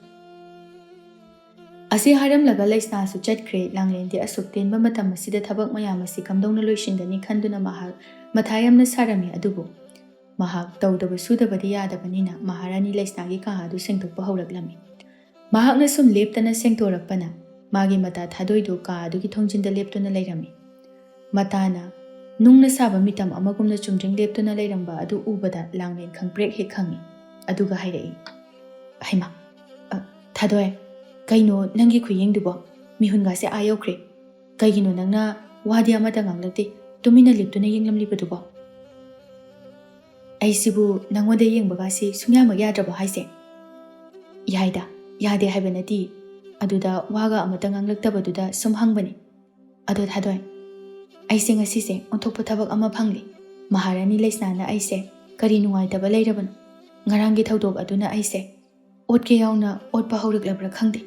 ꯑꯁꯤ ꯍꯥꯏꯔꯝꯂꯒ ꯂꯩꯁꯅꯥꯁꯨ ꯆꯠꯈ꯭ꯔꯦ ꯂꯥꯡꯂꯦꯟꯗꯤ ꯑꯁꯨꯛ ꯇꯦꯟꯕ ꯃꯇꯝ ꯑꯁꯤꯗ ꯊꯕꯛ ꯃꯌꯥꯝ ꯑꯁꯤ ꯀꯝꯗꯧꯅ ꯂꯣꯏꯁꯤꯟꯒꯅꯤ ꯈꯟꯗꯨꯅ ꯃꯍꯥꯛ ꯃꯊꯥ ꯌꯥꯝꯅ ꯁꯥꯔꯝꯃꯤ ꯑꯗꯨꯕꯨ ꯃꯍꯥꯛ ꯇꯧꯗꯕ ꯁꯨꯗꯕꯗꯤ ꯌꯥꯗꯕꯅꯤꯅ ꯃꯍꯥꯔꯥꯅꯤ ꯂꯩꯁꯅꯥꯒꯤ ꯀꯥ ꯑꯗꯨ ꯁꯦꯡꯗꯣꯛꯄ ꯍꯧꯔꯛꯂꯝꯃꯤ ꯃꯍꯥꯛꯅ ꯁꯨꯝ ꯂꯦꯞꯇꯅ ꯁꯦꯡꯗꯣꯔꯛꯄꯅ ꯃꯥꯒꯤ ꯃꯇꯥ ꯊꯥꯗꯣꯏꯗꯨ ꯀꯥ ꯑꯗꯨꯒꯤ ꯊꯣꯡꯖꯤꯟꯗ ꯂꯦꯞꯇꯨꯅ ꯂꯩꯔꯝꯃꯤ ꯃꯇꯥꯅ ꯅꯨꯡꯅ ꯁꯥꯕ ꯃꯤꯇꯝ ꯑꯃꯒꯨꯝꯅ ꯆꯨꯝꯗ꯭ꯔꯤꯡ ꯂꯦꯞꯇꯨꯅ ꯂꯩꯔꯝꯕ ꯑꯗꯨ ꯎꯕꯗ ꯂꯥꯡꯂꯦꯟ ꯈꯪꯄ꯭ꯔꯦꯛ ꯍꯦꯛ ꯈꯪꯉꯤ ꯑꯗꯨꯒ ꯍꯥꯏꯔꯛꯏ ꯍꯩꯃꯥ ꯊꯥꯗꯣꯏ ꯀꯩꯅꯣ ꯅꯪꯒꯤ ꯈꯨꯌꯦꯡꯗꯨꯕꯣ ꯃꯤꯍꯨꯟꯒꯥꯁꯦ ꯑꯥ ꯌꯧꯈ꯭ꯔꯦ ꯀꯩꯒꯤꯅꯣ ꯅꯪꯅ ꯋꯥꯗꯤ ꯑꯃꯇ ꯉꯥꯡꯂꯛꯇꯦ ꯇꯨꯃꯤꯟꯅ ꯂꯦꯞꯇꯨꯅ ꯌꯦꯡꯂꯝꯂꯤꯕꯗꯨꯕꯣ ꯑꯩꯁꯤꯕꯨ ꯅꯪꯉꯣꯟꯗ ꯌꯦꯡꯕꯒꯥꯁꯤ ꯁꯨꯡꯌꯥꯃꯛ ꯌꯥꯗ꯭ꯔꯕꯣ ꯍꯥꯏꯁꯦ ꯌꯥꯏꯗ ꯌꯥꯗꯦ ꯍꯥꯏꯕ ꯅꯠꯇꯦ ꯑꯗꯨꯗ ꯋꯥꯒ ꯑꯃꯇ ꯉꯥꯡꯂꯛꯇꯕꯗꯨꯗ ꯁꯨꯝ ꯍꯪꯕꯅꯤ ꯑꯗꯣ ꯊꯥꯗꯣꯏ ꯑꯩꯁꯦ ꯉꯁꯤꯁꯦ ꯑꯣꯟꯊꯣꯛꯄ ꯊꯕꯛ ꯑꯃ ꯐꯪꯂꯤ ꯃꯍꯥꯔꯥꯅꯤ ꯂꯩꯁꯅꯥꯅ ꯑꯩꯁꯦ ꯀꯔꯤ ꯅꯨꯡꯉꯥꯏꯇꯕ ꯂꯩꯔꯕꯅꯣ ꯉꯔꯥꯡꯒꯤ ꯊꯧꯗꯣꯛ ꯑꯗꯨꯅ ꯑꯩꯁꯦ ꯑꯣꯠꯀꯦ ꯌꯥꯎꯅ ꯑꯣꯠꯄ ꯍꯧꯔꯛꯂꯕ꯭ꯔꯥ ꯈꯪꯗꯦ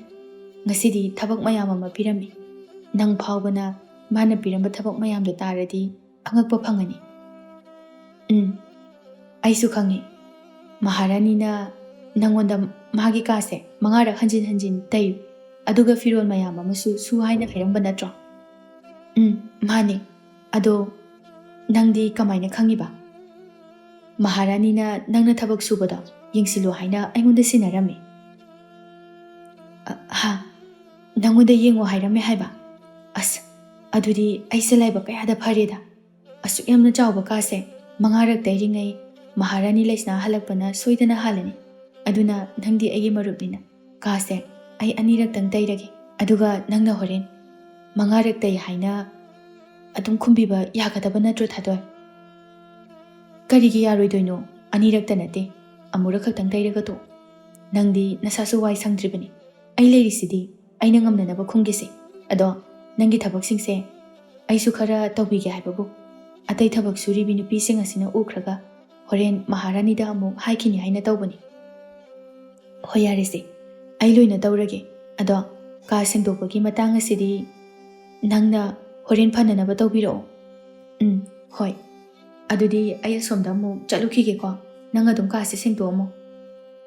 ꯉꯁꯤꯗꯤ ꯊꯕꯛ ꯃꯌꯥꯝ ꯑꯃ ꯄꯤꯔꯝꯃꯤ ꯅꯪ ꯐꯥꯎꯕꯅ ꯃꯥꯅ ꯄꯤꯔꯝꯕ ꯊꯕꯛ ꯃꯌꯥꯝꯗꯣ ꯇꯥꯔꯗꯤ ꯑꯉꯛꯄ ꯐꯪꯒꯅꯤ ꯑꯩꯁꯨ ꯈꯪꯉꯤ ꯃꯍꯥꯔꯥꯅꯤꯅ ꯅꯪꯉꯣꯟꯗ ꯃꯥꯒꯤ ꯀꯥꯁꯦ 5ꯔꯛ ꯍꯟꯖꯤꯟ ꯇꯩꯌꯨ ꯑꯗꯨꯒ ꯐꯤꯔꯣꯜ ꯃꯌꯥꯝ ꯑꯃꯁꯨ ꯁꯨ ꯍꯥꯏꯅ ꯍꯥꯏꯔꯝꯕ ꯅꯠꯇ꯭ꯔꯣ ꯃꯥꯅꯦ ꯑꯗꯣ ꯅꯪꯗꯤ ꯀꯃꯥꯏꯅ ꯈꯪꯉꯤꯕ ꯃꯍꯥꯔꯥꯅꯤꯅ ꯅꯪꯅ ꯊꯕꯛ ꯁꯨꯕꯗꯣ ꯌꯦꯡꯁꯤꯜꯂꯨ ꯍꯥꯏꯅ ꯑꯩꯉꯣꯟꯗ ꯁꯤꯟꯅꯔꯝꯃꯤ ꯅꯪꯉꯣꯟꯗ ꯌꯦꯡꯉꯣ ꯍꯥꯏꯔꯝꯃꯦ ꯍꯥꯏꯕ ꯑꯁ ꯑꯗꯨꯗꯤ ꯑꯩꯁꯦ ꯂꯥꯏꯕꯛ ꯀꯌꯥꯗ ꯐꯔꯦꯗ ꯑꯁꯨꯛ ꯌꯥꯝꯅ ꯆꯥꯎꯕ ꯀꯥꯁꯦ 5ꯔꯛ ꯇꯩꯔꯤꯉꯩ ꯃꯍꯥꯔꯥꯅꯤ ꯂꯩꯁꯅꯥ ꯍꯜꯂꯛꯄꯅ ꯁꯣꯏꯗꯅ ꯍꯥꯜꯂꯅꯤ ꯑꯗꯨꯅ ꯅꯪꯗꯤ ꯑꯩꯒꯤ ꯃꯔꯨꯞꯅꯤꯅ ꯀꯥꯁꯦ ꯑꯩ 2ꯔꯛꯇꯪ ꯇꯩꯔꯒꯦ ꯑꯗꯨꯒ ꯅꯪꯅ ꯍꯣꯔꯦꯟ 5ꯔꯛ ꯇꯩ ꯍꯥꯏꯅ ꯑꯗꯨꯝ ꯈꯨꯝꯕꯤꯕ ꯌꯥꯒꯗꯕ ꯅꯠꯇ꯭ꯔꯣ ꯊꯥꯗꯣꯏ ꯀꯔꯤꯒꯤ ꯌꯥꯔꯣꯏꯗꯣꯏꯅꯣ 2ꯔꯛꯇ ꯅꯠꯇꯦ ꯑꯃꯨꯔꯛ ꯈꯛꯇꯪ ꯇꯩꯔꯒ ꯇꯣꯛ ꯅꯪꯗꯤ ꯅꯁꯥꯁꯨ ꯋꯥꯏ ꯁꯪꯗ꯭ꯔꯤꯕꯅꯤ ꯑꯩ ꯂꯩꯔꯤꯁꯤꯗꯤ ꯑꯩꯅ ꯉꯝꯅꯅꯕ ꯈꯨꯝꯒꯦꯁꯦ ꯑꯗꯣ Nangi thabak-singse aisu khara tawbige haibabu atai thabak suribi nupising asina ukhraga horen Maharani da amuk haikini haina tawbani. Hoyarese ai loina tawrage ado ka sengdokpagi matang asidi nangna horen phananaba tawbiro. Hoi adudi ai somda amuk chalukhige ko nang adum ka se sengdomo.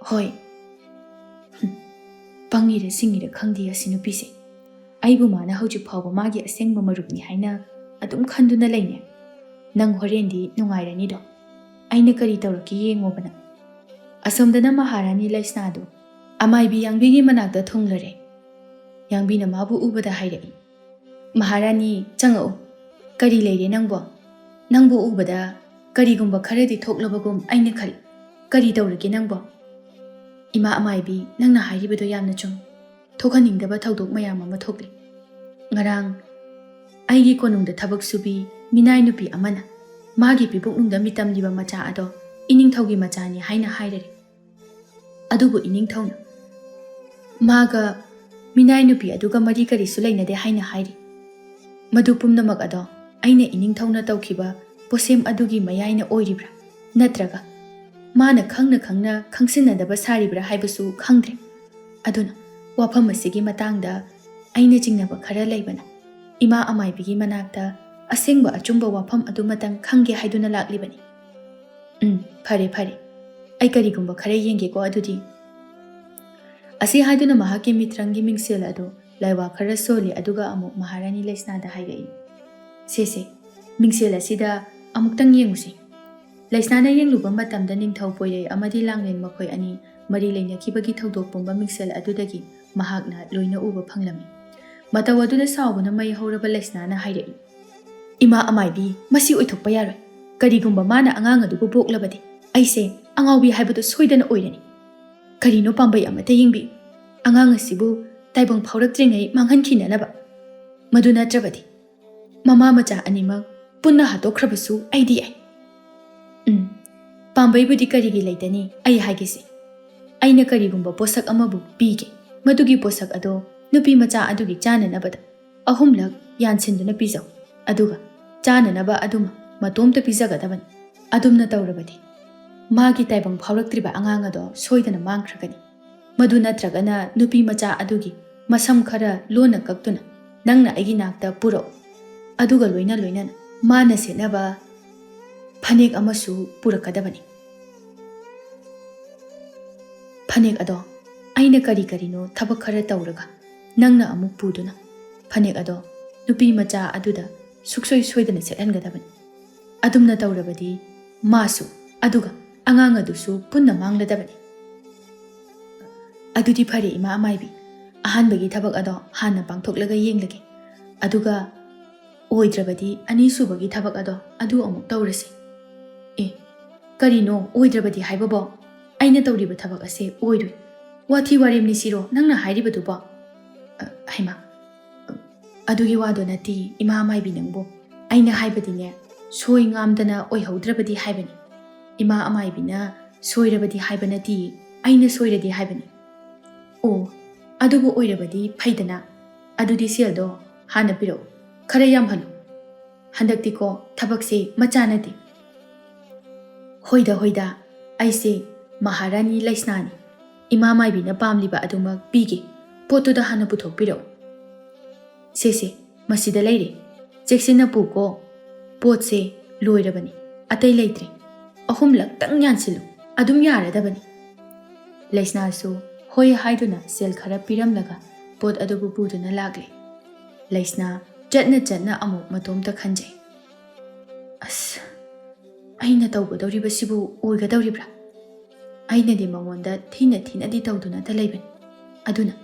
Hoi pangire singire khangdi asinu pise aibu mana hauju phawba magi asengba marupni haina adum khanduna leine nang horendi nungairani do aina kari tawraki yengobana asomdana Maharani Laisna do amaibi yangbigi manakta thonglare yangbina mabu ubada hairai Maharani changao kari leire nangbo ubada karigumba kharadi thoklabagum aina khali kari tawraki nangbo ima amaibi nangna hairibado yamna chung thokhaningdaba thaudok mayam ama thokli ngarang aigi konungda thabak subi Minai Nupi amana magi pibuknungda mitamliba macha ado iningthaugi machani haina hairare adubu iningthauna maga Minai Nupi aduga mari kari sulainade haina hairi madu pumnamak ado aina iningthauna tawkhiba posem adugi mayaina oiribra natraga mana khangna khangsinadaba saribra haibasu khangdre aduna wafam asigi matangda aina jingnaba khara leibana ima amaibigi manakta asengba achungba wafam adu matang khangge haiduna laklibani phare ai karigumba khara yenge ko adudi asi haiduna mahake mitrangi mingsel adu laiwa khara soli aduga amuk Maharani Laisna da haigai sese mingsel asida amuktang yengusi Laisna na yengluba matamda ningthau poire amadi langlen makhoi ani mari leinakibagi thaudok pomba mingsel adudagi mahakna loina uba phanglami mataw aduna sawbuna mai horaba Laisna na hairai ima amaibi masi oithokpa yaroi karigumba mana angang adugu boklabadi aise angawbi haibadu soidana oirani karino pambai amata yengbi angang asibu taibang phaurakdringai manghankinanaba maduna trabadi mama macha anima punna hatokrabasu aidi ai pambai budi karigi leitani ai haigisi aina karigumba posak amabu pige madugi posak ado nupi macha adugi chananabada ahumlak yansinduna pizau aduga chananaba aduma matomta pizagadabani adumna tawrabadi magi taibang phauraktriba angang ado soidana mangkhragani madu natragana nupi macha adugi masam khara lona kaktuna nangna aigi nakta puro aduga loina mana senaba phanek amasu purakadabani phanek ado aina karino thabak khara tawraga nangna amuk puduna phanek ado nupi macha aduda suksoi soidana sethangadabani adumna tawrabadi masu aduga angang adusu punna mangladabani adudi phare ima amaibi ahanbagi thabak ado hanna pangthoklaga yenglage aduga oidrabadi ani subagi thabak ado adu amuk tawrase karino oidrabadi haibabo aina tawriba thabak ase oirui wathi waremni siro nangna hairibadu ba haima adugi wado nati ima amaibi nangbo aina haibadine soi ngamdana oihaudrabadi haibani ima amaibina soirabadi haibanati aina soiradi haibani o adubu oirabadi phaidana adudi seldo hana piro khara yam halu handakti ko thabakse machanati hoida aise Maharani Laisnani ima maibina pamliba adumak pige potuda hana puthok piro sese masida leire cheksina puko potse loirabani atai leitre ahumlak tang yansilu adum yaradabani Laisna su hoi haiduna sel khara piramlaga pot adubu puduna lagle Laisna chatna amuk matomta khanjai as aina tawgadawriba sibu oigadawribra aina de mangonda thina di tawduna ta leiban aduna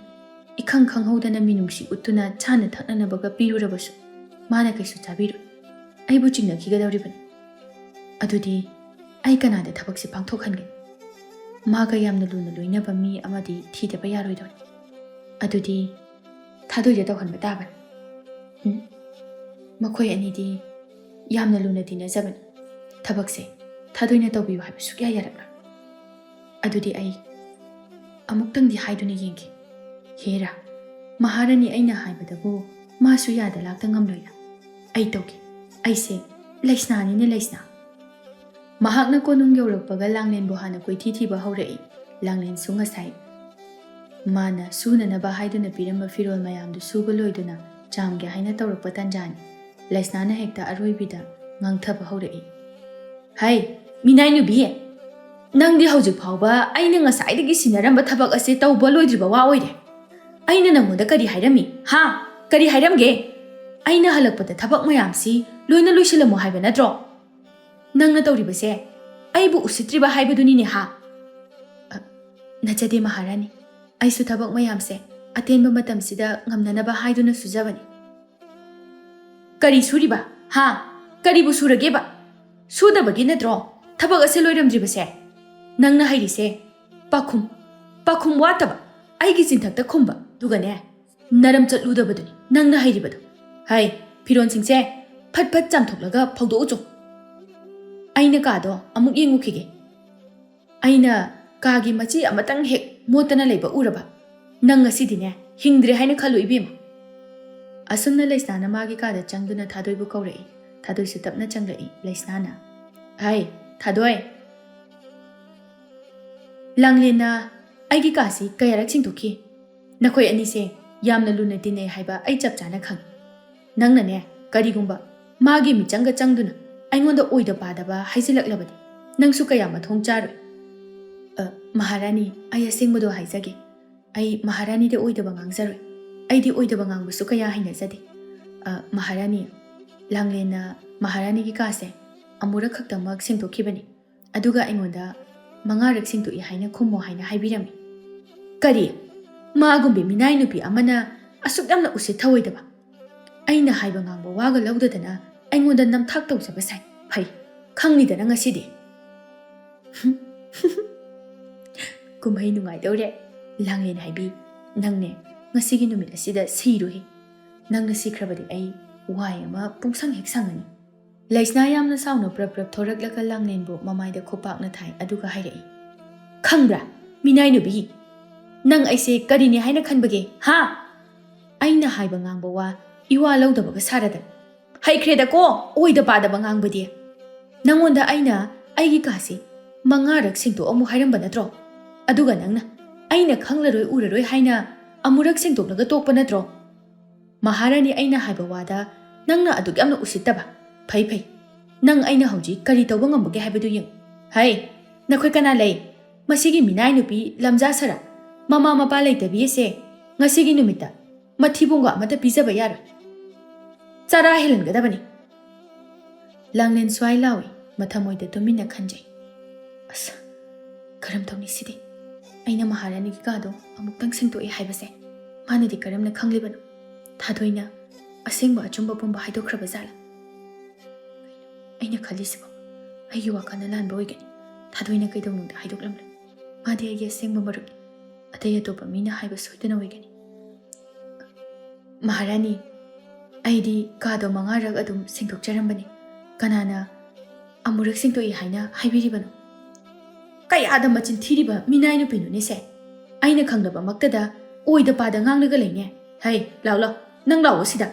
ikhang khanghodana minungsi uttuna chana thaknana baga pirurabasu mana kaisu chabiru aibu chingna khigadawribani adudi ai kanada thabakse pangthokhangen maga yamna luna loinaba mi amadi thidaba yaroidoni adudi thadoida tawhanba taban makhoi anidi yamna luna tinajabani thabakse thadoina tawbiyu haiba sukya yarakna adudi ai amuktang di haiduna yengi hera Maharani aina haibadabu Masu yada lakta ngamloina. Ai toki. Aise Laisnanine Laisna. Mahakna konung yaurakpaga Langlen bu hana koithi thiba haurai. Langlen su ngasai. Mana sunanaba haiduna piramba firol mayamdu suba loiduna chamge haina taurakpa tanjani. Laisnana hekta aroibida ngangthaba haurai. Hai, Minai Nupi. Nangdi haujik phauba aina ngasaidagi sinaramba thabak ase tauba loidriba wa oire. Aina nangoda kari hairami. Ha, kari hairamge. Aina halakpada thabak mayamsi loina loisilamu haiba natro. Nangna tauribase aibu usitriba haibaduni ne ha. Nachade Maharani. Aisu thabak mayamse atenba matamsida ngamnanaba haiduna sujabani. Kari suriba. Ha, kari bu surageba. Sudabagi natro. Thabak ase loiramdribase. Nangna hairise pakhum wataba. Aigi sinthakta khumba dugane naram chatludabaduni nangna hairibadu. Hai, Piron singse phat phat chamthoklaga phaudo ucho. Aina kado amuk yengukhige. Aina kagi machi amatang hek motana leiba uraba. Nang ngasidine hingdre haina khalu ibima. Asumna Laisnana magi kada changduna thadoibu kaurei. Thadoisu tapna changlai Laisnana. Hai, thadoi. Langlena aigi kasi kayarak singtokhi. Nakhoi anise yamna luna tine haiba ai chap chana khang. Nangna ne karigumba magi michanga changduna aingonda oida padaba haizilaklabadi nangsu kaya mathong charoi. Maharani ai asengbodo haizage. Ai Maharani de oida bangangjaroi. Ai di oida bangangbusu kaya hainazade. Maharani Langlena Maharani gi kase amura khaktamak singtokhibani. Aduga aingonda mangarak singtoi haina khummo haina haibirami. Kari magumbe Minai Nupi amana asuk yamna usit thawoidaba. Aina haiba ngangba waga laudadana aingonda namthak tawjaba sai phai khangnidana ngasidi. Kumhai nungai dore Langlen haibi nangne ngasigi numit asida siruhi. Nangna sikrabadi ai wai ama pungsang hek sangani. Laisna yamna sauna prap thoraklaka Langlen bu mamaida khopakna thai aduga hairai. Khangbra Minai Nupi. Nang aise karini haina khanbage ha. Aina haiba ngangba wa iwa laudabaga sarada. Haikreda ko oida padaba ngangbadi. Nangonda aina aigi kasi mangarak singto amu hairamba natro. Aduga nangna aina khanglaroi uraroi haina amurak singtoklaga tokpa natro. Maharani aina haiba wada nangna adug yamna usittaba. Phai nang aina hauji kari tawba ngambage haibadu yeng. Hai, nakhoi kana lei. Masigi Minai Nupi lamja sara. Mama mapa leitabi ase ngasigi numita mathibunga amata pizaba yara. Chara helangadabani. Langlen swai lawi mathamoida tumina khanjai. Asa karam tawni sidi. Aina Maharani gi kado amuktang singtoi haibase. Manadi karamna khanglibanu. Thadoina asengba achumba pumba haidokraba zala. Aina khalisiba. Aigi wakana lanba oigani. Thadoina kaidawnungda haidoklamla. Madi aigi asengba maruk. Ataya topa mina haiba soidana oigani. Maharani aidi kado mangarak adum singtok charambani. Kanana amurak singtoi haina haibiribanu. Kaya ada machin thiriba Minai Nupi nu nese. Aina khanglaba maktada oida pada ngangnaga leine. Hai, lao nang lao sida.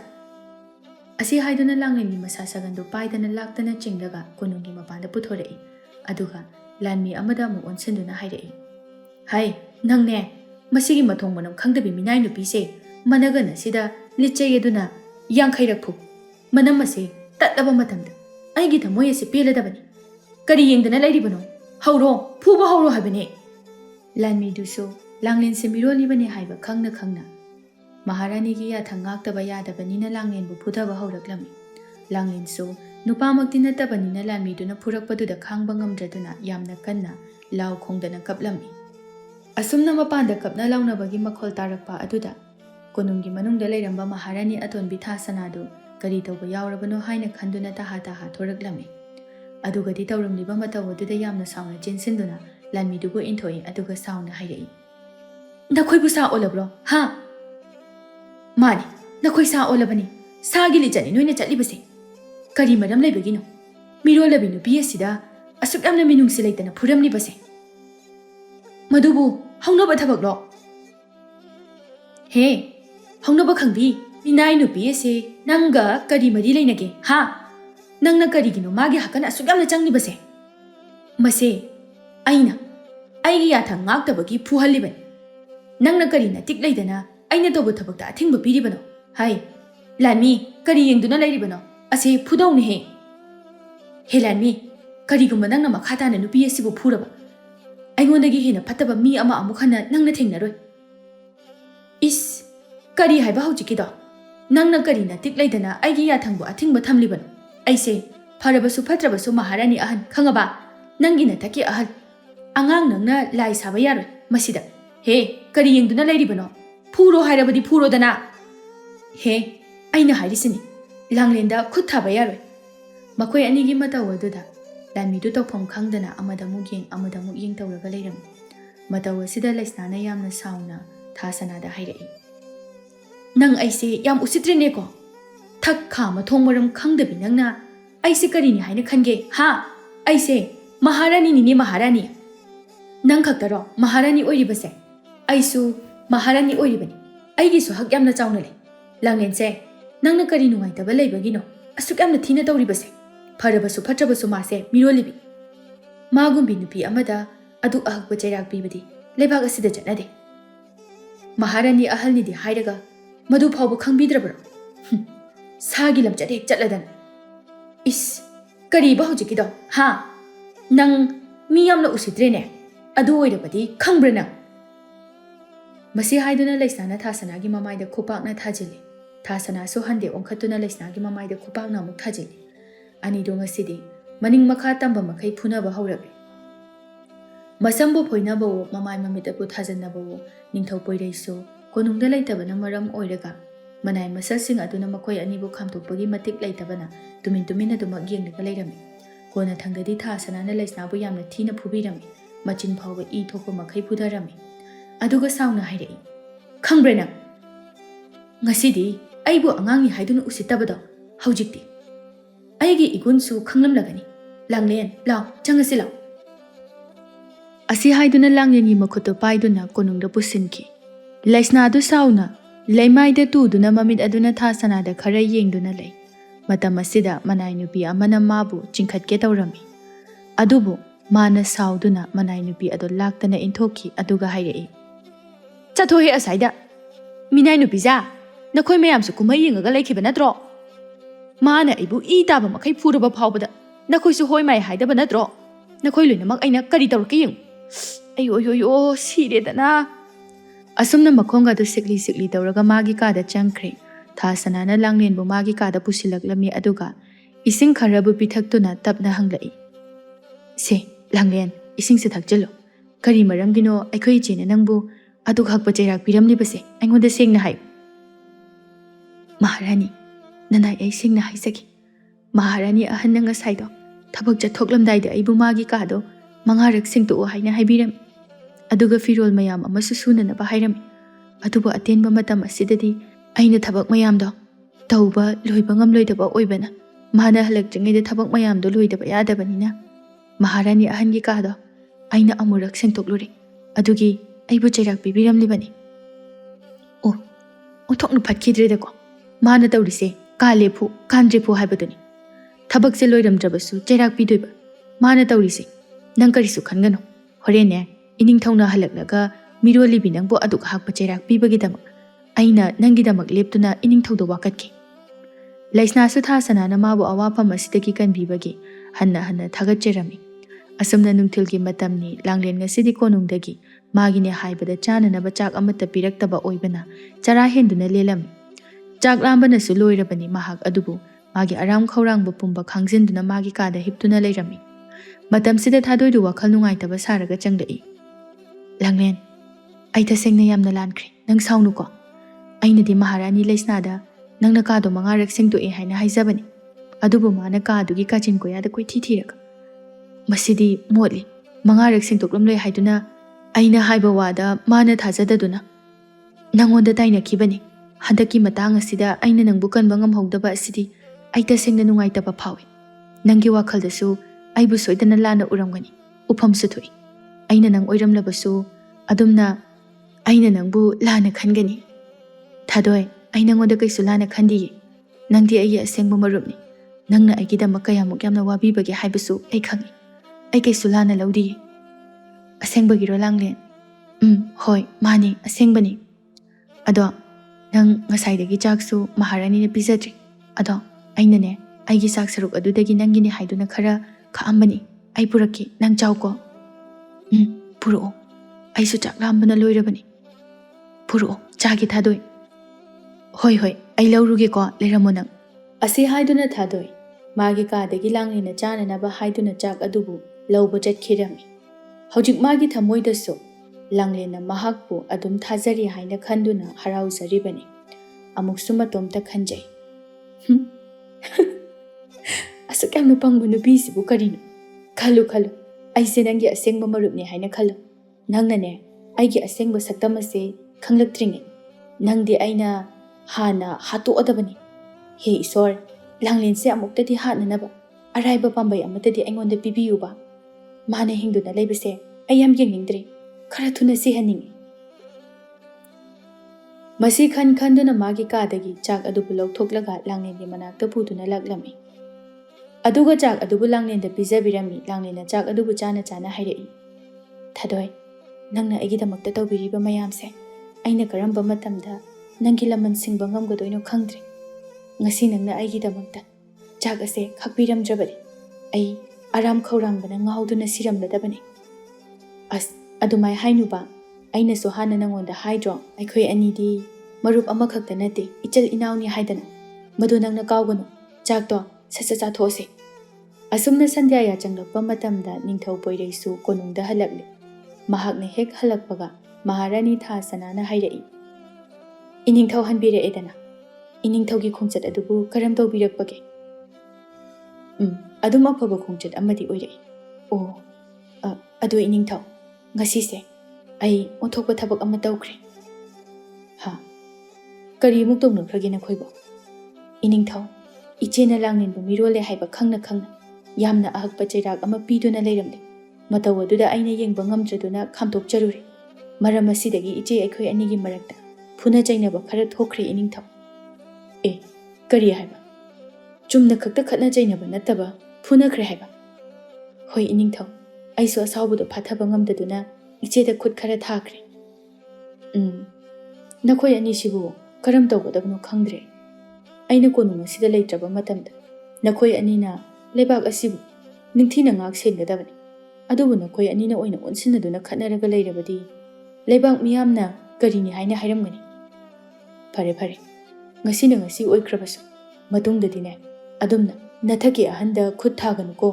Asi haiduna Langleni masa sagandu paidana laktana chingdaga kunungi mapanda puthorei. Aduga lanmi amada mu onsenduna hairai. Hai, nangne masigi mathong manam khangdabi Minai Nupi se managana sida lichayeduna yangkhairakphu manam ase tatlaba matamda aigi thamoy ase peladabani. Kari yengdana lairibano hauro phuba hauro habane. Lanmi duso Langlen se mirolibane haiba khangna Maharani gi yathang ngaktaba yadabanina Langlen bu phudaba hauraklammi. Langlen so nupamakti natabanina lanmi duna phurakpaduda khangba ngamdraduna yamna kanna law khongdana kaplammi. Asumna mapanda kapna launabagi makhol tarakpa aduda konungi manungda leiramba Maharani atonbi thasanadu kari tawba yawrabano haina khanduna taha thoraklammi. Adugadi tawramliba matawaduda yamna sauna jinsinduna lanmi dubu inthoi aduga sauna hairai. Nakhoi bu sa olabro ha. Mani nakhoi sa olabani sagi lijani noina chatlibase. Kari maram leibagino mirolabi nupi asida asuk yamna minungsi leitana phuramlibase. Madubu haunaba thabaklo. He haunaba khangbi Minai Nupi ase nanga kari mari lainage ha nangna karigino magi hakana asuk yamna changlibase mase aina aigi yathang ngaktabagi phuhalliban nangna karina tik laidana aina tobu thabakta athingba piribano hai lanmi kari yengduna lairibano ase phudawni he lanmi karigumba nangna makhatana nupi asibu phuraba aingondagi hena phattaba mi ama amukhana nangna thengnaroi is kari haiba haujikido nangna karina tik laidana aigi yathangbu athingba thamlibano aise pharabasu phatrabasu maharani ahan khangaba nangina taki ahal angang nangna lai saba yaroi masida he kari yengduna lairibano phuro hairabadi phuro dana he aina hairisini langlenda khut thaba yaroi makoi anigi mataw aduda lanmidu tawpham khangdana amada muk yeng tawraga leiram mataw asida laisnana yamna sauna thasanada hairai nang aise yam usitrene ko thak khama thongmaram khangdabi nangna aise karini haina khange ha aise maharani ni maharani nang khaktaro maharani oiribase aisu maharani oiribani aigi su hak yamna chauna le langlense nangna kari nungai taba leibagino asuk yamna thina tawribase pharabasu phatrabasu mase mirolibi magumbi nupi amada adu ahakba chairak pibadi lebak asida chatnade maharani ahalni di hairaga madu phawbu khangbidrabro sagi lamchat hek chatladan is kari ba hojikido ha nang mi yamna usitrene adu oirabadi khangbra nang masi haiduna laisana thasanagi mamaida khupakna thajili thasana su hande onkhatuna laisnagi mamaida khupakna muk thajili ani donga sidi maning makha tamba makai phuna ba haurage masambu phoina bo mamai mamita pu thajanna bo ningthau poiraiso konungda laitabana maram oiraga manai masasing aduna makoi ani bu khamtokpagi matik laitabana tumin aduma gyengnaga lairami kona thangdadi thasana na laisna bu yamna thina phubirami machin phawba I thokpa makai phudarami aduga sauna hairai khangrena ngasidi aibu angangi haiduna usitabado haujikti aigi igunsu khanglam lagani langlen law changasi law asi haiduna langyengi makhuto paiduna konungda pusinki laisna adu sauna leimaida tuduna mamit aduna thasanada khara yengduna lei matam asida manai nupi amana mabu chingkhatke tawrami adubu mana sauduna manai nupi adu laktana inthoki aduga hairei chatho he asaida minai nupi ja nakhoi mayam su kumai yengaga laikhiba natro mana ibu I taba makai phuraba phawbada nakhoi su hoi mai haidaba natro nakhoi loinamak aina kari tawrke yeng ayo sire dana asumna makhonga du sikli tawraga magi kada changkhre thasanana langlen bu magi kada pusilaklami aduga ising kharabu pithaktuna tapna hanglai se langlen ising se thakjalo kari maramgino aikhoi chena nangbu aduk hakpa chairak piramli base aingonda sengna hai maharani nanai ai sengna hai saki maharani ahan nanga saido thabak chathoklamdai de aibu magi kado mangarak singto haina haibiram aduga firol mayam amasu sunana ba hairam aduba atenba matam asidadi aina thabak mayam do tauba loiba ngamloidaba oibana mana halakjingei de thabak mayam do loidaba yadabanina maharani ahangi kado aina amurak singtokluri adugi aibu chairak bibiramlibani othoknu phatkidre ko mana tawrise kalepu kandrepu haibaduni thabak se loiramdrabasu chairak bidoiba mana tawrise nang karisu khangano horene ining thongna halaklaga miroli binangbo aduk hakpa chairak pibagidamak aina nangidamak leptuna ining thawdo wakatki laisna su thasana na mabu awapam asidagi kan bibagi hanna thagatcherami asumna nungthilgi matamni langlen ngasidi konungdagi magine haibada chana na bachak amata piraktaba oibana chara henduna lelam chak lambana su loirabani mahak adubu magi aram khawrang bapumba khangjinduna magi kada hiptuna leirami matam sida thadoidu wakhal nungai taba saraga changlai langlen ai tasengna yamna lankre nang saunu ko aina di maharani laisnada nangna kado mangarak singto e haina haijabani adubu mana kadugi kachin ko yada koi thiraga masidi modli mangarak singtoklam loi haiduna aina haiba wada mana thajadaduna nangonda taina kibani handaki matang asida aina nangbu kanba ngamhogdaba asidi ai tasengna nungai taba phawi nangi wakhaldasu aibu soidana lana uramgani ufam su thui aina nang oiramlabasu adumna aina nangbu lana khangani thadoi ꯑꯩ ꯅꯪꯉꯣꯟꯗ ꯀꯩꯁꯨ ꯂꯥꯟꯅ ꯈꯟꯗꯤꯌꯦ ꯅꯪꯗꯤ ꯑꯩꯒꯤ ꯑꯁꯦꯡꯕ ꯃꯔꯨꯞꯅꯤ ꯅꯪꯅ ꯑꯩꯒꯤꯗꯃꯛ ꯀꯌꯥꯃꯨꯛ ꯌꯥꯝꯅ ꯋꯥꯕꯤꯕꯒꯦ ꯍꯥꯏꯕꯁꯨ ꯑꯩ ꯈꯪꯏ ꯑꯩ ꯀꯩꯁꯨ ꯂꯥꯟꯅ ꯂꯧꯗꯤꯌꯦ ꯑꯁꯦꯡꯕꯒꯤꯔꯣ ꯂꯥꯡꯂꯦꯟ ꯍꯣꯏ ꯃꯥꯅꯤ ꯑꯁꯦꯡꯕꯅꯤ ꯑꯗꯣ ꯅꯪ ꯉꯁꯥꯏꯗꯒꯤ ꯆꯥꯛꯁꯨ ꯃꯍꯥꯔꯥꯅꯤꯅ ꯄꯤꯖꯗ꯭ꯔꯤ ꯑꯗꯣ ꯑꯩꯅꯅꯦ ꯑꯩꯒꯤ ꯆꯥꯛ ꯁꯔꯨꯛ ꯑꯗꯨꯗꯒꯤ ꯅꯪꯒꯤꯅꯦ ꯍꯥꯏꯗꯨꯅ ꯈꯔ ꯈꯥꯛꯑꯝꯕꯅꯤ ꯑꯩ ꯄꯨꯔꯛꯀꯦ ꯅꯪ ꯆꯥꯎꯀꯣ ꯄꯨꯔꯛꯑꯣ ꯑꯩꯁꯨ ꯆꯥꯛ ꯂꯥꯝꯕꯅ ꯂꯣꯏꯔꯕꯅꯤ ꯄꯨꯔꯛꯑꯣ ꯆꯥꯒꯦ ꯊꯥꯗꯣꯏ ꯍꯣꯏ ꯑꯩ ꯂꯧꯔꯨꯒꯦꯀꯣ ꯂꯩꯔꯝꯃꯣ ꯅꯪ ꯑꯁꯤ ꯍꯥꯏꯗꯨꯅ ꯊꯥꯗꯣꯏ ꯃꯥꯒꯤ ꯀꯥꯗꯒꯤ ꯂꯥꯡꯂꯦꯟꯅ ꯆꯥꯅꯅꯕ ꯍꯥꯏꯗꯨꯅ ꯆꯥꯛ ꯑꯗꯨꯕꯨ ꯂꯧꯕ ꯆꯠꯈꯤꯔꯝꯃꯤ ꯍꯧꯖꯤꯛ ꯃꯥꯒꯤ ꯊꯃꯣꯏꯗꯁꯨ ꯂꯥꯡꯂꯦꯟꯅ ꯃꯍꯥꯛꯄꯨ ꯑꯗꯨꯝ ꯊꯥꯖꯔꯤ ꯍꯥꯏꯅ ꯈꯟꯗꯨꯅ ꯍꯔꯥꯎꯖꯔꯤꯕꯅꯤ ꯑꯃꯨꯛꯁꯨ ꯃꯇꯣꯝꯇ ꯈꯟꯖꯩ ꯑꯁꯨꯛ ꯌꯥꯝꯅ ꯄꯪꯕ ꯅꯨꯄꯤꯁꯤꯕꯨ ꯀꯔꯤꯅꯣ ꯈꯜꯂꯨ ꯑꯩꯁꯦ ꯅꯪꯒꯤ ꯑꯁꯦꯡꯕ ꯃꯔꯨꯞꯅꯤ ꯍꯥꯏꯅ ꯈꯜꯂꯨ ꯅꯪꯅꯅꯦ ꯑꯩꯒꯤ ꯑꯁꯦꯡꯕ ꯁꯛꯇꯝ ꯑꯁꯤ ꯈꯪꯂꯛꯇ꯭ꯔꯤꯉꯩ ꯅꯪꯗꯤ ꯑꯩꯅ ꯍꯥꯟꯅ ꯍꯥꯠꯇꯣꯛꯑꯗꯕꯅꯤ ꯍꯦ ꯏꯁꯣꯔ ꯂꯥꯡꯂꯦꯟꯁꯦ ꯑꯃꯨꯛꯇꯗꯤ ꯍꯥꯠꯅꯅꯕ ꯑꯔꯥꯏꯕ ꯄꯥꯝꯕꯩ ꯑꯃꯇꯗꯤ ꯑꯩꯉꯣꯟꯗ ꯄꯤꯕꯤꯌꯨꯕ ꯃꯥꯅ ꯍꯤꯡꯗꯨꯅ ꯂꯩꯕꯁꯦ ꯑꯩ ꯌꯥꯝ ꯌꯦꯡꯅꯤꯡꯗ꯭ꯔꯦ ꯈꯔ ꯊꯨꯅ ꯁꯤꯍꯟꯅꯤꯡꯉꯤ ꯃꯁꯤ ꯈꯟꯗꯨꯅ ꯃꯥꯒꯤ ꯀꯥꯗꯒꯤ ꯆꯥꯛ ꯑꯗꯨꯕꯨ ꯂꯧꯊꯣꯛꯂꯒ ꯂꯥꯡꯂꯦꯟꯒꯤ ꯃꯅꯥꯛꯇ ꯄꯨꯗꯨꯅ ꯂꯥꯛꯂꯝꯃꯤ ꯑꯗꯨꯒ ꯆꯥꯛ ꯑꯗꯨꯕꯨ ꯂꯥꯡꯂꯦꯟꯗ ꯄꯤꯖꯕꯤꯔꯝꯃꯤ ꯂꯥꯡꯂꯦꯟꯅ ꯆꯥꯛ ꯑꯗꯨꯕꯨ ꯆꯥꯅ ꯍꯥꯏꯔꯛꯏ ꯊꯥꯗꯣꯏ ꯅꯪꯅ ꯑꯩꯒꯤꯗꯃꯛꯇ ꯇꯧꯕꯤꯔꯤꯕ ꯃꯌꯥꯝꯁꯦ ꯑꯩꯅ ꯀꯔꯝꯕ ꯃꯇꯝꯗ ꯅꯪꯒꯤ ꯂꯃꯟ ꯁꯤꯡꯕ ꯉꯝꯒꯗꯣꯏꯅꯣ ꯈꯪꯗ꯭ꯔꯦ ꯉꯁꯤ ꯅꯪꯅ ꯑꯩꯒꯤꯗꯃꯛꯇ ꯆꯥꯛ ꯑꯁꯦ ꯈꯥꯛꯄꯤꯔꯝꯗ꯭ꯔꯕꯗꯤ ꯑꯩ ꯑꯔꯥꯝ ꯈꯧꯔꯥꯡꯕꯅ ꯉꯥꯎꯗꯨꯅ ꯁꯤꯔꯝꯂꯗꯕꯅꯤ ꯑꯁ ꯑꯗꯨꯃꯥꯏ ꯍꯥꯏꯅꯨꯕ ꯑꯩꯅꯁꯨ ꯍꯥꯟꯅ ꯅꯪꯉꯣꯟꯗ ꯍꯥꯏꯗ꯭ꯔꯣ ꯑꯩꯈꯣꯏ ꯑꯅꯤꯗꯤ ꯃꯔꯨꯞ ꯑꯃꯈꯛꯇ ꯅꯠꯇꯦ ꯏꯆꯜ ꯏꯅꯥꯎꯅꯤ ꯍꯥꯏꯗꯅ ꯃꯗꯨ ꯅꯪꯅ ꯀꯥꯎꯒꯅꯨ ꯆꯥꯛꯇꯣ ꯁꯠ ꯆꯥꯊꯣꯛꯑꯁꯤ ꯑꯁꯨꯝꯅ ꯁꯟꯙ꯭ꯌꯥ ꯌꯥꯆꯪꯂꯛꯄ ꯃꯇꯝꯗ ꯅꯤꯡꯊꯧ ꯄꯣꯏꯔꯩꯁꯨ ꯀꯣꯅꯨꯡꯗ ꯍꯜꯂꯛꯂꯤ ꯃꯍꯥꯛꯅ ꯍꯦꯛ ꯍꯜꯂꯛꯄꯒ ꯃꯍꯥꯔꯥꯅꯤ ꯊꯥ ꯁꯅꯥꯅ ꯍꯥꯏꯔꯛꯏ ꯏꯅꯤꯡꯊꯧ ꯍꯟꯕꯤꯔꯛꯑꯦꯗꯅ ꯏꯅꯤꯡꯊꯧꯒꯤ ꯈꯣꯡꯆꯠ ꯑꯗꯨꯕꯨ ꯀꯔꯝ ꯇꯧꯕꯤꯔꯛꯄꯒꯦ ꯑꯗꯨꯝ ꯑꯐꯕ ꯈꯣꯡꯆꯠ ꯑꯃꯗꯤ ꯑꯣꯏꯔꯛꯏ ꯑꯗꯣ ꯏꯅꯤꯡꯊꯧ ꯉꯁꯤꯁꯦ ꯑꯩ ꯑꯣꯟꯊꯣꯛꯄ ꯊꯕꯛ ꯑꯃ ꯇꯧꯈ꯭ꯔꯦ ꯀꯔꯤ ꯑꯃꯨꯛ ꯇꯧꯅꯈ꯭ꯔꯒꯦ ꯅꯈꯣꯏꯕꯣ ꯏꯅꯤꯡꯊꯧ ꯏꯆꯦꯅ ꯂꯥꯡꯂꯦꯟꯕꯨ ꯃꯤꯔꯣꯜꯂꯦ ꯍꯥꯏꯕ ꯈꯪꯅ ꯌꯥꯝꯅ ꯑꯍꯛꯄ ꯆꯩꯔꯥꯛ ꯑꯃ ꯄꯤꯗꯨꯅ ꯂꯩꯔꯝꯂꯦ ꯃꯇꯧ ꯑꯗꯨꯗ ꯑꯩꯅ ꯌꯦꯡꯕ ꯉꯝꯗ꯭ꯔꯗꯨꯅ ꯈꯥꯝꯇꯣꯛꯆꯔꯨꯔꯦ ꯃꯔꯝ ꯑꯁꯤꯗꯒꯤ ꯏꯆꯦ ꯑꯩꯈꯣꯏ ꯑꯅꯤꯒꯤ ꯃꯔꯛꯇ ꯐꯨꯅ ꯆꯩꯅꯕ ꯈꯔ ꯊꯣꯛꯈ꯭ꯔꯦ ꯏꯅꯤꯡꯊꯧ ꯀꯔꯤ ꯍꯥꯏꯕ ꯆꯨꯝꯅ ꯈꯛꯇ ꯈꯠꯅ ꯆꯩꯅꯕ ꯅꯠꯇꯕ ꯐꯨꯅꯈ꯭ꯔꯦ ꯍꯥꯏꯕ ꯍꯣꯏ ꯏꯅꯤꯡꯊꯧ ꯑꯩꯁꯨ ꯑꯁꯥꯎꯕꯗꯣ ꯐꯥꯊꯕ ꯉꯝꯗꯗꯨꯅ ꯏꯆꯦꯗ ꯈꯨꯠ ꯈꯔ ꯊꯥꯈ꯭ꯔꯦ ꯅꯈꯣꯏ ꯑꯅꯤꯁꯤꯕꯨ ꯀꯔꯝ ꯇꯧꯒꯗꯕꯅꯣ ꯈꯪꯗ꯭ꯔꯦ ꯑꯩꯅ ꯀꯣꯅꯨꯡ ꯑꯁꯤꯗ ꯂꯩꯇ꯭ꯔꯕ ꯃꯇꯝꯗ ꯅꯈꯣꯏ ꯑꯅꯤꯅ ꯂꯩꯕꯥꯛ ꯑꯁꯤꯕꯨ ꯅꯤꯡꯊꯤꯅ ꯉꯥꯛ ꯁꯦꯟꯒꯗꯕꯅꯤ ꯑꯗꯨꯕꯨ ꯅꯈꯣꯏ ꯑꯅꯤꯅ ꯑꯣꯏꯅ ꯑꯣꯟꯁꯤꯟꯅꯗꯨꯅ ꯈꯠꯅꯔꯒ ꯂꯩꯔꯕꯗꯤ ꯂꯩꯕꯥꯛ ꯃꯤꯌꯥꯝꯅ ꯀꯔꯤꯅꯤ ꯍꯥꯏꯅ ꯍꯥꯏꯔꯝꯒꯅꯤ ꯐꯔꯦ ꯉꯁꯤꯅ ꯉꯁꯤ ꯑꯣꯏꯈ꯭ꯔꯕꯁꯨ ꯃꯇꯨꯡꯗꯗꯤꯅꯦ ꯑꯗꯨꯝꯅ ꯅꯊꯛꯀꯤ ꯑꯍꯟꯗ ꯈꯨꯠ ꯊꯥꯒꯅꯨꯀꯣ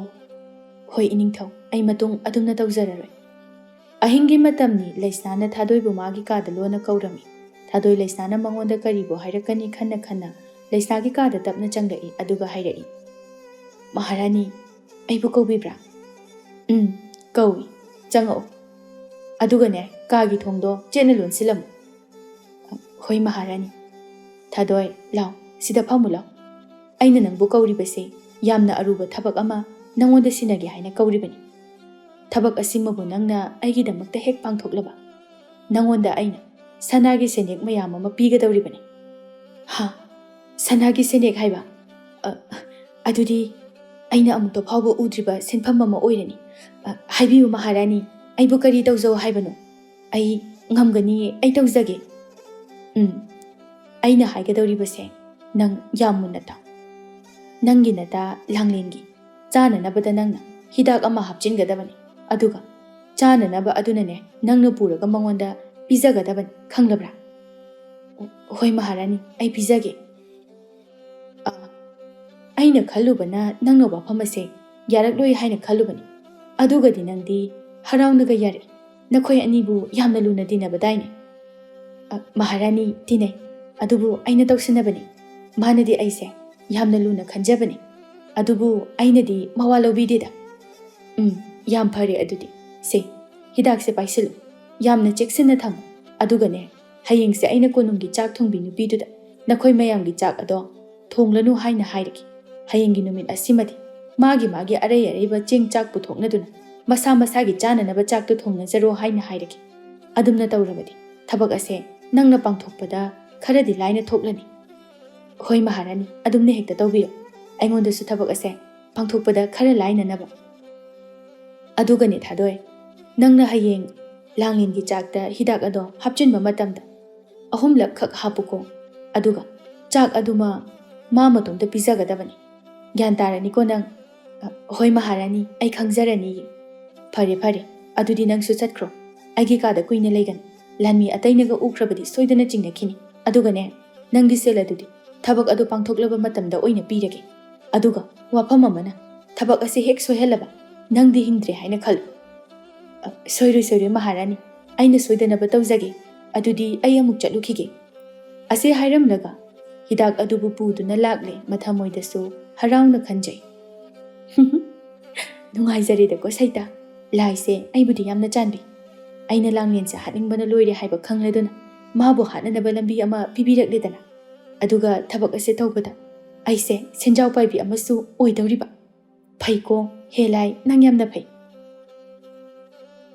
ꯍꯣꯏ ꯏꯅꯤꯡꯊꯧ ꯑꯩ ꯃꯇꯨꯡ ꯑꯗꯨꯝꯅ ꯇꯧꯖꯔꯔꯣꯏ ꯑꯍꯤꯡꯒꯤ ꯃꯇꯝꯅꯤ ꯂꯩꯁꯅꯥꯅ ꯊꯥꯗꯣꯏꯕꯨ ꯃꯥꯒꯤ ꯀꯥꯗ ꯂꯣꯟꯅ ꯀꯧꯔꯝꯃꯤ ꯊꯥꯗꯣꯏ ꯂꯩꯁꯅꯥꯅ ꯃꯉꯣꯟꯗ ꯀꯔꯤꯕꯨ ꯍꯥꯏꯔꯛꯀꯅꯤ ꯈꯟꯅ ꯂꯩꯁꯅꯥꯒꯤ ꯀꯥꯗ ꯇꯞꯅ ꯆꯪꯂꯛꯏ ꯑꯗꯨꯒ ꯍꯥꯏꯔꯛꯏ ꯃꯍꯥꯔꯥꯅꯤ ꯑꯩꯕꯨ ꯀꯧꯕꯤꯕ꯭ꯔꯥ ꯀꯧꯏ ꯆꯪꯉꯛꯎ ꯑꯗꯨꯒꯅꯦ ꯀꯥꯒꯤ ꯊꯣꯡꯗꯣ ꯆꯦꯠꯅ ꯂꯣꯟꯁꯤꯜꯂꯝꯃꯨ ꯍꯣꯏ ꯃꯍꯥꯔꯥꯅꯤ ꯊꯥꯗꯣꯏ ꯂꯥꯎ ꯁꯤꯗ ꯐꯝꯃꯨ ꯂꯥꯎ ꯑꯩꯅ ꯅꯪꯕꯨ ꯀꯧꯔꯤꯕꯁꯦ ꯌꯥꯝꯅ ꯑꯔꯨꯕ ꯊꯕꯛ ꯑꯃ ꯅꯪꯉꯣꯟꯗ ꯁꯤꯟꯅꯒꯦ ꯍꯥꯏꯅ ꯀꯧꯔꯤꯕꯅꯤ ꯊꯕꯛ ꯑꯁꯤꯃꯕꯨ ꯅꯪꯅ ꯑꯩꯒꯤꯗꯃꯛꯇ ꯍꯦꯛ ꯄꯥꯡꯊꯣꯛꯂꯕ ꯅꯪꯉꯣꯟꯗ ꯑꯩꯅ ꯁꯅꯥꯒꯤ ꯁꯦꯟꯌꯦꯛ ꯃꯌꯥꯝ ꯑꯃ ꯄꯤꯒꯗꯧꯔꯤꯕꯅꯤ ꯁꯅꯥꯒꯤ ꯁꯦꯟꯌꯦꯛ ꯍꯥꯏꯕ ꯑꯗꯨꯗꯤ ꯑꯩꯅ ꯑꯃꯨꯛꯇ ꯐꯥꯎꯕ ꯎꯗ꯭ꯔꯤꯕ ꯁꯤꯟꯐꯝ ꯑꯃ ꯑꯣꯏꯔꯅꯤ ꯍꯥꯏꯕꯤꯌꯨ ꯃꯍꯥꯔꯥꯅꯤ ꯑꯩꯕꯨ ꯀꯔꯤ ꯇꯧꯖꯧ ꯍꯥꯏꯕꯅꯣ ꯑꯩ ꯉꯝꯒꯅꯤ ꯑꯩ ꯇꯧꯖꯒꯦ ꯑꯩꯅ ꯍꯥꯏꯒꯗꯧꯔꯤꯕꯁꯦ ꯅꯪ ꯌꯥꯝ ꯃꯨꯟꯅ ꯇꯥꯎ ꯅꯪꯒꯤ ꯅꯇꯥ ꯂꯥꯡꯂꯦꯟꯒꯤ ꯆꯥꯅꯅꯕꯗ ꯅꯪꯅ ꯍꯤꯗꯥꯛ ꯑꯃ ꯍꯥꯞꯆꯤꯟꯒꯗꯕꯅꯤ ꯑꯗꯨꯒ ꯆꯥꯅꯅꯕ ꯑꯗꯨꯅꯅꯦ ꯅꯪꯅ ꯄꯨꯔꯒ ꯃꯉꯣꯟꯗ ꯄꯤꯖꯒꯗꯕꯅꯤ ꯈꯪꯂꯕ꯭ꯔꯥ ꯍꯣꯏ ꯃꯍꯥꯔꯥꯅꯤ ꯑꯩ ꯄꯤꯖꯒꯦ ꯑꯩꯅ ꯈꯜꯂꯨꯕꯅ ꯅꯪꯅ ꯋꯥꯐꯝ ꯑꯁꯦ ꯌꯥꯔꯛꯂꯣꯏ ꯍꯥꯏꯅ ꯈꯜꯂꯨꯕꯅꯤ ꯑꯗꯨꯒꯗꯤ ꯅꯪꯗꯤ ꯍꯔꯥꯎꯅꯒ ꯌꯥꯔꯛꯏ ꯅꯈꯣꯏ ꯑꯅꯤꯕꯨ ꯌꯥꯝꯅ ꯂꯨꯅ ꯇꯤꯟꯅꯕꯗꯥꯏꯅꯦ ꯃꯍꯥꯔꯥꯅꯤ ꯇꯤꯟꯅꯩ ꯑꯗꯨꯕꯨ ꯑꯩꯅ ꯇꯧꯁꯤꯟꯅꯕꯅꯤ ꯃꯥꯅꯗꯤ ꯑꯩꯁꯦ ꯌꯥꯝꯅ ꯂꯨꯅ ꯈꯟꯖꯕꯅꯤ ꯑꯗꯨꯕꯨ ꯑꯩꯅꯗꯤ ꯃꯋꯥ ꯂꯧꯕꯤꯗꯦꯗ ꯌꯥꯝ ꯐꯔꯦ ꯑꯗꯨꯗꯤ ꯁꯦ ꯍꯤꯗꯥꯛꯁꯦ ꯄꯥꯏꯁꯤꯜꯂꯨ ꯌꯥꯝꯅ ꯆꯦꯛꯁꯤꯟꯅ ꯊꯝꯃꯨ ꯑꯗꯨꯒꯅꯦ ꯍꯌꯦꯡꯁꯦ ꯑꯩꯅ ꯀꯣꯅꯨꯡꯒꯤ ꯆꯥꯛ ꯊꯣꯡꯕꯤ ꯅꯨꯄꯤꯗꯨꯗ ꯅꯈꯣꯏ ꯃꯌꯥꯝꯒꯤ ꯆꯥꯛ ꯑꯗꯣ ꯊꯣꯡꯂꯅꯨ ꯍꯥꯏꯅ ꯍꯥꯏꯔꯒꯦ ꯍꯌꯦꯡꯒꯤ ꯅꯨꯃꯤꯠ ꯑꯁꯤꯃꯗꯤ ꯃꯥꯒꯤ ꯑꯔꯩꯕ ꯆꯦꯡ ꯆꯥꯛ ꯄꯨꯊꯣꯛꯅꯗꯨꯅ ꯃꯁꯥꯒꯤ ꯆꯥꯅꯅꯕ ꯆꯥꯛꯇꯨ ꯊꯣꯡꯅꯖꯔꯣ ꯍꯥꯏꯅ ꯍꯥꯏꯔꯒꯦ ꯑꯗꯨꯝꯅ ꯇꯧꯔꯕꯗꯤ ꯊꯕꯛ ꯑꯁꯦ ꯅꯪꯅ ꯄꯥꯡꯊꯣꯛꯄꯗ ꯈꯔꯗꯤ ꯂꯥꯏꯅ ꯊꯣꯛꯂꯅꯤ. ꯍꯣꯏ ꯃꯍꯥꯔꯥꯅꯤ, ꯑꯗꯨꯝꯅ ꯍꯦꯛꯇ ꯇꯧꯕꯤꯌꯨ. ꯑꯩꯉꯣꯟꯗꯁꯨ ꯊꯕꯛ ꯑꯁꯦ ꯄꯥꯡꯊꯣꯛꯄꯗ ꯈꯔ ꯂꯥꯏꯅꯅꯕ. ꯑꯗꯨꯒꯅꯦ ꯊꯥꯗꯣꯏ, ꯅꯪꯅ ꯍꯌꯦꯡ ꯂꯥꯡꯂꯦꯟꯒꯤ ꯆꯥꯛꯇ ꯍꯤꯗꯥꯛ ꯑꯗꯣ ꯍꯥꯞꯆꯤꯟꯕ ꯃꯇꯝꯗ 3ꯂꯛ ꯈꯛ ꯍꯥꯞꯄꯨꯀꯣ. ꯑꯗꯨꯒ ꯆꯥꯛ ꯑꯗꯨꯃ ꯃꯥ ꯃꯇꯣꯝꯇ ꯄꯤꯖꯒꯗꯕꯅꯤ. ꯒ꯭ꯌꯥꯟ ꯇꯥꯔꯅꯤꯀꯣ ꯅꯪ? ꯍꯣꯏ ꯃꯍꯥꯔꯥꯅꯤ, ꯑꯩ ꯈꯪꯖꯔꯅꯤꯌꯦ. ꯐꯔꯦ ꯐꯔꯦ, ꯑꯗꯨꯗꯤ ꯅꯪꯁꯨ ꯆꯠꯈ꯭ꯔꯣ. ꯑꯩꯒꯤ ꯀꯥꯗ ꯀꯨꯏꯅ ꯂꯩꯒꯅꯨ. ꯂꯥꯟꯃꯤ ꯑꯇꯩꯅꯒ ꯎꯈ꯭ꯔꯕꯗꯤ ꯁꯣꯏꯗꯅ ꯆꯤꯡꯅꯈꯤꯅꯤ. ꯑꯗꯨꯒꯅꯦ, ꯅꯪꯒꯤ ꯁꯦꯜ ꯑꯗꯨꯗꯤ ꯊꯕꯛ ꯑꯗꯨ ꯄꯥꯡꯊꯣꯛꯂꯕ ꯃꯇꯝꯗ ꯑꯣꯏꯅ ꯄꯤꯔꯒꯦ. ꯑꯗꯨꯒ ꯋꯥꯐꯝ ꯑꯃꯅ, ꯊꯕꯛ ꯑꯁꯤ ꯍꯦꯛ ꯁꯣꯏꯍꯜꯂꯕ ꯅꯪꯗꯤ ꯍꯤꯡꯗ꯭ꯔꯦ ꯍꯥꯏꯅ ꯈꯜꯂꯨ. ꯁꯣꯏꯔꯣꯏ ꯃꯍꯥꯔꯥꯅꯤ, ꯑꯩꯅ ꯁꯣꯏꯗꯅꯕ ꯇꯧꯖꯒꯦ. ꯑꯗꯨꯗꯤ ꯑꯩ ꯑꯃꯨꯛ ꯆꯠꯂꯨꯈꯤꯒꯦ. ꯑꯁꯤ ꯍꯥꯏꯔꯝꯂꯒ ꯍꯤꯗꯥꯛ ꯑꯗꯨꯕు ꯄꯨꯗꯨꯅ ꯂꯥꯛꯂꯦ. ꯃꯊꯃꯣꯏꯗꯁꯨ ꯍꯔꯥꯎꯅ ꯈꯟꯖꯩ. ꯅꯨꯡꯉꯥꯏꯖꯔꯦꯗꯀꯣ ꯁꯩꯇꯥ. ꯂꯥꯏꯁꯦ ꯑꯩꯕꯨꯗꯤ ꯌꯥꯝꯅ ꯆꯥꯟꯕꯤ. ꯑꯩꯅ ꯂꯥꯡꯂꯦꯟꯁꯦ ꯍꯥꯠꯅꯤꯡꯕꯅ ꯂꯣꯏꯔꯦ ꯍꯥꯏꯕ ꯈꯪꯂꯗꯨꯅ ꯃꯥꯕꯨ ꯍꯥꯠꯅꯅꯕ ꯂꯝꯕꯤ ꯑꯃ ꯄꯤꯕꯤꯔꯛꯂꯦꯗꯅ. ꯑꯗꯨꯒ ꯊꯕꯛ ꯑꯁꯤ ꯇꯧꯕꯗ ꯑꯩꯁꯦ ꯁꯦꯟꯖꯥꯎ ꯄꯥꯏꯕꯤ ꯑꯃꯁꯨ ꯑꯣꯏꯗꯧꯔꯤꯕ. ꯐꯩꯀꯣ ꯍꯦ ꯂꯥꯏ, ꯅꯪ ꯌꯥꯝꯅ ꯐꯩ.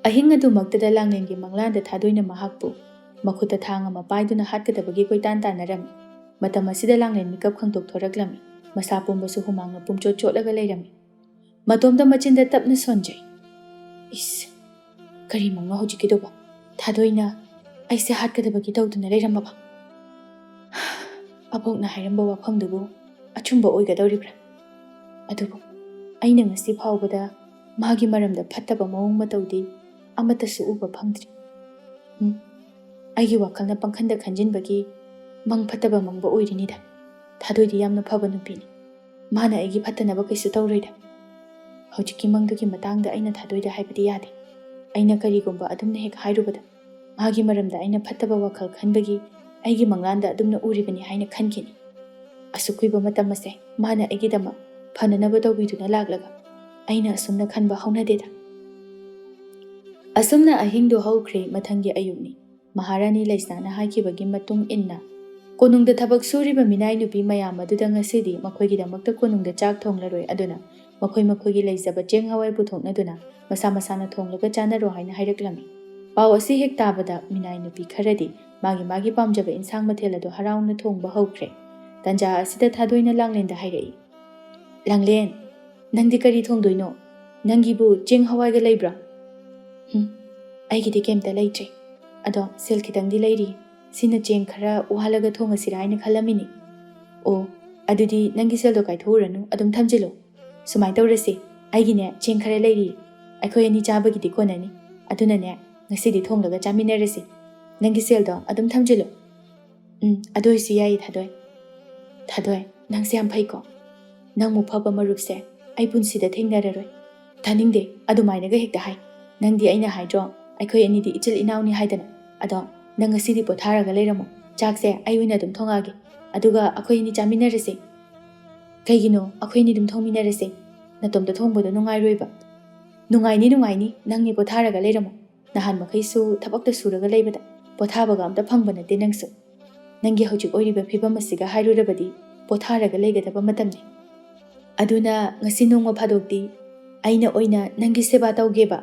ꯑꯍꯤꯡ ꯑꯗꯨꯃꯛꯇꯗ ꯂꯥꯡꯂꯦꯟꯒꯤ ꯃꯪꯂꯥꯟꯗ ꯊꯥꯗꯣꯏꯅ ꯃꯍꯥꯛꯄꯨ ꯃꯈꯨꯠꯇ ꯊꯥꯡ ꯑꯃ ꯄꯥꯏꯗꯨꯅ ꯍꯥꯠꯀꯗꯕꯒꯤ ꯀꯣꯏꯇꯥꯟ ꯇꯥꯟꯅꯔꯝꯃꯤ. ꯃꯇꯝ ꯑꯁꯤꯗ ꯂꯥꯡꯂꯦꯟ ꯃꯤꯀꯞ ꯈꯪꯗꯣꯛꯊꯣꯔꯛꯂꯝꯃꯤ. ꯃꯁꯥ ꯄꯨꯝꯕꯁꯨ ꯍꯨꯃꯥꯡꯅ ꯄꯨꯝꯆꯣꯠ ꯆꯣꯠꯂꯒ ꯂꯩꯔꯝꯃꯤ. ꯃꯇꯣꯝꯗ ꯃꯆꯤꯟꯗ ꯇꯞꯅ ꯁꯣꯟꯖꯩ. ꯏꯁ, ꯀꯔꯤ ꯃꯪꯅꯣ ꯍꯧꯖꯤꯛꯀꯤꯗꯨꯕꯣ? ꯊꯥꯗꯣꯏꯅ ꯑꯩꯁꯦ ꯍꯥꯠꯀꯗꯕꯒꯤ ꯇꯧꯗꯨꯅ ꯂꯩꯔꯝꯃꯕ? ꯑꯕꯣꯛꯅ ꯍꯥꯏꯔꯝꯕ ꯋꯥꯐꯝꯗꯨꯕꯨ ꯑꯆꯨꯝꯕ ꯑꯣꯏꯒꯗꯧꯔꯤꯕ꯭ꯔꯥ? ꯑꯗꯨꯕꯨ ꯑꯩꯅ ꯉꯁꯤ ꯐꯥꯎꯕꯗ ꯃꯥꯒꯤ ꯃꯔꯝꯗ ꯐꯠꯇꯕ ꯃꯑꯣꯡ ꯃꯇꯧꯗꯤ ꯑꯃꯠꯇꯁꯨ ꯎꯕ ꯐꯪꯗ꯭ꯔꯤ. ꯑꯩꯒꯤ ꯋꯥꯈꯜꯅ ꯄꯪꯈꯟꯗ ꯈꯟꯖꯤꯟꯕꯒꯤ ꯃꯪ ꯐꯠꯇꯕ ꯃꯪꯕ ꯑꯣꯏꯔꯤꯅꯤꯗ. ꯊꯥꯗꯣꯏꯗꯤ ꯌꯥꯝꯅ ꯐꯕ ꯅꯨꯄꯤꯅꯤ. ꯃꯥꯅ ꯑꯩꯒꯤ ꯐꯠꯇꯅꯕ ꯀꯩꯁꯨ ꯇꯧꯔꯣꯏꯗ. ꯍꯧꯖꯤꯛꯀꯤ ꯃꯪꯗꯨꯒꯤ ꯃꯇꯥꯡꯗ ꯑꯩꯅ ꯊꯥꯗꯣꯏꯗ ꯍꯥꯏꯕꯗꯤ ꯌꯥꯗꯦ. ꯑꯩꯅ ꯀꯔꯤꯒꯨꯝꯕ ꯑꯗꯨꯝꯅ ꯍꯦꯛ ꯍꯥꯏꯔꯨꯕꯗ ꯃꯥꯒꯤ ꯃꯔꯝꯗ ꯑꯩꯅ ꯐꯠꯇꯕ ꯋꯥꯈꯜ ꯈꯟꯕꯒꯤ ꯑꯩꯒꯤ ꯃꯪꯂꯥꯟꯗ ꯑꯗꯨꯝꯅ ꯎꯔꯤꯕꯅꯤ ꯍꯥꯏꯅ ꯈꯟꯈꯤꯅꯤ. ꯑꯁꯨꯛ ꯀꯨꯏꯕ ꯃꯇꯝ ꯑꯁꯦ ꯃꯥꯅ ꯑꯩꯒꯤꯗꯃꯛ ꯐꯅꯅꯕ ꯇꯧꯕꯤꯗꯨꯅ ꯂꯥꯛꯂꯒ ꯑꯩꯅ ꯑꯁꯨꯝꯅ ꯈꯟꯕ ꯍꯧꯅꯗꯦꯗ. ꯑꯁꯨꯝꯅ ꯑꯍꯤꯡꯗꯨ ꯍꯧꯈ꯭ꯔꯦ. ꯃꯊꯪꯒꯤ ꯑꯌꯨꯛꯅꯤ. ꯃꯍꯥꯔꯥꯅꯤ ꯂꯩꯁꯅꯥꯅ ꯍꯥꯏꯈꯤꯕꯒꯤ ꯃꯇꯨꯡ ꯏꯟꯅ ꯀꯣꯅꯨꯡꯗ ꯊꯕꯛ ꯁꯨꯔꯤꯕ ꯃꯤꯅꯥꯏ ꯅꯨꯄꯤ ꯃꯌꯥꯝ ꯑꯗꯨꯗ ꯉꯁꯤꯗꯤ ꯃꯈꯣꯏꯒꯤꯗꯃꯛꯇ ꯀꯣꯅꯨꯡꯗ ꯆꯥꯛ ꯊꯣꯡꯂꯔꯣꯏ. ꯑꯗꯨꯅ ꯃꯈꯣꯏꯒꯤ ꯂꯩꯖꯕ ꯆꯦꯡ ꯍꯋꯥꯏ ꯄꯨꯊꯣꯛꯅꯗꯨꯅ ꯃꯁꯥ ꯃꯁꯥꯅ ꯊꯣꯡꯂꯒ ꯆꯥꯅꯔꯣ ꯍꯥꯏꯅ ꯍꯥꯏꯔꯛꯂꯝꯃꯤ. ꯄꯥꯎ ꯑꯁꯤ ꯍꯦꯛ ꯇꯥꯕꯗ ꯃꯤꯅꯥꯏ ꯅꯨꯄꯤ ꯈꯔꯗꯤ ꯃꯥꯒꯤ ꯄꯥꯝꯖꯕ ꯏꯟꯁꯥꯡ ꯃꯊꯦꯜ ꯑꯗꯨ ꯍꯔꯥꯎꯅ ꯊꯣꯡꯕ ꯍꯧꯈ꯭ꯔꯦ. ꯇꯟꯖꯥ ꯑꯁꯤꯗ ꯊꯥꯗꯣꯏꯅ ꯂꯥꯡꯂꯦꯟꯗ ꯍꯥꯏꯔꯛꯏ. ꯂꯥꯡꯂꯦꯟ, ꯅꯪꯗꯤ ꯀꯔꯤ ꯊꯣꯡꯗꯣꯏꯅꯣ? ꯅꯪꯒꯤꯕꯨ ꯆꯦꯡ ꯍꯋꯥꯏꯒ ꯂꯩꯕ꯭ꯔꯥ? ꯑꯩꯒꯤꯗꯤ ꯀꯩꯝꯇ ꯂꯩꯇ꯭ꯔꯦ. ꯑꯗꯣ ꯁꯦꯜ ꯈꯤꯇꯪꯗꯤ ꯂꯩꯔꯤ. ꯁꯤꯅ ꯆꯦꯡ ꯈꯔ ꯎꯍꯜꯂꯒ ꯊꯣꯡꯉꯁꯤꯔꯥ ꯍꯥꯏꯅ ꯈꯜꯂꯝꯃꯤꯅꯤ. ꯑꯣ, ꯑꯗꯨꯗꯤ ꯅꯪꯒꯤ ꯁꯦꯜꯗꯣ ꯀꯥꯏꯊꯣꯛꯎꯔꯅꯨ, ꯑꯗꯨꯝ ꯊꯝꯖꯤꯜꯂꯣ. ꯁꯨꯃꯥꯏꯅ ꯇꯧꯔꯁꯤ, ꯑꯩꯒꯤꯅꯦ ꯆꯦꯡ ꯈꯔ ꯂꯩꯔꯤ. ꯑꯩꯈꯣꯏ ꯑꯅꯤ ꯆꯥꯕꯒꯤꯗꯤ ꯀꯣꯟꯅꯅꯤ. ꯑꯗꯨꯅꯅꯦ ꯉꯁꯤꯗꯤ ꯊꯣꯡꯂꯒ ꯆꯥꯃꯤꯟꯅꯔꯁꯤ. ꯅꯪꯒꯤ ꯁꯦꯜꯗꯣ ꯑꯗꯨꯝ ꯊꯝꯖꯤꯜꯂꯣ. ꯑꯗꯨ ꯑꯣꯏꯁꯨ ꯌꯥꯏꯌꯦ ꯊꯥꯗꯣꯏ. ꯊꯥꯗꯣꯏ, ꯅꯪꯁꯦ ꯌꯥꯝ ꯐꯩꯀꯣ. ꯅꯪꯃꯨꯛ ꯐꯕ ꯃꯔꯨꯞꯁꯦ ꯑꯩ ꯄꯨꯟꯁꯤꯗ ꯊꯦꯡꯅꯔꯔꯣই. ꯊꯥꯅꯤꯡꯗꯦ ꯑꯗꯨꯃꯥꯏꯅꯒ ꯍꯦꯛꯇ ꯍꯥꯏ. ꯅꯪꯗꯤ ꯑꯩꯅ ꯍꯥꯏꯗ꯭ꯔꯣ, ꯑꯩꯈꯣꯏ ꯑꯅꯤꯗꯤ ꯏꯆꯤꯜ ꯏꯅꯥꯎꯅꯤ ꯍꯥꯏꯗꯅ. ꯑꯗꯣ ꯅꯪ ꯉꯁꯤꯗꯤ ꯄꯣꯊꯥꯔꯒ ꯂꯩꯔꯝꯃꯣ. ꯆꯥꯛꯁꯦ ꯑꯩ ꯑꯣꯏꯅ ꯑꯗꯨꯝ ꯊꯣꯡꯉꯛꯑꯒꯦ. ꯑꯗꯨꯒ ꯑꯩꯈꯣꯏ ꯑꯅꯤ ꯆꯥꯃꯤꯟꯅꯔꯁꯦ. ꯀꯩꯒꯤꯅꯣ ꯑꯩꯈꯣꯏ ꯑꯅꯤ ꯑꯗꯨꯝ ꯊꯣꯡꯃꯤꯟꯅꯔꯁꯦ? ꯅꯇꯣꯝꯇ ꯊꯣꯡꯕꯗꯣ ꯅꯨꯡꯉꯥꯏꯔꯣꯏꯕ. ꯅꯨꯡꯉꯥꯏꯅꯤ, ꯅꯪꯅꯤ ꯄꯣꯊꯥꯔꯒ ꯂꯩꯔꯝꯃꯣ. ꯅꯍꯥꯟ ꯃꯈꯩꯁꯨ ꯊꯕꯛꯇ ꯁꯨꯔꯒ ꯂꯩꯕꯗ ꯄꯣꯊꯥꯕꯒ ꯑꯝꯇ ꯐꯪꯕ ꯅꯠꯇꯦ ꯅꯪꯁꯨ. ꯅꯪꯒꯤ ꯍꯧꯖꯤꯛ ꯑꯣꯏꯔꯤꯕ ꯐꯤꯕꯝ ꯑꯁꯤꯒ ꯍꯥꯏꯔꯨꯔꯕꯗꯤ ꯄꯣꯊꯥꯔꯒ ꯂꯩꯒꯗꯕ ꯃꯇꯝꯅꯤ. ꯑꯗꯨꯅ ꯉꯁꯤ ꯅꯣꯡꯃ ꯐꯥꯗꯣꯛꯇꯤ ꯑꯩꯅ ꯑꯣꯏꯅ ꯅꯪꯒꯤ ꯁꯦꯕꯥ ꯇꯧꯒꯦꯕ.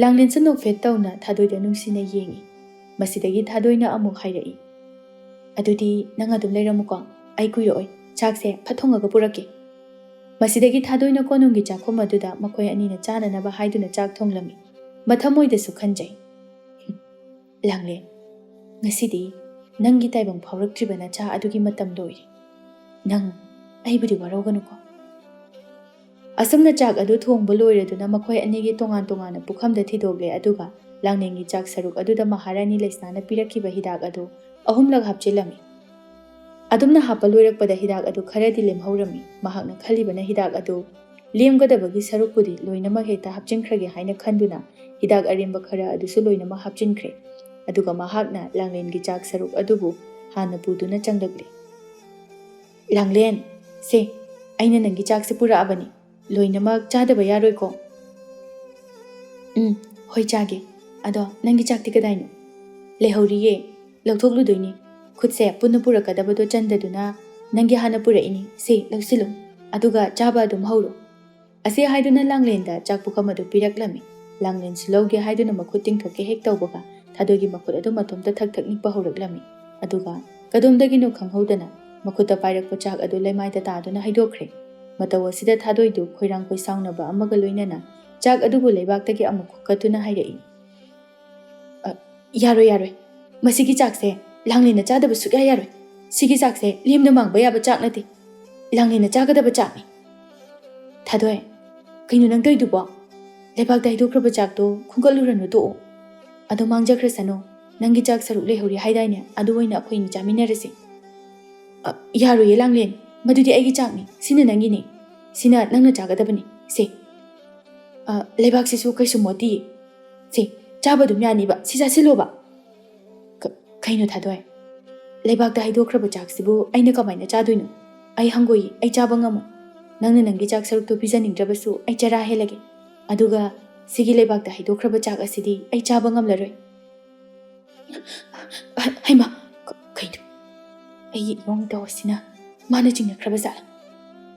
ꯂꯥꯡꯂꯦꯟꯁꯨ ꯅꯣꯛꯐꯦꯠ ꯇꯧꯅ ꯊꯥꯗꯣꯏꯗ ꯅꯨꯡꯁꯤꯅ ꯌꯦꯡꯉꯤ. ꯃꯁꯤꯗꯒꯤ ꯊꯥꯗꯣꯏꯅ ꯑꯃꯨꯛ ꯍꯥꯏꯔꯛꯏ. ꯑꯗꯨꯗꯤ ꯅꯪ ꯑꯗꯨꯝ ꯂꯩꯔꯝꯃꯨꯀꯣ. ꯑꯩ ꯀꯨꯏꯔꯛꯑꯣꯏ. ꯆꯥꯛꯁꯦ ꯐꯠ ꯊꯣꯡꯉꯒ ꯄꯨꯔꯛꯀꯦ. ꯃꯁꯤꯗꯒꯤ ꯊꯥꯗꯣꯏꯅ ꯀꯣꯅꯨꯡꯒꯤ ꯆꯥꯛꯈꯨꯝ ꯑꯗꯨꯗ ꯃꯈꯣꯏ ꯑꯅꯤꯅ ꯆꯥꯅꯅꯕ ꯍꯥꯏꯗꯨꯅ ꯆꯥꯛ ꯊꯣꯡꯂꯝꯃꯤ. ꯃꯊꯃꯣꯏꯗꯁꯨ ꯈꯟꯖꯩ. ꯂꯥꯡꯂꯦꯟ, ꯉꯁꯤꯗꯤ ꯅꯪꯒꯤ ꯇꯥꯏꯕꯪ ꯐꯥꯎꯔꯛꯇ꯭ꯔꯤꯕ ꯅꯆꯥ ꯑꯗꯨꯒꯤ ꯃꯇꯝ ꯂꯣꯏꯔꯦ. ꯅꯪ ꯑꯩꯕꯨꯗꯤ ꯋꯥꯔꯧꯒꯅꯨꯀꯣ. ꯑꯁꯨꯝꯅ ꯆꯥꯛ ꯑꯗꯨ ꯊꯣꯡꯕ ꯂꯣꯏꯔꯗꯨꯅ ꯃꯈꯣꯏ ꯑꯅꯤꯒꯤ ꯇꯣꯉꯥꯟ ꯇꯣꯉꯥꯟꯅ ꯄꯨꯈꯝꯗ ꯊꯤꯗꯣꯛꯂꯦ. ꯑꯗꯨꯒ ꯂꯥꯡꯂꯦꯟꯒꯤ ꯆꯥꯛ ꯁꯔꯨꯛ ꯑꯗꯨꯗ ꯃꯍꯥꯔꯥꯅꯤ ꯂꯩꯁꯅꯥꯅ ꯄꯤꯔꯛꯈꯤꯕ ꯍꯤꯗꯥꯛ ꯑꯗꯨ 3ꯂꯛ ꯍꯥꯞꯆꯤꯜꯂꯝꯃꯤ. ꯑꯗꯨꯝꯅ ꯍꯥꯞꯄ ꯂꯣꯏꯔꯛꯄꯗ ꯍꯤꯗꯥꯛ ꯑꯗꯨ ꯈꯔꯗꯤ ꯂꯦꯝꯍꯧꯔꯝꯃꯤ. ꯃꯍꯥꯛꯅ ꯈꯜꯂꯤꯕꯅ ꯍꯤꯗꯥꯛ ꯑꯗꯨ ꯂꯦꯝꯒꯗꯕꯒꯤ ꯁꯔꯨꯛꯄꯨꯗꯤ ꯂꯣꯏꯅꯃꯛ ꯍꯦꯛꯇ ꯍꯥꯞꯆꯤꯟꯈ꯭ꯔꯒꯦ ꯍꯥꯏꯅ ꯈꯟꯗꯨꯅ ꯍꯤꯗꯥꯛ ꯑꯔꯦꯝꯕ ꯈꯔ ꯑꯗꯨꯁꯨ ꯂꯣꯏꯅꯃꯛ ꯍꯥꯞꯆꯤꯟꯈ꯭ꯔꯦ. ꯑꯗꯨꯒ ꯃꯍꯥꯛꯅ ꯂꯥꯡꯂꯦꯟꯒꯤ ꯆꯥꯛ ꯁꯔꯨꯛ ꯑꯗꯨꯕꯨ ꯍꯥꯟꯅ ꯄꯨꯗꯨꯅ ꯆꯪꯂꯛꯂꯦ. ꯂꯥꯡꯂꯦꯟ, ꯁꯦ ꯑꯩꯅ ꯅꯪꯒꯤ ꯆꯥꯛꯁꯦ ꯄꯨꯔꯛꯑꯕꯅꯤ. ꯂꯣꯏꯅꯃꯛ ꯆꯥꯗꯕ ꯌꯥꯔꯣꯏꯀꯣ? ꯍꯣꯏ ꯆꯥꯒꯦ. ꯑꯗꯣ ꯅꯪꯒꯤ ꯆꯥꯛꯇꯤ ꯀꯗꯥꯏꯅꯣ? ꯂꯩꯍꯧꯔꯤꯌꯦ, ꯂꯧꯊꯣꯛꯂꯨꯗꯣꯏꯅꯤ. ꯈꯨꯠꯁꯦ ꯄꯨꯟꯅ ꯄꯨꯔꯛꯀꯗꯕꯗꯣ ꯆꯟꯗꯗꯨꯅ ꯅꯪꯒꯤ ꯍꯥꯟꯅ ꯄꯨꯔꯛꯏꯅꯤ. ꯁꯦ ꯂꯧꯁꯤꯜꯂꯨ, ꯑꯗꯨꯒ ꯆꯥꯕ ꯑꯗꯨꯝ ꯍꯧꯔꯣ. ꯑꯁꯤ ꯍꯥꯏꯗꯨꯅ ꯂꯥꯡꯂꯦꯟꯗ ꯆꯥꯛ ꯄꯨꯈꯝ ꯑꯗꯨ ꯄꯤꯔꯛꯂꯝꯃꯤ. ꯂꯥꯡꯂꯦꯟꯁꯨ ꯂꯧꯒꯦ ꯍꯥꯏꯗꯨꯅ ꯃꯈꯨꯠ ꯇꯤꯡꯊꯣꯛꯀꯦ ꯍꯦꯛ ꯇꯧꯕꯒ ꯊꯥꯗꯣꯏꯒꯤ ꯃꯈꯨꯠ ꯑꯗꯨ ꯃꯇꯣꯝꯇ ꯊꯛ ꯊꯛ ꯅꯤꯛꯄ ꯍꯧꯔꯛꯂꯝꯃꯤ. ꯑꯗꯨꯒ ꯀꯗꯣꯝꯗꯒꯤꯅꯣ ꯈꯪꯍꯧꯗꯅ ꯃꯈꯨꯠꯇ ꯄꯥꯏꯔꯛꯄ ꯆꯥꯛ ꯑꯗꯨ ꯂꯩꯃꯥꯏꯗ ꯇꯥꯗꯨꯅ ꯍꯩꯗꯣꯛꯈ꯭ꯔꯦ꯫ ꯃꯇꯧ ꯑꯁꯤꯗ ꯊꯥꯗꯣꯏꯗꯨ ꯈꯣꯏꯔꯥꯡ ꯈꯣꯏꯁꯥꯎꯅꯕ ꯑꯃꯒ ꯂꯣꯏꯅꯅ ꯆꯥꯛ ꯑꯗꯨꯕꯨ ꯂꯩꯕꯥꯛꯇꯒꯤ ꯑꯃꯨꯛ ꯈꯨꯛꯀꯠꯇꯨꯅ ꯍꯥꯏꯔꯛꯏ, "ꯌꯥꯔꯣꯏ ꯌꯥꯔꯣꯏ, ꯃꯁꯤꯒꯤ ꯆꯥꯛꯁꯦ ꯂꯥꯡꯂꯦꯟꯅ ꯆꯥꯗꯕ ꯁꯨꯛꯌꯥ ꯌꯥꯔꯣꯏ꯫ ꯁꯤꯒꯤ ꯆꯥꯛꯁꯦ ꯂꯦꯝꯅ ꯃꯥꯡꯕ ꯌꯥꯕ ꯆꯥꯛ ꯅꯠꯇꯦ, ꯂꯥꯡꯂꯦꯟꯅ ꯆꯥꯒꯗꯕ ꯆꯥꯛꯅꯤ꯫ ꯊꯥꯗꯣꯏ, ꯀꯩꯅꯣ ꯅꯪ ꯇꯧꯏꯗꯨꯕꯣ? ꯂꯩꯕꯥꯛꯇ ꯍꯩꯗꯣꯛꯈ꯭ꯔꯕ ꯆꯥꯛꯇꯣ ꯈꯨꯡꯒꯠꯂꯨꯔꯅꯨ, ꯇꯣꯛꯑꯣ꯫ ꯑꯗꯣ ꯃꯥꯡꯖꯈ꯭ꯔꯁꯅꯨ, ꯅꯪꯒꯤ ꯆꯥꯛ ꯁꯔꯨꯛ ꯂꯩꯍꯧꯔꯤ ꯍꯥꯏꯗꯥꯏꯅꯦ, ꯑꯗꯨ ꯑꯣꯏꯅ ꯑꯩꯈꯣꯏꯅꯤ ꯆꯥꯃꯤꯟꯅꯔꯁꯤ꯫ ꯌꯥꯔꯣꯏꯌꯦ ꯂꯥꯡꯂꯦꯟ, ꯃꯗꯨꯗꯤ ꯑꯩꯒꯤ ꯆꯥꯛꯅꯤ, ꯁꯤꯅ ꯅꯪꯒꯤꯅꯤ, ꯁꯤꯅ ꯅꯪꯅ ꯆꯥꯒꯗꯕꯅꯤ꯫ ꯁꯦ, ꯂꯩꯕꯥꯛꯁꯤꯁꯨ ꯀꯩꯁꯨ ꯃꯣꯠꯇꯤꯌꯦ, ꯁꯦ ꯆꯥꯕ ꯑꯗꯨꯝ ꯌꯥꯅꯤꯕ, ꯁꯤ ꯆꯥꯁꯤꯜꯂꯣꯕ꯫ ꯀꯩꯅꯣ ꯊꯥꯗꯣꯏ, ꯂꯩꯕꯥꯛꯇ ꯍꯩꯗꯣꯛꯈ꯭ꯔꯕ ꯆꯥꯛꯁꯤꯕꯨ ꯑꯩꯅ ꯀꯃꯥꯏꯅ ꯆꯥꯗꯣꯏꯅꯣ? ꯑꯩ ꯍꯪꯒꯣꯏꯌꯦ, ꯑꯩ ꯆꯥꯕ ꯉꯝꯃꯣꯏ꯫ ꯅꯪꯅ ꯅꯪꯒꯤ ꯆꯥꯛ ꯁꯔꯨꯛꯇꯣ ꯄꯤꯖꯅꯤꯡꯗ꯭ꯔꯕꯁꯨ ꯑꯩ ꯆꯔꯥ ꯍꯦꯜꯂꯒꯦ, ꯑꯗꯨꯒ ꯁꯤꯒꯤ ꯂꯩꯕꯥꯛꯇ ꯍꯩꯗꯣꯛꯈ꯭ꯔꯕ ꯆꯥꯛ ꯑꯁꯤꯗꯤ ꯑꯩ ꯆꯥꯕ ꯉꯝꯂꯔꯣꯏ꯫ ꯍꯩꯃꯥ, ꯀꯩꯅꯣ ꯑꯩꯒꯤ ꯏꯌꯣꯡ ꯏꯇꯧ ꯑꯁꯤꯅ ꯃꯥꯅ ꯆꯤꯡꯅꯈ꯭ꯔꯕ ꯖꯥꯠꯂꯥ?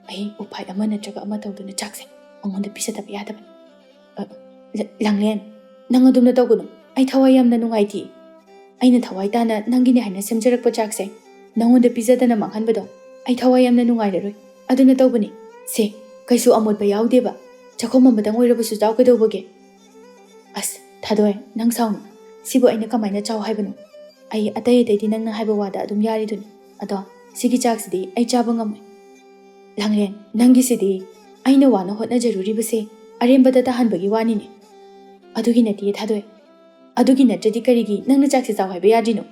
ꯑꯩ ꯎꯄꯥꯏ ꯑꯃ ꯅꯠꯇ꯭ꯔꯒ ꯑꯃ ꯇꯧꯗꯨꯅ ꯆꯥꯛꯁꯦ ꯃꯉꯣꯟꯗ ꯄꯤꯖꯗꯕ ꯌꯥꯗꯕꯅꯤ꯫ ꯂꯥꯡꯂꯦꯟ, ꯅꯪ ꯑꯗꯨꯝꯅ ꯇꯧꯒꯅꯨ, ꯑꯩ ꯊꯋꯥꯏ ꯌꯥꯝꯅ ꯅꯨꯡꯉꯥꯏꯇꯦ꯫ ꯑꯩꯅ ꯊꯋꯥꯏ ꯇꯥꯅ ꯅꯪꯒꯤꯅꯦ ꯍꯥꯏꯅ ꯁꯦꯝꯖꯔꯛꯄ ꯆꯥꯛꯁꯦ ꯅꯪꯉꯣꯟꯗ ꯄꯤꯖꯗꯅ ꯃꯥꯡꯍꯟꯕꯗꯣ ꯑꯩ ꯊꯋꯥꯏ ꯌꯥꯝꯅ ꯅꯨꯡꯉꯥꯏꯔꯔꯣꯏ, ꯑꯗꯨꯅ ꯇꯧꯕꯅꯤ꯫ ꯁꯦ, ꯀꯩꯁꯨ ꯑꯃꯣꯠꯄ ꯌꯥꯎꯗꯦꯕ, ꯆꯥꯛꯈꯣꯝ ꯑꯃꯇꯪ ꯑꯣꯏꯔꯕꯁꯨ ꯆꯥꯎ, ꯀꯩꯗꯧꯕꯒꯦ? ꯑꯁ ꯊꯥꯗꯣꯏ, ꯅꯪ ꯁꯥꯎꯅꯨ, ꯁꯤꯕꯨ ꯑꯩꯅ ꯀꯃꯥꯏꯅ ꯆꯥꯎ ꯍꯥꯏꯕꯅꯣ? ꯑꯩ ꯑꯇꯩꯗꯤ ꯅꯪꯅ ꯍꯥꯏꯕ ꯋꯥꯗ ꯑꯗꯨꯝ ꯌꯥꯔꯤꯗꯨꯅꯤ, ꯑꯗꯣ ꯁꯤꯒꯤ ꯆꯥꯛꯁꯤꯗꯤ ꯑꯩ ꯆꯥꯕ ꯉꯝꯃꯣꯏ꯫ ꯂꯥꯡꯂꯦꯟ, ꯅꯪꯒꯤꯁꯤꯗꯤ ꯑꯩꯅ ꯋꯥꯅ ꯍꯣꯠꯅꯖꯔꯨꯔꯤꯕꯁꯦ ꯑꯔꯦꯝꯕꯗ ꯇꯥꯍꯟꯕꯒꯤ ꯋꯥꯅꯤꯅꯦ꯫ ꯑꯗꯨꯒꯤ ꯅꯠꯇꯦ ꯊꯥꯗꯣꯏ, ꯑꯗꯨꯒꯤ ꯅꯠꯇ꯭ꯔꯗꯤ ꯀꯔꯤꯒꯤ ꯅꯪꯅ ꯆꯥꯛꯁꯦ ꯆꯥꯎ ꯍꯥꯏꯕ ꯌꯥꯗ꯭ꯔꯤꯅꯣ?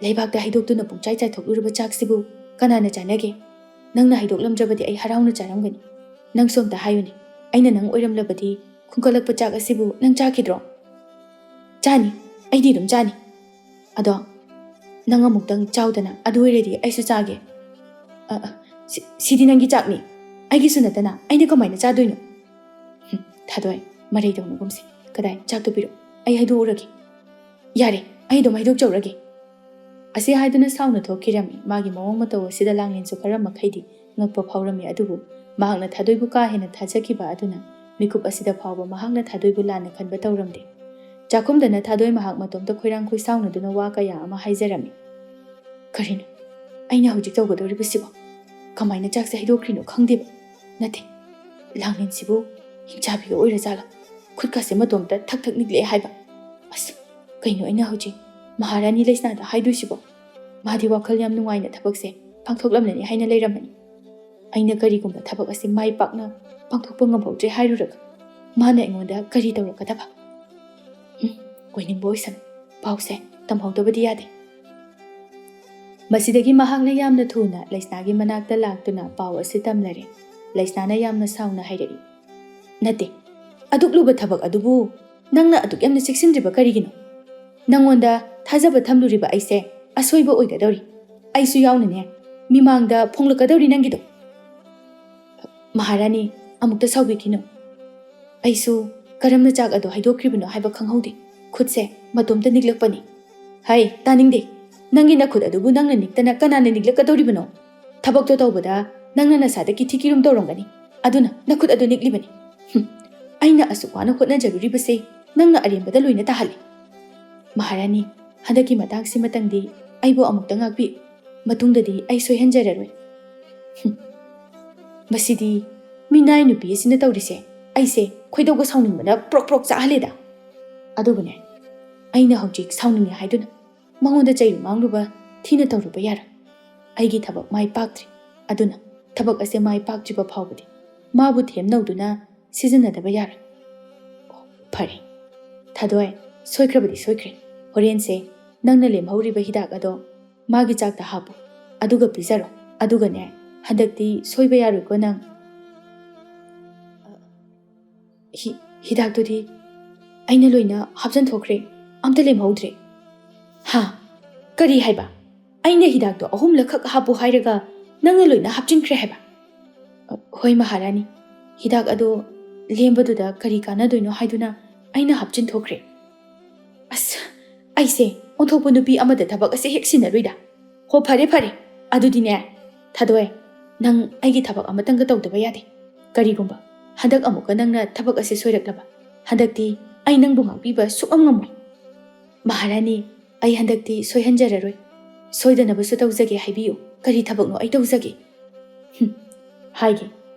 ꯂꯩꯕꯥꯛꯇ ꯍꯩꯗꯣꯛꯇꯨꯅ ꯄꯨꯡꯆꯥꯏ ꯆꯥꯏꯊꯣꯛꯂꯨꯔꯕ ꯆꯥꯛꯁꯤꯕꯨ ꯀꯅꯥꯅ ꯆꯥꯅꯒꯦ? ꯅꯪꯅ ꯍꯩꯗꯣꯛꯂꯝꯗ꯭ꯔꯕꯗꯤ ꯑꯩ ꯍꯔꯥꯎꯅ ꯆꯥꯔꯝꯒꯅꯤ꯫ ꯅꯪ ꯁꯣꯝꯇ ꯍꯥꯏꯌꯨꯅꯦ, ꯑꯩꯅ ꯅꯪ ꯑꯣꯏꯔꯝꯂꯕꯗꯤ ꯈꯨꯡꯀꯠꯂꯛꯄ ꯆꯥꯛ ꯑꯁꯤꯕꯨ ꯅꯪ ꯆꯥꯈꯤꯗ꯭ꯔꯣ? ꯆꯥꯅꯤ, ꯑꯩꯗꯤ ꯑꯗꯨꯝ ꯆꯥꯅꯤ꯫ ꯑꯗꯣ ꯅꯪ ꯑꯃꯨꯛꯇꯪ ꯆꯥꯎꯗꯅ, ꯑꯗꯨ ꯑꯣꯏꯔꯗꯤ ꯑꯩꯁꯨ ꯆꯥꯒꯦ꯫ ꯁꯤꯗꯤ ꯅꯪꯒꯤ ꯆꯥꯛꯅꯤ, ꯑꯩꯒꯤꯁꯨ ꯅꯠꯇꯅ ꯑꯩꯅ ꯀꯃꯥꯏꯅ ꯆꯥꯗꯣꯏꯅꯣ? ꯊꯥꯗꯣꯏ, ꯃꯔꯩ ꯇꯧꯅꯒꯨꯝꯁꯤ, ꯀꯗꯥꯏ ꯆꯥꯛꯇꯣ ꯄꯤꯔꯛꯑꯣ, ꯑꯩ ꯍꯩꯗꯣꯛꯎꯔꯒꯦ꯫ ꯌꯥꯔꯦ, ꯑꯩ ꯑꯗꯨꯝ ꯍꯩꯗꯣꯛꯆꯧꯔꯒꯦ꯫ ꯑꯁꯤ ꯍꯥꯏꯗꯨꯅ ꯁꯥꯎꯅ ꯊꯣꯛꯈꯤꯔꯝꯃꯤ꯫ ꯃꯥꯒꯤ ꯃꯑꯣꯡ ꯃꯇꯧ ꯑꯁꯤꯗ ꯂꯥꯡꯂꯦꯟꯁꯨ ꯈꯔ ꯃꯈꯩꯗꯤ ꯉꯛꯄ ꯐꯥꯎꯔꯝꯃꯤ, ꯑꯗꯨꯕꯨ ꯃꯍꯥꯛꯅ ꯊꯥꯗꯣꯏꯕꯨ ꯀꯥ ꯍꯦꯟꯅ ꯊꯥꯖꯈꯤꯕ ꯑꯗꯨꯅ ꯃꯤꯀꯨꯞ ꯑꯁꯤꯗ ꯐꯥꯎꯕ ꯃꯍꯥꯛꯅ ꯊꯥꯗꯣꯏꯕꯨ ꯂꯥꯟꯅ ꯈꯟꯕ ꯇꯧꯔꯝꯗꯦ꯫ ꯆꯥꯛꯈꯨꯝꯗꯅ ꯊꯥꯗꯣꯏ ꯃꯍꯥꯛ ꯃꯇꯣꯝꯇ ꯈꯣꯏꯔꯥꯡ ꯈꯣꯏꯁꯥꯎꯅꯗꯨꯅ ꯋꯥ ꯀꯌꯥ ꯑꯃ ꯍꯥꯏꯖꯔꯝꯃꯤ꯫ ꯀꯔꯤꯅꯣ ꯑꯩꯅ ꯍꯧꯖꯤꯛ ꯇꯧꯒꯗꯧꯔꯤꯕꯁꯤꯕꯣ? ꯀꯃꯥꯏꯅ ꯆꯥꯛꯁꯦ ꯍꯩꯗꯣꯛꯈ꯭ꯔꯤꯅꯣ ꯈꯪꯗꯦꯕ? ꯅꯠꯇꯦ, ꯂꯥꯡꯂꯦꯟꯁꯤꯕꯨ ꯍꯤꯡꯆꯥꯕꯤꯒ ꯑꯣꯏꯔꯖꯥꯠꯂꯣ? ꯈꯨꯠꯀꯁꯦ ꯃꯇꯣꯝꯇ ꯊꯛ ꯊꯛ ꯅꯤꯛꯂꯛꯑꯦ ꯍꯥꯏꯕ꯫ ꯑꯁ, ꯀꯩꯅꯣ ꯑꯩꯅ ꯍꯧꯖꯤꯛ ꯃꯍꯥꯔꯥꯅꯤ ꯂꯩꯁꯅꯥꯗ ꯍꯥꯏꯗꯣꯏꯁꯤꯕꯣ? ꯃꯥꯗꯤ ꯋꯥꯈꯜ ꯌꯥꯝ ꯅꯨꯡꯉꯥꯏꯅ ꯊꯕꯛꯁꯦ ꯄꯥꯡꯊꯣꯛꯂꯝꯂꯅꯤ ꯍꯥꯏꯅ ꯂꯩꯔꯝꯕꯅꯤ꯫ ꯑꯩꯅ ꯀꯔꯤꯒꯨꯝꯕ ꯊꯕꯛ ꯑꯁꯤ ꯃꯥꯏ ꯄꯥꯛꯅ ꯄꯥꯡꯊꯣꯛꯄ ꯉꯝꯍꯧꯗ꯭ꯔꯦ ꯍꯥꯏꯔꯨꯔꯒ ꯃꯥꯅ ꯑꯩꯉꯣꯟꯗ ꯀꯔꯤ ꯇꯧꯔꯛꯀꯗꯕ? ꯑꯣꯏꯅꯤꯡꯕ ꯑꯣꯏꯁꯅꯨ, ꯄꯥꯎꯁꯦ ꯇꯝꯍꯧꯗꯕꯗꯤ ꯌꯥꯗꯦ꯫ ꯃꯁꯤꯗꯒꯤ ꯃꯍꯥꯛꯅ ꯌꯥꯝꯅ ꯊꯨꯅ ꯂꯩꯁꯅꯥꯒꯤ ꯃꯅꯥꯛꯇ ꯂꯥꯛꯇꯨꯅ ꯄꯥꯎ ꯑꯁꯤ ꯇꯝꯂꯔꯦ꯫ ꯂꯩꯁꯅꯥꯅ ꯌꯥꯝꯅ ꯁꯥꯎꯅ ꯍꯥꯏꯔꯛꯏ, "ꯅꯠꯇꯦ, ꯑꯗꯨꯛ ꯂꯨꯕ ꯊꯕꯛ ꯑꯗꯨꯕꯨ ꯅꯪꯅ ꯑꯗꯨꯛ ꯌꯥꯝꯅ ꯆꯦꯛꯁꯤꯟꯗ꯭ꯔꯤꯕ ꯀꯔꯤꯒꯤꯅꯣ? ꯅꯪꯉꯣꯟꯗ ꯊꯥꯖꯕ ꯊꯝꯂꯨꯔꯤꯕ ꯑꯩꯁꯦ ꯑꯁꯣꯏꯕ ꯑꯣꯏꯒꯗꯧꯔꯤ, ꯑꯩꯁꯨ ꯌꯥꯎꯅꯅꯦ ꯃꯤꯃꯥꯡꯗ ꯐꯣꯡꯂꯛꯀꯗꯧꯔꯤ ꯅꯪꯒꯤꯗꯣ꯫ ꯃꯍꯥꯔꯥꯅꯤ, ꯑꯃꯨꯛꯇ ꯁꯥꯎꯕꯤꯈꯤꯅꯨ, ꯑꯩꯁꯨ ꯀꯔꯝꯅ ꯆꯥꯛ ꯑꯗꯣ ꯍꯩꯗꯣꯛꯈ꯭ꯔꯤꯕꯅꯣ ꯍꯥꯏꯕ ꯈꯪꯍꯧꯗꯦ, ꯈꯨꯠꯁꯦ ꯃꯇꯣꯝꯇ ꯅꯤꯛꯂꯛꯄꯅꯤ꯫ ꯍꯩ, ꯇꯥꯅꯤꯡꯗꯦ, ꯅꯪꯒꯤ ꯅꯈꯨꯠ ꯑꯗꯨꯕꯨ ꯅꯪꯅ ꯅꯤꯛꯇꯅ ꯀꯅꯥꯅ ꯅꯤꯛꯂꯛꯀꯗꯧꯔꯤꯕꯅꯣ? ꯊꯕꯛꯇꯣ ꯇꯧꯕꯗ ꯅꯪꯅ ꯅꯁꯥꯗ ꯀꯤꯊꯤ ꯀꯤꯔꯨꯝ ꯇꯧꯔꯝꯒꯅꯤ, ꯑꯗꯨꯅ ꯅꯈꯨꯠ ꯑꯗꯨ ꯅꯤꯛꯂꯤꯕꯅꯤ꯫ ꯑꯩꯅ ꯑꯁꯨꯛ ꯋꯥꯅ ꯍꯣꯠꯅꯖꯔꯨꯔꯤꯕꯁꯦ ꯅꯪꯅ ꯑꯔꯦꯝꯕꯗ ꯂꯣꯏꯅ ꯇꯥꯍꯜꯂꯤ꯫ ꯃꯍꯥꯔꯥꯅꯤ, ꯍꯟꯗꯛꯀꯤ ꯃꯇꯥꯡꯁꯤꯃꯇꯪꯗꯤ ꯑꯩꯕꯨ ꯑꯃꯨꯛꯇ ꯉꯥꯛꯄꯤꯌꯨ, ꯃꯇꯨꯡꯗꯗꯤ ꯑꯩ ꯁꯣꯏꯍꯟꯖꯔꯔꯣꯏ꯫ ꯃꯁꯤꯗꯤ ꯃꯤꯅꯥꯏ ꯅꯨꯄꯤ ꯑꯁꯤꯅ ꯇꯧꯔꯤꯁꯦ ꯑꯩꯁꯦ ꯈꯣꯏꯗꯧꯒ ꯁꯥꯎꯅꯤꯡꯕꯅ ꯄ꯭ꯔꯣꯛ ꯄ꯭ꯔꯣꯛ ꯆꯥꯛꯍꯜꯂꯦꯗ꯫ ꯑꯗꯨꯕꯨꯅꯦ, ꯑꯩꯅ ꯍꯧꯖꯤꯛ ꯁꯥꯎꯅꯤꯡꯉꯦ ꯍꯥꯏꯗꯨꯅ ꯃꯉꯣꯟꯗ ꯆꯩꯔꯨ ꯉꯥꯡꯂꯨꯕ ꯊꯤꯅ ꯇꯧꯔꯨꯕ ꯌꯥꯔꯣꯏ꯫ ꯑꯩꯒꯤ ꯊꯕꯛ ꯃꯥꯏ ꯄꯥꯛꯇ꯭ꯔꯤ, ꯑꯗꯨꯅ ꯊꯕꯛ ꯑꯁꯦ ꯃꯥꯏ ꯄꯥꯛꯇ꯭ꯔꯤꯕ ꯐꯥꯎꯕꯗꯤ ꯃꯥꯕꯨ ꯊꯦꯝꯅꯧꯗꯨꯅ ꯁꯤꯖꯤꯟꯅꯗꯕ ꯌꯥꯔꯣꯏ꯫ ꯐꯔꯦ, ꯊꯥꯗꯣꯏ, ꯁꯣꯏꯈ꯭ꯔꯕꯗꯤ ꯁꯣꯏꯈ꯭ꯔꯦ꯫ ꯍꯣꯔꯦꯟꯁꯦ ꯅꯪꯅ ꯂꯦꯝꯍꯧꯔꯤꯕ ꯍꯤꯗꯥꯛ ꯑꯗꯣ ꯃꯥꯒꯤ ꯆꯥꯛꯇ ꯍꯥꯞꯄꯨ, ꯑꯗꯨꯒ ꯄꯤꯖꯔꯣ꯫ ꯑꯗꯨꯒꯅꯦ, ꯍꯟꯗꯛꯇꯤ ꯁꯣꯏꯕ ꯌꯥꯔꯣꯏꯀꯣ ꯅꯪ꯫ ꯍꯤꯗꯥꯛꯇꯨꯗꯤ ꯑꯩꯅ ꯂꯣꯏꯅ ꯍꯥꯞꯆꯟꯊꯣꯛꯈ꯭ꯔꯦ, ꯑꯝꯇ ꯂꯦꯝꯍꯧꯗ꯭ꯔꯦ꯫ ꯍꯥ? ꯀꯔꯤ ꯍꯥꯏꯕ? ꯑꯩꯅ ꯍꯤꯗꯥꯛꯇꯣ 3ꯂꯛꯈꯛ ꯍꯥꯞꯄꯨ ꯍꯥꯏꯔꯒ ꯅꯪꯅ ꯂꯣꯏꯅ ꯍꯥꯞꯆꯤꯟꯈ꯭ꯔꯦ ꯍꯥꯏꯕ? ꯍꯣꯏ ꯃꯍꯥꯔꯥꯅꯤ, ꯍꯤꯗꯥꯛ ꯑꯗꯣ ꯂꯦꯝꯕꯗꯨꯗ ꯀꯔꯤ ꯀꯥꯟꯅꯗꯣꯏꯅꯣ ꯍꯥꯏꯗꯨꯅ ꯑꯩꯅ ꯍꯥꯞꯆꯤꯟꯊꯣꯛꯈ꯭ꯔꯦ꯫ ꯑꯁ, ꯑꯩꯁꯦ ꯑꯣꯟꯊꯣꯛꯄ ꯅꯨꯄꯤ ꯑꯃꯗ ꯊꯕꯛ ꯑꯁꯦ ꯍꯦꯛ ꯁꯤꯟꯅꯔꯨꯏꯗ꯫ ꯍꯣ, ꯐꯔꯦ ꯐꯔꯦ, ꯑꯗꯨꯗꯤꯅꯦ ꯊꯥꯗꯣꯏ, ꯅꯪ ꯑꯩꯒꯤ ꯊꯕꯛ ꯑꯃꯇꯪꯒ ꯇꯧꯗꯕ ꯌꯥꯗꯦ꯫ ꯀꯔꯤꯒꯨꯝꯕ ꯍꯟꯗꯛ ꯑꯃꯨꯛꯀ ꯅꯪꯅ ꯊꯕꯛ ꯑꯁꯤ ꯁꯣꯏꯔꯛꯂꯕ, ꯍꯟꯗꯛꯇꯤ ꯑꯩ ꯅꯪꯕꯨ ꯉꯥꯛꯄꯤꯕ ꯁꯨꯛꯉꯝ ꯉꯝꯃꯣꯏ꯫ ꯃꯍꯥꯔꯥꯅꯤ, ꯑꯩ ꯍꯟꯗꯛꯇꯤ ꯁꯣꯏꯍꯟꯖꯔꯔꯣꯏ꯫ Soidanabasꯨ ꯇꯧꯖꯒꯦ ꯍꯥꯏꯕꯤꯌꯨ ꯀꯔꯤ ꯊꯕꯛꯅꯣ ꯑꯩ ꯇꯧꯖꯒꯦ ꯍꯥꯏꯒꯦ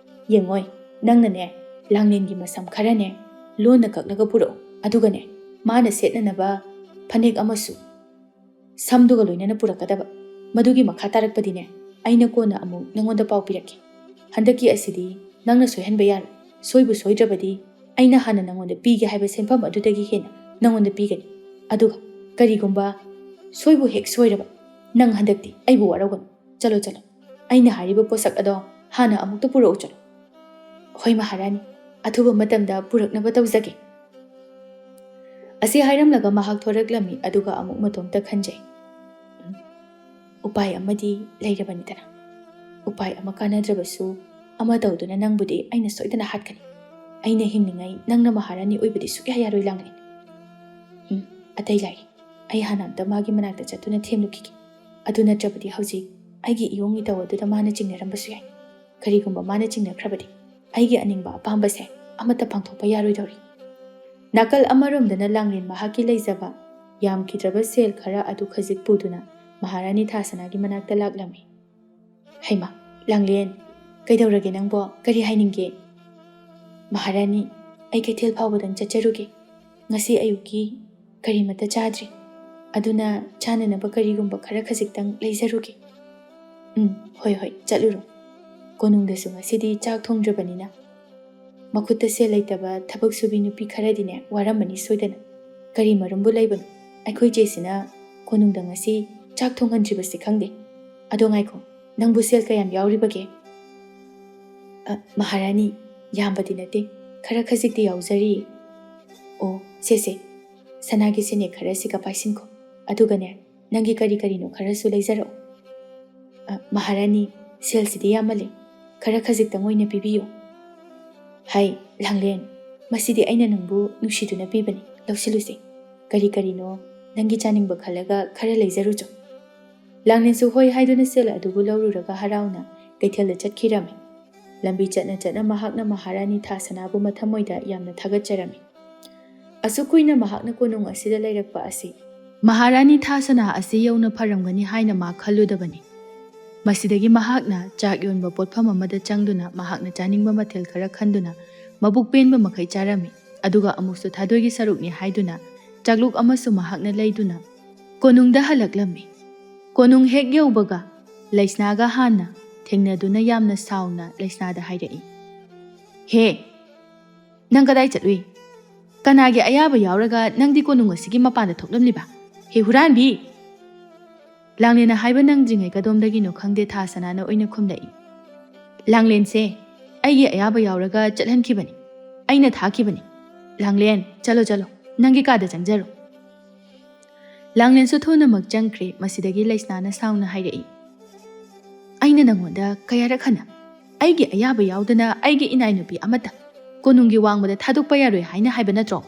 ꯌꯦꯡꯉꯣꯏ ꯅꯪꯅꯅꯦ ꯂꯥꯡꯂꯦꯟꯒꯤ ꯃꯁꯝ ꯈꯔꯅꯦ ꯂꯣꯟꯅ ꯀꯛꯂꯒ ꯄꯨꯔꯛꯎ ꯑꯗꯨꯒꯅꯦ ꯃꯥꯅ ꯁꯦꯠꯅꯅꯕ ꯐꯅꯦꯛ ꯑꯃꯁꯨ ꯁꯝꯗꯨꯒ ꯂꯣꯏꯅꯅ ꯄꯨꯔꯛꯀꯗꯕ ꯃꯗꯨꯒꯤ ꯃꯈꯥ ꯇꯥꯔꯛꯄꯗꯤꯅꯦ ꯑꯩꯅ ꯀꯣꯟꯅ ꯑꯃꯨꯛ ꯅꯪꯉꯣꯟꯗ ꯄꯥꯎ ꯄꯤꯔꯛꯀꯦ ꯍꯟꯗꯛꯀꯤ ꯑꯁꯤꯗꯤ ꯅꯪꯅ ꯁꯣꯏꯍꯟꯕ ꯌꯥꯔꯣꯏ ꯁꯣꯏꯕꯨ ꯁꯣꯏꯗ꯭ꯔꯕꯗꯤ ꯑꯩꯅ ꯍꯥꯟꯅ ꯅꯪꯉꯣꯟꯗ ꯄꯤꯒꯦ ꯍꯥꯏꯕ ꯁꯦꯟꯐꯝ ꯑꯗꯨꯗꯒꯤ ꯍꯦꯟꯅ ꯅꯪꯉꯣꯟꯗ ꯄꯤꯒꯅꯤ ꯑꯗꯨꯒ ꯀꯔꯤꯒꯨꯝꯕ ꯁꯣꯏꯕꯨ ꯍꯦꯛ ꯁꯣꯏꯔꯕ ꯅꯪ ꯍꯟꯗꯛꯇꯤ ꯑꯩꯕꯨ ꯋꯥꯔꯧꯒꯅꯨ ꯆꯠꯂꯣ ꯆꯠꯂꯣ ꯑꯩꯅ ꯍꯥꯏꯔꯤꯕ ꯄꯣꯠꯁꯛ ꯑꯗꯣ ꯍꯥꯟꯅ ꯑꯃꯨꯛꯇ ꯄꯨꯔꯛꯎ ꯆꯠꯂꯣ ꯍꯣꯏ ꯃꯍꯥꯔꯥꯅꯤ ꯑꯊꯨꯕ ꯃꯇꯝꯗ ꯄꯨꯔꯛꯅꯕ ꯇꯧꯖꯒꯦ ꯑꯁꯤ ꯍꯥꯏꯔꯝꯂꯒ ꯃꯍꯥꯛ ꯊꯣꯔꯛꯂꯝꯃꯤ ꯑꯗꯨꯒ ꯑꯃꯨꯛ ꯃꯇꯣꯝꯇ ꯈꯟꯖꯩ ꯎꯄꯥꯏ ꯑꯃꯗꯤ ꯂꯩꯔꯕꯅꯤꯗꯅ ꯎꯄꯥꯏ ꯑꯃ ꯀꯥꯟꯅꯗ꯭ꯔꯕꯁꯨ ꯑꯃ ꯇꯧꯗꯨꯅ ꯅꯪꯕꯨꯗꯤ ꯑꯩꯅ ꯁꯣꯏꯗꯅ ꯍꯥꯠꯀꯅꯤ ꯑꯩꯅ ꯍꯤꯡꯅꯤꯡꯉꯩ ꯅꯪꯅ ꯃꯍꯥꯔꯥꯅꯤ ꯑꯣꯏꯕꯗꯤ ꯁꯨꯛꯌꯥ ꯌꯥꯔꯣꯏ ꯂꯥꯡꯂꯦꯟ ꯑꯇꯩ ꯂꯥꯛꯏ ꯑꯩ ꯍꯥꯟꯅ ꯑꯝꯇ ꯃꯥꯒꯤ ꯃꯅꯥꯛꯇ ꯆꯠꯇꯨꯅ ꯊꯦꯝꯂꯨꯈꯤꯒꯦ ꯑꯗꯨ ꯅꯠꯇ꯭ꯔꯕꯗꯤ ꯍꯧꯖꯤꯛ ꯑꯩꯒꯤ ꯏꯌꯣꯡ ꯏꯇꯧ ꯑꯗꯨꯗ ꯃꯥꯅ ꯆꯤꯡꯅꯔꯝꯕꯁꯨ ꯌꯥꯏ ꯀꯔꯤꯒꯨꯝꯕ ꯃꯥꯅ ꯆꯤꯡꯅꯈ꯭ꯔꯕꯗꯤ ꯑꯩꯒꯤ ꯑꯅꯤꯡꯕ ꯑꯄꯥꯝꯕꯁꯦ ꯑꯃꯠꯇ ꯄꯥꯡꯊꯣꯛꯄ ꯌꯥꯔꯣꯏꯗꯧꯔꯤ ꯅꯥꯀꯜ ꯑꯃꯔꯣꯝꯗꯅ ꯂꯥꯡꯂꯦꯟ ꯃꯍꯥꯛꯀꯤ ꯂꯩꯖꯕ ꯌꯥꯝꯈꯤꯗ꯭ꯔꯕ ꯁꯦꯜ ꯈꯔ ꯑꯗꯨ ꯈꯖꯤꯛ ꯄꯨꯗꯨꯅ ꯃꯍꯥꯔꯥꯅꯤ ꯊꯥꯁꯅꯥꯒꯤ ꯃꯅꯥꯛꯇ ꯂꯥꯛꯂꯝꯃꯤ ꯍꯩꯃꯥ ꯂꯥꯡꯂꯦꯟ ꯀꯩꯗꯧꯔꯒꯦ ꯅꯪꯕꯣ ꯀꯔꯤ ꯍꯥꯏꯅꯤꯡꯒꯦ ꯃꯍꯥꯔꯥꯅꯤ ꯑꯩ ꯀꯩꯊꯦꯜ ꯐꯥꯎꯕꯗꯪ ꯆꯠꯆꯔꯨꯒꯦ ꯉꯁꯤ ꯑꯌꯨꯛꯀꯤ ꯀꯔꯤꯃꯠꯇ ꯆꯥꯗ꯭ꯔꯤ ꯑꯗꯨꯅ ꯆꯥꯅꯅꯕ ꯀꯔꯤꯒꯨꯝꯕ ꯈꯔ ꯈꯖꯤꯛꯇꯪ ꯂꯩꯖꯔꯨꯒꯦ ꯍꯣꯏ ꯍꯣꯏ ꯆꯠꯂꯨꯔꯣ ꯀꯣꯅꯨꯡꯗꯁꯨ ꯉꯁꯤꯗꯤ ꯆꯥꯛ ꯊꯣꯡꯗ꯭ꯔꯕꯅꯤꯅ ꯃꯈꯨꯠꯇ ꯁꯦꯜ ꯂꯩꯇꯕ ꯊꯕꯛ ꯁꯨꯕꯤ ꯅꯨꯄꯤ ꯈꯔꯗꯤꯅꯦ ꯋꯥꯔꯝꯃꯅꯤ ꯁꯣꯏꯗꯅ ꯀꯔꯤ ꯃꯔꯝꯕꯨ ꯂꯩꯕꯅꯣ ꯑꯩꯈꯣꯏ ꯆꯦꯁꯤꯅ ꯀꯣꯅꯨꯡꯗ ꯉꯁꯤ ꯆꯥꯛ ꯊꯣꯡꯍꯟꯗ꯭ꯔꯤꯕꯁꯤ ꯈꯪꯗꯦ ꯑꯗꯣ ꯉꯥꯏꯈꯣ ꯅꯪꯕꯨ ꯁꯦꯜ ꯀꯌꯥꯝ ꯌꯥꯎꯔꯤꯕꯒꯦ ꯃꯍꯥꯔꯥꯅꯤ ꯌꯥꯝꯕꯗꯤ ꯅꯠꯇꯦ ꯈꯔ ꯈꯖꯤꯛꯇꯤ ꯌꯥꯎꯖꯔꯤꯌꯦ ꯑꯣ ꯁꯦ ꯁꯅꯥꯒꯤ ꯁꯦꯅꯦꯛ ꯈꯔꯁꯤꯒ ꯄꯥꯏꯁꯤꯟꯈꯣ ꯑꯗꯨꯒꯅꯦ ꯅꯪꯒꯤ ꯀꯔꯤ ꯀꯔꯤꯅꯣ ꯈꯔꯁꯨ ꯂꯩꯖꯔꯛꯑꯣ ꯃꯍꯥꯔꯥꯅꯤ ꯁꯦꯜꯁꯤꯗꯤ ꯌꯥꯝꯃꯜꯂꯦ ꯈꯔ ꯈꯖꯤꯛꯇꯪ ꯑꯣꯏꯅ ꯄꯤꯕꯤꯌꯨ ꯍꯥꯏ ꯂꯥꯡꯂꯦꯟ ꯃꯁꯤꯗꯤ ꯑꯩꯅ ꯅꯪꯕꯨ ꯅꯨꯡꯁꯤꯗꯨꯅ ꯄꯤꯕꯅꯤ ꯂꯧꯁꯤꯜꯂꯨꯁꯦ ꯀꯔꯤ ꯀꯔꯤꯅꯣ ꯅꯪꯒꯤ ꯆꯥꯅꯤꯡꯕ ꯈꯜꯂꯒ ꯈꯔ ꯂꯩꯖꯔꯨꯆꯣ ꯂꯥꯡꯂꯦꯟꯁꯨ ꯍꯣꯏ ꯍꯥꯏꯗꯨꯅ ꯁꯦꯜ ꯑꯗꯨꯕꯨ ꯂꯧꯔꯨꯔꯒ ꯍꯔꯥꯎꯅ ꯀꯩꯊꯦꯜꯗ ꯆꯠꯈꯤꯔꯝꯃꯤ ꯂꯝꯕꯤ ꯆꯠꯅ ꯆꯠꯅ ꯃꯍꯥꯛꯅ ꯃꯍꯥꯔꯥꯅꯤ ꯊꯥꯁꯅꯥꯕꯨ ꯃꯊꯃꯣꯏꯗ ꯌꯥꯝꯅ ꯊꯥꯒꯠꯆꯔꯝꯃꯤ ꯑꯁꯨꯛ ꯀꯨꯏꯅ ꯃꯍꯥꯛꯅ ꯀꯣꯅꯨꯡ ꯑꯁꯤꯗ ꯂꯩꯔꯛꯄ ꯑꯁꯤ ꯃꯍꯥꯔꯥꯅꯤ ꯊꯥꯁꯅꯥ ꯑꯁꯤ ꯌꯧꯅ ꯐꯔꯝꯒꯅꯤ ꯍꯥꯏꯅ ꯃꯥ ꯈꯜꯂꯨꯗꯕꯅꯤ ꯃꯁꯤꯗꯒꯤ ꯃꯍꯥꯛꯅ ꯆꯥꯛ ꯌꯣꯟꯕ ꯄꯣꯠꯐꯝ ꯑꯃꯗ ꯆꯪꯗꯨꯅ ꯃꯍꯥꯛꯅ ꯆꯥꯅꯤꯡꯕ ꯃꯊꯦꯜ ꯈꯔ ꯈꯟꯗꯨꯅ ꯃꯕꯨꯛ ꯄꯦꯟꯕ ꯃꯈꯩ ꯆꯥꯔꯝꯃꯤ ꯑꯗꯨꯒ ꯑꯃꯨꯛꯁꯨ ꯊꯥꯗꯣꯏꯒꯤ ꯁꯔꯨꯛꯅꯤ ꯍꯥꯏꯗꯨꯅ ꯆꯥꯛꯂꯨꯛ ꯑꯃꯁꯨ ꯃꯍꯥꯛꯅ ꯂꯩꯗꯨꯅ ꯀꯣꯅꯨꯡꯗ ꯍꯜꯂꯛꯂꯝꯃꯤ ꯀꯣꯅꯨꯡ ꯍꯦꯛ ꯌꯧꯕꯒ ꯂꯩꯁꯅꯥꯒ ꯍꯥꯟꯅ ꯊꯦꯡꯅꯗꯨꯅ ꯌꯥꯝꯅ ꯁꯥꯎꯅ ꯂꯩꯁꯅꯥꯗ ꯍꯥꯏꯔꯛꯏ ꯍꯦ ꯅꯪ ꯀꯗꯥꯏ ꯆꯠꯂꯨꯏ ꯀꯅꯥꯒꯤ ꯑꯌꯥꯕ ꯌꯥꯎꯔꯒ ꯅꯪꯗꯤ ꯀꯣꯅꯨꯡ ꯑꯁꯤꯒꯤ ꯃꯄꯥꯟꯗ ꯊꯣꯛꯂꯝꯂꯤꯕ ꯍꯦ ꯍꯨꯔꯥꯟꯕꯤ ꯂꯥꯡꯂꯦꯟꯅ ꯍꯥꯏꯕ ꯅꯪꯗ꯭ꯔꯤꯉꯩ ꯀꯗꯣꯝꯗꯒꯤꯅꯣ ꯈꯪꯗꯦ ꯊꯥꯁꯅꯥꯅ ꯑꯣꯏꯅ ꯈꯨꯝꯂꯛꯏ ꯂꯥꯡꯂꯦꯟꯁꯦ ꯑꯩꯒꯤ ꯑꯌꯥꯕ ꯌꯥꯎꯔꯒ ꯆꯠꯍꯟꯈꯤꯕꯅꯤ ꯑꯩꯅ ꯊꯥꯈꯤꯕꯅꯤ ꯂꯥꯡꯂꯦꯟ ꯆꯠꯂꯣ ꯆꯠꯂꯣ ꯅꯪꯒꯤ ꯀꯥꯗ ꯆꯪꯖꯔꯣ ꯂꯥꯡꯂꯦꯟꯁꯨ ꯊꯨꯅꯃꯛ ꯆꯪꯈ꯭ꯔꯦ ꯃꯁꯤꯗꯒꯤ ꯂꯩꯁꯅꯥꯅ ꯁꯥꯎꯅ ꯍꯥꯏꯔꯛꯏ ꯑꯩꯅ ꯅꯪꯉꯣꯟꯗ ꯀꯌꯥꯔꯛ ꯍꯟꯅ ꯑꯩꯒꯤ ꯑꯌꯥꯕ ꯌꯥꯎꯗꯅ ꯑꯩꯒꯤ ꯏꯅꯥꯏ ꯅꯨꯄꯤ ꯑꯃꯠꯇ ꯀꯣꯅꯨꯡꯒꯤ ꯋꯥꯡꯃꯗ ꯊꯥꯗꯣꯛꯄ ꯌꯥꯔꯣꯏ ꯍꯥꯏꯅ ꯍꯥꯏꯕ ꯅꯠꯇ꯭ꯔꯣ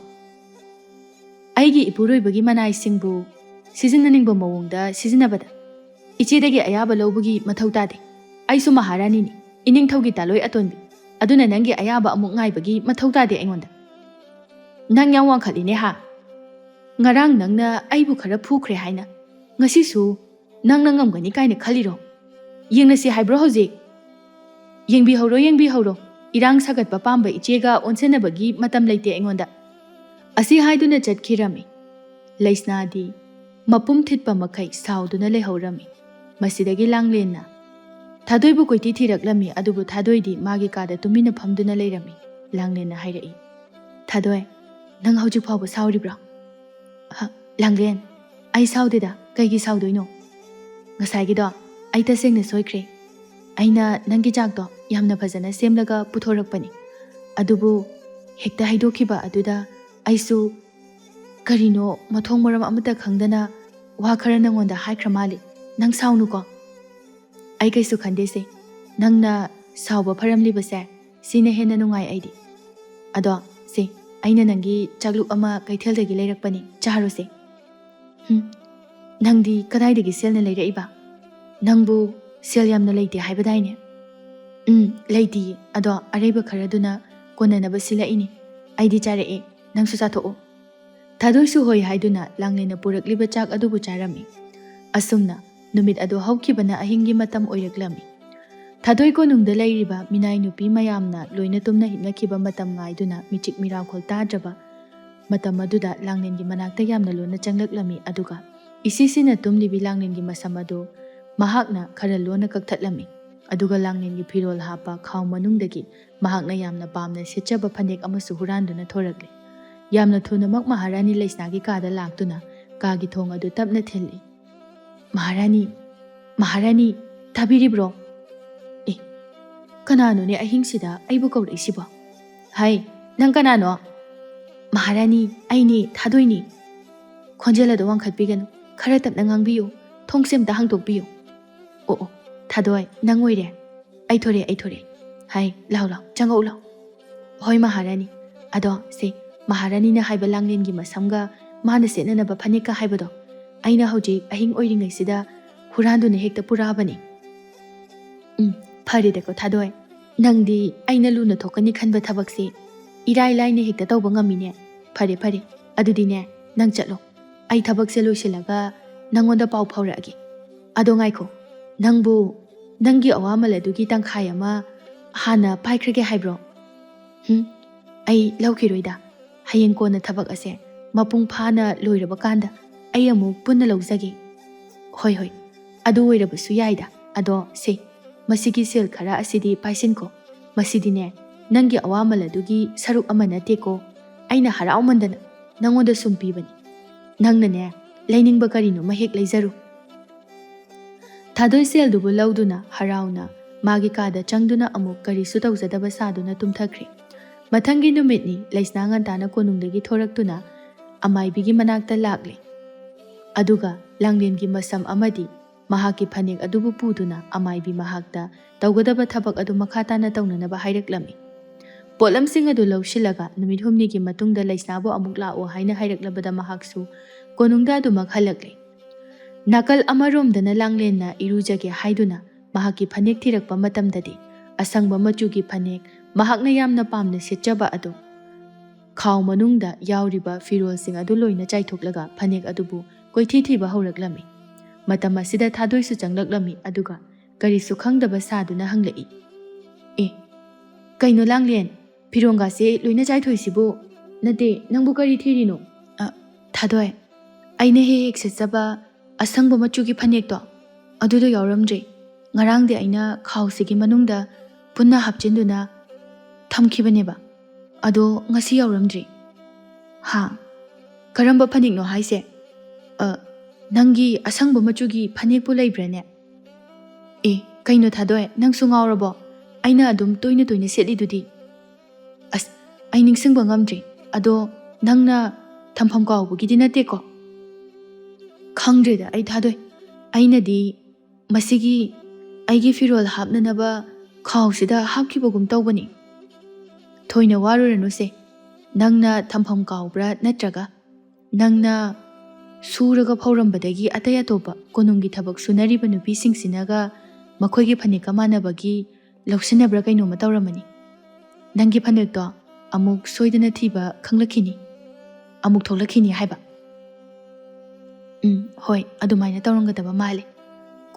ꯑꯩꯒꯤ ꯏꯄꯨꯔꯣꯏꯕꯒꯤ ꯃꯅꯥꯏꯁꯤꯡꯕꯨ ꯁꯤꯖꯤꯟꯅꯅꯤꯡꯕ ꯃꯑꯣꯡꯗ ꯁꯤꯖꯤꯟꯅꯕꯗ ꯏꯆꯦꯗꯒꯤ ꯑꯌꯥꯕ ꯂꯧꯕꯒꯤ ꯃꯊꯧ ꯇꯥꯗꯦ ꯑꯩꯁꯨ ꯃꯍꯥꯔꯥꯅꯤꯅꯤ ꯏꯅꯤꯡꯊꯧꯒꯤ ꯇꯥꯂꯣꯏ ꯑꯇꯣꯟꯕꯤ ꯑꯗꯨꯅ ꯅꯪꯒꯤ ꯑꯌꯥꯕ ꯑꯃꯨꯛ ꯉꯥꯏꯕꯒꯤ ꯃꯊꯧ ꯇꯥꯗꯦ ꯑꯩꯉꯣꯟꯗ ꯅꯪ ꯌꯥꯝ ꯋꯥꯡꯈꯠꯂꯤꯅꯦ ꯍꯥ ꯉꯔꯥꯡ ꯅꯪꯅ ꯑꯩꯕꯨ ꯈꯔ ꯐꯨꯈ꯭ꯔꯦ ꯍꯥꯏꯅ ꯉꯁꯤꯁꯨ ꯅꯪꯅ ꯉꯝꯒꯅꯤ ꯀꯥꯏꯅ ꯈꯜꯂꯤꯔꯣ ꯌꯦꯡꯅꯁꯤ ꯍꯥꯏꯕ꯭ꯔꯣ ꯍꯧꯖꯤꯛ ꯌꯦꯡꯕꯤꯍꯧꯔꯣ ꯏꯔꯥꯡ ꯁꯥꯒꯠꯄ ꯄꯥꯝꯕ ꯏꯆꯦꯒ ꯑꯣꯟꯁꯤꯟꯅꯕꯒꯤ ꯃꯇꯝ ꯂꯩꯇꯦ ꯑꯩꯉꯣꯟꯗ ꯑꯁꯤ ꯍꯥꯏꯗꯨꯅ ꯆꯠꯈꯤꯔꯝꯃꯤ ꯂꯩꯁꯅꯥꯗꯤ ꯃꯄꯨꯝ ꯊꯤꯠꯄ ꯃꯈꯩ ꯁꯥꯎꯗꯨꯅ ꯂꯩꯍꯧꯔꯝꯃꯤ ꯃꯁꯤꯗꯒꯤ ꯂꯥꯡꯂꯦꯟꯅ ꯊꯥꯗꯣꯏꯕꯨ ꯀꯣꯏꯊꯤ ꯊꯤꯔꯛꯂꯝꯃꯤ ꯑꯗꯨꯕꯨ ꯊꯥꯗꯣꯏꯗꯤ ꯃꯥꯒꯤ ꯀꯥꯗ ꯇꯨꯃꯤꯟꯅ ꯐꯝꯗꯨꯅ ꯂꯩꯔꯝꯃꯤ ꯂꯥꯡꯂꯦꯟꯅ ꯍꯥꯏꯔꯛꯏ ꯊꯥꯗꯣꯏ ꯅꯪ ꯍꯧꯖꯤꯛ ꯐꯥꯎꯕ ꯁꯥꯎꯔꯤꯕ꯭ꯔꯣ ꯂꯥꯡꯂꯦꯟ ꯑꯩ ꯁꯥꯎꯗꯦꯗ ꯀꯩꯒꯤ ꯁꯥꯎꯗꯣꯏꯅꯣ ꯉꯁꯥꯏꯒꯤꯗꯣ ꯑꯩ ꯇꯁꯦꯡꯅ ꯁꯣꯏꯈ꯭ꯔꯦ ꯑꯩꯅ ꯅꯪꯒꯤ ꯆꯥꯛꯇꯣ ꯌꯥꯝꯅ ꯐꯖꯅ ꯁꯦꯝꯂꯒ ꯄꯨꯊꯣꯔꯛꯄꯅꯤ ꯑꯗꯨꯕꯨ ꯍꯦꯛꯇ ꯍꯩꯗꯣꯛꯈꯤꯕ ꯑꯗꯨꯗ ꯑꯩꯁꯨ ꯀꯔꯤꯅꯣ ꯃꯊꯣꯡ ꯃꯔꯝ ꯑꯃꯠꯇ ꯈꯪꯗꯅ ꯋꯥ ꯈꯔ ꯅꯪꯉꯣꯟꯗ ꯍꯥꯏꯈ꯭ꯔ ꯃꯥꯜꯂꯤ ꯅꯪ ꯁꯥꯎꯅꯨꯀꯣ ꯑꯩ ꯀꯩꯁꯨ ꯈꯟꯗꯦꯁꯦ ꯅꯪꯅ ꯁꯥꯎꯕ ꯐꯔꯝꯂꯤꯕꯁꯦ ꯁꯤꯅ ꯍꯦꯟꯅ ꯅꯨꯡꯉꯥꯏ ꯑꯩꯗꯤ ꯑꯗꯣ ꯁꯤ ꯑꯩꯅ ꯅꯪꯒꯤ ꯆꯥꯛꯂꯨꯛ ꯑꯃ ꯀꯩꯊꯦꯜꯗꯒꯤ ꯂꯩꯔꯛꯄꯅꯤ ꯆꯥꯔꯣꯁꯦ ꯅꯪꯗꯤ ꯀꯗꯥꯏꯗꯒꯤ ꯁꯦꯜꯅ ꯂꯩꯔꯛꯏꯕ ꯅꯪꯕꯨ ꯁꯦꯜ ꯌꯥꯝꯅ ꯂꯩꯇꯦ ꯍꯥꯏꯕꯗꯥꯏꯅꯦ ꯂꯩꯇꯤꯌꯦ ꯑꯗꯣ ꯑꯔꯩꯕ ꯈꯔꯗꯨꯅ ꯀꯣꯟꯅꯅꯕ ꯁꯤꯜꯂꯛꯏꯅꯤ ꯑꯩꯗꯤ ꯆꯥꯔꯛꯑꯦ ꯅꯪꯁꯨ ꯆꯥꯊꯣꯛꯑꯣ ꯊꯥꯗꯣꯏꯁꯨ ꯍꯣꯏ ꯍꯥꯏꯗꯨꯅ ꯂꯥꯡꯂꯦꯟꯅ ꯄꯨꯔꯛꯂꯤꯕ ꯆꯥꯛ ꯑꯗꯨꯕꯨ ꯆꯥꯔꯝꯃꯤ ꯑꯁꯨꯝꯅ ꯅꯨꯃꯤꯠ ꯑꯗꯨ ꯍꯧꯈꯤꯕꯅ ꯑꯍꯤꯡꯒꯤ ꯃꯇꯝ ꯑꯣꯏꯔꯛꯂꯝꯃꯤ꯫ ꯊꯥꯗꯣꯏ ꯀꯣꯅꯨꯡꯗ ꯂꯩꯔꯤꯕ ꯃꯤꯅꯥꯏ ꯅꯨꯄꯤ ꯃꯌꯥꯝꯅ ꯂꯣꯏꯅ ꯇꯨꯝꯅ ꯍꯤꯞꯅꯈꯤꯕ ꯃꯇꯝ ꯉꯥꯏꯗꯨꯅ ꯃꯤꯆꯤꯛ ꯃꯤꯔꯥꯎꯈꯣꯜ ꯇꯥꯗ꯭ꯔꯕ ꯃꯇꯝ ꯑꯗꯨꯗ ꯂꯥꯡꯂꯦꯟꯒꯤ ꯃꯅꯥꯛꯇ ꯌꯥꯝꯅ ꯂꯣꯟꯅ ꯆꯪꯂꯛꯂꯝꯃꯤ ꯑꯗꯨꯒ ꯏꯁꯤꯁꯤꯅ ꯇꯨꯝꯂꯤꯕꯤ ꯂꯥꯡꯂꯦꯟꯒꯤ ꯃꯁꯝ ꯑꯗꯨ ꯃꯍꯥꯛꯅ ꯈꯔ ꯂꯣꯟꯅ ꯀꯛꯊꯠꯂꯝꯃꯤ꯫ ꯑꯗꯨꯒ ꯂꯥꯡꯂꯦꯟꯒꯤ ꯐꯤꯔꯣꯜ ꯍꯥꯞꯄ ꯈꯥꯎ ꯃꯅꯨꯡꯗꯒꯤ ꯃꯍꯥꯛꯅ ꯌꯥꯝꯅ ꯄꯥꯝꯅ ꯁꯦꯠꯆꯕ ꯐꯅꯦꯛ ꯑꯃꯁꯨ ꯍꯨꯔꯥꯟꯗꯨꯅ ꯊꯣꯔꯛꯂꯤ꯫ ꯌꯥꯝꯅ ꯊꯨꯅꯃꯛ ꯃꯍꯥꯔꯥꯅꯤ ꯂꯩꯁꯅꯥꯒꯤ ꯀꯥꯗ ꯂꯥꯛꯇꯨꯅ ꯀꯥꯒꯤ ꯊꯣꯡ ꯑꯗꯨ ꯇꯞꯅ ꯊꯤꯜꯂꯤ꯫ ꯃꯍꯥꯔꯥꯅꯤ, ꯃꯍꯥꯔꯥꯅꯤ, ꯇꯥꯕꯤꯔꯤꯕ꯭ꯔꯣ? ꯑꯦ, ꯀꯅꯥꯅꯣꯅꯦ ꯑꯍꯤꯡꯁꯤꯗ ꯑꯩꯕꯨ ꯀꯧꯔꯛꯏꯁꯤꯕꯣ? ꯍꯥꯏ, ꯅꯪ ꯀꯅꯥꯅꯣ? ꯃꯍꯥꯔꯥꯅꯤ, ꯑꯩꯅꯤ, ꯊꯥꯗꯣꯏꯅꯤ꯫ ꯈꯣꯟꯖꯦꯜ ꯑꯗꯨ ꯋꯥꯡꯈꯠꯄꯤꯒꯅꯨ, ꯈꯔ ꯇꯞꯅ ꯉꯥꯡꯕꯤꯌꯨ, ꯊꯣꯡꯁꯦ ꯑꯝꯇ ꯍꯥꯡꯗꯣꯛꯄꯤꯌꯨ꯫ ꯑꯣ, ꯊꯥꯗꯣꯏ, ꯅꯪ ꯑꯣꯏꯔꯦ꯫ ꯑꯩ ꯊꯣꯔꯛꯑꯦ꯫ ꯍꯥꯏ, ꯂꯥꯎ, ꯆꯪꯉꯛꯎ ꯂꯥꯎ꯫ ꯍꯣꯏ ꯃꯍꯥꯔꯥꯅꯤ, ꯑꯗꯣ ꯁꯦ ꯃꯍꯥꯔꯥꯅꯤꯅ ꯍꯥꯏꯕ ꯂꯥꯡꯂꯦꯟꯒꯤ ꯃꯁꯝꯒ ꯃꯥꯅ ꯁꯦꯠꯅꯅꯕ ꯐꯅꯦꯛꯀ ꯍꯥꯏꯕꯗꯣ ꯑꯩꯅ ꯍꯧꯖꯤꯛ ꯑꯍꯤꯡ ꯑꯣꯏꯔꯤꯉꯩꯁꯤꯗ ꯍꯨꯔꯥꯟꯗꯨꯅ ꯍꯦꯛꯇ ꯄꯨꯔꯛꯑꯕꯅꯤ꯫ ꯐꯔꯦꯗꯀꯣ ꯊꯥꯗꯣꯏ, ꯅꯪꯗꯤ ꯑꯩꯅ ꯂꯨꯅ ꯊꯣꯛꯀꯅꯤ ꯈꯟꯕ ꯊꯕꯛꯁꯤ ꯏꯔꯥꯏ ꯂꯥꯏꯅ ꯍꯦꯛꯇ ꯇꯧꯕ ꯉꯝꯃꯤꯅꯦ꯫ ꯐꯔꯦ, ꯑꯗꯨꯗꯤꯅꯦ ꯅꯪ ꯆꯠꯂꯣ, ꯑꯩ ꯊꯕꯛꯁꯦ ꯂꯣꯏꯁꯤꯜꯂꯒ ꯅꯪꯉꯣꯟꯗ ꯄꯥꯎ ꯐꯥꯎꯔꯛꯑꯒꯦ꯫ ꯑꯗꯣ ꯉꯥꯏꯈꯣ, ꯅꯪꯕꯨ ꯅꯪꯒꯤ ꯑꯋꯥꯃꯜ ꯑꯗꯨꯒꯤ ꯇꯪꯈꯥꯏ ꯑꯃ ꯍꯥꯟꯅ ꯄꯥꯏꯈ꯭ꯔꯒꯦ ꯍꯥꯏꯕ꯭ꯔꯣ? ꯑꯩ ꯂꯧꯈꯤꯔꯣꯏꯗ, ꯍꯌꯦꯡ ꯀꯣꯟꯅ ꯊꯕꯛ ꯑꯁꯦ ꯃꯄꯨꯡ ꯐꯥꯅ ꯂꯣꯏꯔꯕ ꯀꯥꯟꯗ ꯑꯩ ꯑꯃꯨꯛ ꯄꯨꯟꯅ ꯂꯧꯖꯒꯦ꯫ ꯍꯣꯏ, ꯑꯗꯨ ꯑꯣꯏꯔꯕꯁꯨ ꯌꯥꯏꯗ꯫ ꯑꯗꯣ ꯁꯦ, ꯃꯁꯤꯒꯤ ꯁꯦꯜ ꯈꯔ ꯑꯁꯤꯗꯤ ꯄꯥꯏꯁꯤꯟꯈꯣ, ꯃꯁꯤꯗꯤꯅꯦ ꯅꯪꯒꯤ ꯑꯋꯥꯃꯜ ꯑꯗꯨꯒꯤ ꯁꯔꯨꯛ ꯑꯃ ꯅꯠꯇꯦꯀꯣ, ꯑꯩꯅ ꯍꯔꯥꯎꯃꯟꯗꯅ ꯅꯪꯉꯣꯟꯗ ꯁꯨꯝ ꯄꯤꯕꯅꯤ꯫ ꯅꯪꯅꯅꯦ ꯂꯩꯅꯤꯡꯕ ꯀꯔꯤꯅꯣꯃ ꯍꯦꯛ ꯂꯩꯖꯔꯨ꯫ ꯊꯥꯗꯣꯏ ꯁꯦꯜꯗꯨꯕꯨ ꯂꯧꯗꯨꯅ ꯍꯔꯥꯎꯅ ꯃꯥꯒꯤ ꯀꯥꯗ ꯆꯪꯗꯨꯅ ꯑꯃꯨꯛ ꯀꯔꯤꯁꯨ ꯇꯧꯖꯗꯕ ꯁꯥꯗꯨꯅ ꯇꯨꯝꯊꯈ꯭ꯔꯦ꯫ ꯃꯊꯪꯒꯤ ꯅꯨꯃꯤꯠꯅꯤ ꯂꯩꯁꯅꯥ ꯉꯟꯇꯥꯅ ꯀꯣꯅꯨꯡꯗꯒꯤ ꯊꯣꯔꯛꯇꯨꯅ ꯑꯃꯥꯏꯕꯤꯒꯤ ꯃꯅꯥꯛꯇ ꯂꯥꯛꯂꯦ꯫ ꯑꯗꯨꯒ ꯂꯥꯡꯂꯦꯟꯒꯤ ꯃꯁꯝ ꯑꯃꯗꯤ ꯃꯍꯥꯛꯀꯤ ꯐꯅꯦꯛ ꯑꯗꯨꯕꯨ ꯄꯨꯗꯨꯅ ꯑꯃꯥꯏꯕꯤ ꯃꯍꯥꯛꯇ ꯇꯧꯒꯗꯕ ꯊꯕꯛ ꯑꯗꯨ ꯃꯈꯥ ꯇꯥꯅ ꯇꯧꯅꯅꯕ ꯍꯥꯏꯔꯛꯂꯝꯃꯤ꯫ ꯄꯣꯠꯂꯝꯁꯤꯡ ꯑꯗꯨ ꯂꯧꯁꯤꯜꯂꯒ ꯅꯨꯃꯤꯠ ꯍꯨꯝꯅꯤꯒꯤ ꯃꯇꯨꯡꯗ ꯂꯩꯁꯅꯥꯕꯨ ꯑꯃꯨꯛ ꯂꯥꯛꯑꯣ ꯍꯥꯏꯅ ꯍꯥꯏꯔꯛꯂꯕꯗ ꯃꯍꯥꯛꯁꯨ ꯀꯣꯅꯨꯡꯗ ꯑꯗꯨꯃꯛ ꯍꯜꯂꯛꯂꯦ꯫ ꯅꯥꯀꯜ ꯑꯃꯔꯣꯝꯗꯅ ꯂꯥꯡꯂꯦꯟꯅ ꯏꯔꯨꯖꯒꯦ ꯍꯥꯏꯗꯨꯅ ꯃꯍꯥꯛꯀꯤ ꯐꯅꯦꯛ ꯊꯤꯔꯛꯄ ꯃꯇꯝꯗꯗꯤ ꯑꯁꯪꯕ ꯃꯆꯨꯒꯤ ꯐꯅꯦꯛ ꯃꯍꯥꯛꯅ ꯌꯥꯝꯅ ꯄꯥꯝꯅ ꯁꯦꯠꯆꯕ ꯑꯗꯨ ꯈꯥꯎ ꯃꯅꯨꯡꯗ ꯌꯥꯎꯔꯤꯕ ꯐꯤꯔꯣꯜꯁꯤꯡ ꯑꯗꯨ ꯂꯣꯏꯅ ꯆꯥꯏꯊꯣꯛꯂꯒ ꯐꯅꯦꯛ ꯑꯗꯨꯕꯨ ꯀꯣꯏꯊꯤ ꯊꯤꯕ ꯍꯧꯔꯛꯂꯝꯃꯤ꯫ ꯃꯇꯝ ꯑꯁꯤꯗ ꯊꯥꯗꯣꯏꯁꯨ ꯆꯪꯂꯛꯂꯝꯃꯤ ꯑꯗꯨꯒ ꯀꯔꯤꯁꯨ ꯈꯪꯗꯕ ꯁꯥꯗꯨꯅ ꯍꯪꯂꯛꯏ꯫ ꯑꯦ, ꯀꯩꯅꯣ ꯂꯥꯡꯂꯦꯟ, ꯐꯤꯔꯣꯟꯒꯥꯁꯦ ꯂꯣꯏꯅ ꯆꯥꯏꯊꯣꯛꯏꯁꯤꯕꯨ? ꯅꯠꯇꯦ, ꯅꯪꯕꯨ ꯀꯔꯤ ꯊꯤꯔꯤꯅꯣ? ꯊꯥꯗꯣꯏ, ꯑꯩꯅ ꯍꯦꯛ ꯁꯦꯠꯆꯕ ꯑꯁꯪꯕ ꯃꯆꯨꯒꯤ ꯐꯅꯦꯛꯇꯣ ꯑꯗꯨꯗꯣ ꯌꯥꯎꯔꯝꯗ꯭ꯔꯦ꯫ ꯉꯔꯥꯡꯗꯤ ꯑꯩꯅ ꯈꯥꯎꯁꯤꯒꯤ ꯃꯅꯨꯡꯗ ꯄꯨꯟꯅ ꯍꯥꯞꯆꯤꯟꯗꯨꯅ ꯊꯝꯈꯤꯕꯅꯦꯕ, ꯑꯗꯣ ꯉꯁꯤ ꯌꯥꯎꯔꯝꯗ꯭ꯔꯤ꯫ ꯍꯥ, ꯀꯔꯝꯕ ꯐꯅꯦꯛꯅꯣ ꯍꯥꯏꯁꯦ? ꯅꯪꯒꯤ ꯑꯁꯪꯕ ꯃꯆꯨꯒꯤ ꯐꯅꯦꯛꯄꯨ ꯂꯩꯕ꯭ꯔꯥꯅꯦ? ꯑꯦ, ꯀꯩꯅꯣ ꯊꯥꯗꯣꯏ, ꯅꯪꯁꯨ ꯉꯥꯎꯔꯕꯣ? ꯑꯩꯅ ꯑꯗꯨꯝ ꯇꯣꯏꯅ ꯁꯦꯠꯂꯤꯗꯨꯗꯤ꯫ ꯑꯁ, ꯑꯩ ꯅꯤꯡꯁꯤꯡꯕ ꯉꯝꯗ꯭ꯔꯤ, ꯑꯗꯣ ꯅꯪꯅ ꯊꯝꯐꯝ ꯀꯥꯎꯕꯒꯤꯗꯤ ꯅꯠꯇꯦꯀꯣ? ꯈꯪꯗ꯭ꯔꯦꯗ ꯑꯩ ꯊꯥꯗꯣꯏ, ꯑꯩꯅꯗꯤ ꯃꯁꯤꯒꯤ ꯑꯩꯒꯤ ꯐꯤꯔꯣꯜ ꯍꯥꯞꯅꯅꯕ ꯈꯥꯎꯁꯤꯗ ꯍꯥꯞꯈꯤꯕꯒꯨꯝ ꯇꯧꯕꯅꯤ꯫ ꯊꯣꯏꯅ ꯋꯥꯔꯨꯔꯅꯨꯁꯦ, ꯅꯪꯅ ꯊꯝꯐꯝ ꯀꯥꯎꯕ꯭ꯔꯥ ꯅꯠꯇ꯭ꯔꯒ ꯅꯪꯅ ꯁꯨꯔꯒ ꯐꯧꯔꯝꯕꯗꯒꯤ ꯑꯇꯩ ꯑꯇꯣꯞꯄ ꯀꯣꯅꯨꯡꯒꯤ ꯊꯕꯛ ꯁꯨꯅꯔꯤꯕ ꯅꯨꯄꯤꯁꯤꯡꯁꯤꯅꯒ ꯃꯈꯣꯏꯒꯤ ꯐꯅꯦꯛꯀ ꯃꯥꯟꯅꯕꯒꯤ ꯂꯧꯁꯤꯟꯅꯕ꯭ꯔꯥ ꯀꯩꯅꯣꯝꯃ ꯇꯧꯔꯝꯃꯅꯤ꯫ ꯅꯪꯒꯤ ꯐꯅꯦꯛꯇꯣ ꯑꯃꯨꯛ ꯁꯣꯏꯗꯅ ꯊꯤꯕ ꯈꯪꯂꯛꯈꯤꯅꯤ, ꯑꯃꯨꯛ ꯊꯣꯛꯂꯛꯈꯤꯅꯤ ꯍꯥꯏꯕ꯫ ꯍꯣꯏ, ꯑꯗꯨꯃꯥꯏꯅ ꯇꯧꯔꯝꯒꯗꯕ ꯃꯥꯜꯂꯦ꯫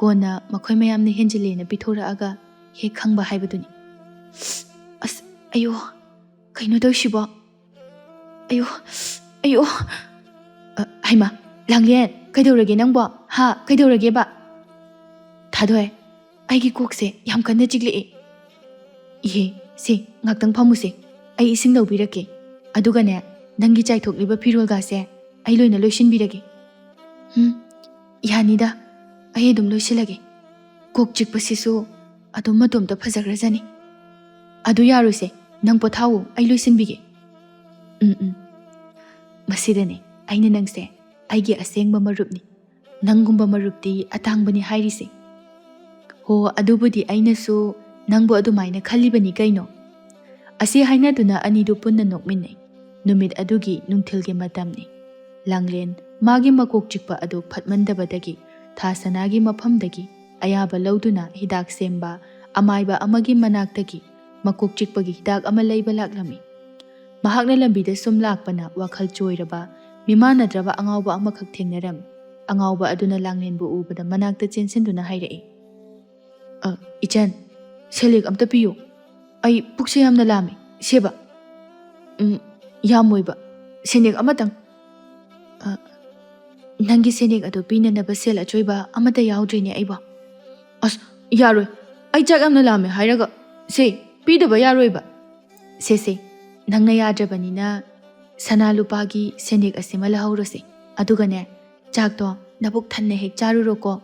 ꯀꯣꯟꯅ ꯃꯈꯣꯏ ꯃꯌꯥꯝꯅ ꯍꯦꯟꯖꯤꯜꯂꯦꯅ ꯄꯤꯊꯣꯔꯛꯑꯒ ꯍꯦꯛ ꯈꯪꯕ ꯍꯥꯏꯕꯗꯨꯅꯤ꯫ ꯑꯁ, ꯑꯌꯣ, ꯀꯩꯅꯣ ꯇꯧꯁꯤꯕꯣ? ꯑꯌꯣ. ꯍꯩꯃꯥ, ꯂꯥꯡꯂꯦꯟ, ꯀꯩꯗꯧꯔꯒꯦ ꯅꯪꯕꯣ? ꯍꯥ, ꯀꯩꯗꯧꯔꯒꯦꯕ? ꯊꯥꯗꯣꯏ, ꯑꯩꯒꯤ ꯀꯣꯛꯁꯦ ꯌꯥꯝ ꯀꯟꯅ ꯆꯤꯛꯂꯛꯑꯦ꯫ ꯏꯍꯦ, ꯁꯦ ꯉꯥꯛꯇꯪ ꯐꯝꯃꯨꯁꯦ, ꯑꯩ ꯏꯁꯤꯡ ꯂꯧꯕꯤꯔꯛꯀꯦ, ꯑꯗꯨꯒꯅꯦ ꯅꯪꯒꯤ ꯆꯥꯏꯊꯣꯛꯂꯤꯕ ꯐꯤꯔꯣꯜꯒꯥꯁꯦ ꯑꯩ ꯂꯣꯏꯅ ꯂꯣꯏꯁꯤꯟꯕꯤꯔꯒꯦ꯫ ꯌꯥꯅꯤꯗ, ꯑꯩ ꯑꯗꯨꯝ ꯂꯣꯏꯁꯤꯜꯂꯒꯦ꯫ ꯀꯣꯛ ꯆꯤꯛꯄꯁꯤꯁꯨ ꯑꯗꯨꯝ ꯃꯇꯣꯝꯇ ꯐꯖꯈ꯭ꯔꯖꯅꯤ꯫ ꯑꯗꯨ ꯌꯥꯔꯣꯏꯁꯦ, ꯅꯪ ꯄꯣꯊꯥꯋꯣ, ꯑꯩ ꯂꯣꯏꯁꯤꯟꯕꯤꯒꯦ꯫ ꯃꯁꯤꯗꯅꯦ ꯑꯩꯅ ꯅꯪꯁꯦ ꯑꯩꯒꯤ ꯑꯁꯦꯡꯕ ꯃꯔꯨꯞꯅꯤ, ꯅꯪꯒꯨꯝꯕ ꯃꯔꯨꯞꯇꯤ ꯑꯇꯥꯡꯕꯅꯤ ꯍꯥꯏꯔꯤꯁꯦ꯫ ꯍꯣ, ꯑꯗꯨꯕꯨꯗꯤ ꯑꯩꯅꯁꯨ ꯅꯪꯕꯨ ꯑꯗꯨꯃꯥꯏꯅ ꯈꯜꯂꯤꯕꯅꯤ ꯀꯩꯅꯣ꯫ ꯑꯁꯤ ꯍꯥꯏꯅꯗꯨꯅ ꯑꯅꯤꯗꯨ ꯄꯨꯟꯅ ꯅꯣꯛꯃꯤꯟꯅꯩ꯫ ꯅꯨꯃꯤꯠ ꯑꯗꯨꯒꯤ ꯅꯨꯡꯊꯤꯜꯒꯤ ꯃꯇꯝꯅꯤ꯫ ꯂꯥꯡꯂꯦꯟ ꯃꯥꯒꯤ ꯃꯀꯣꯛ ꯆꯤꯛꯄ ꯑꯗꯨ ꯐꯠꯃꯟꯗꯕꯗꯒꯤ ꯊꯥ ꯁꯅꯥꯒꯤ ꯃꯐꯝꯗꯒꯤ ꯑꯌꯥꯕ ꯂꯧꯗꯨꯅ ꯍꯤꯗꯥꯛ ꯁꯦꯝꯕ ꯑꯃꯥꯏꯕ ꯑꯃꯒꯤ ꯃꯅꯥꯛꯇꯒꯤ ꯃꯀꯣꯛ ꯆꯤꯛꯄꯒꯤ ꯍꯤꯗꯥꯛ ꯑꯃ ꯂꯩꯕ ꯂꯥꯛꯂꯝꯃꯤ꯫ ꯃꯍꯥꯛꯅ ꯂꯝꯕꯤꯗ ꯁꯨꯝ ꯂꯥꯛꯄꯅ ꯋꯥꯈꯜ ꯆꯣꯏꯔꯕ ꯃꯤꯃꯥꯟꯅꯗ꯭ꯔꯕ ꯑꯉꯥꯎꯕ ꯑꯃꯈꯛ ꯊꯦꯡꯅꯔꯝꯃꯤ꯫ ꯑꯉꯥꯎꯕ ꯑꯗꯨꯅ ꯂꯥꯡꯂꯦꯟꯕꯨ ꯎꯕꯗ ꯃꯅꯥꯛꯇ ꯆꯦꯟꯁꯤꯟꯗꯨꯅ ꯍꯥꯏꯔꯛꯏ, ꯏꯆꯟ, ꯁꯦꯂꯦꯛ ꯑꯝꯇ ꯄꯤꯌꯨ. ꯑꯩ ꯄꯨꯛꯁꯦ ꯌꯥꯝꯅ ꯂꯥꯝꯃꯤ. ꯁꯦꯕ. ꯌꯥꯝꯃꯣꯏꯕ. ꯁꯦꯅꯦꯛ ꯑꯃꯇꯪ. ꯅꯪꯒꯤ ꯁꯦꯅꯦꯛ ꯑꯗꯨ ꯄꯤꯅꯅꯕ ꯁꯦꯜ ꯑꯆꯣꯏꯕ ꯑꯃꯠꯇ ꯌꯥꯎꯗ꯭ꯔꯤꯅꯦ ꯑꯩꯕꯣ. ꯑꯁ, ꯌꯥꯔꯣꯏ. ꯑꯩ ꯆꯥꯛ ꯌꯥꯝꯅ ꯂꯥꯝꯃꯦ ꯍꯥꯏꯔꯒ. ꯁꯦ, ꯄꯤꯗꯕ ꯌꯥꯔꯣꯏꯕ. ꯁꯦ, ꯅꯪꯅ ꯌꯥꯗ꯭ꯔꯕꯅꯤꯅ ꯁꯅꯥ ꯂꯨꯄꯥꯒꯤ ꯁꯦꯅꯦꯛ ꯑꯁꯤꯃ ꯂꯧꯍꯧꯔꯣꯁꯦ. ꯑꯗꯨꯒꯅꯦ, ꯆꯥꯛꯇꯣ ꯅꯕꯨꯛ ꯊꯟꯅ ꯍꯦꯛ ꯆꯥꯔꯨꯔꯣꯀꯣ.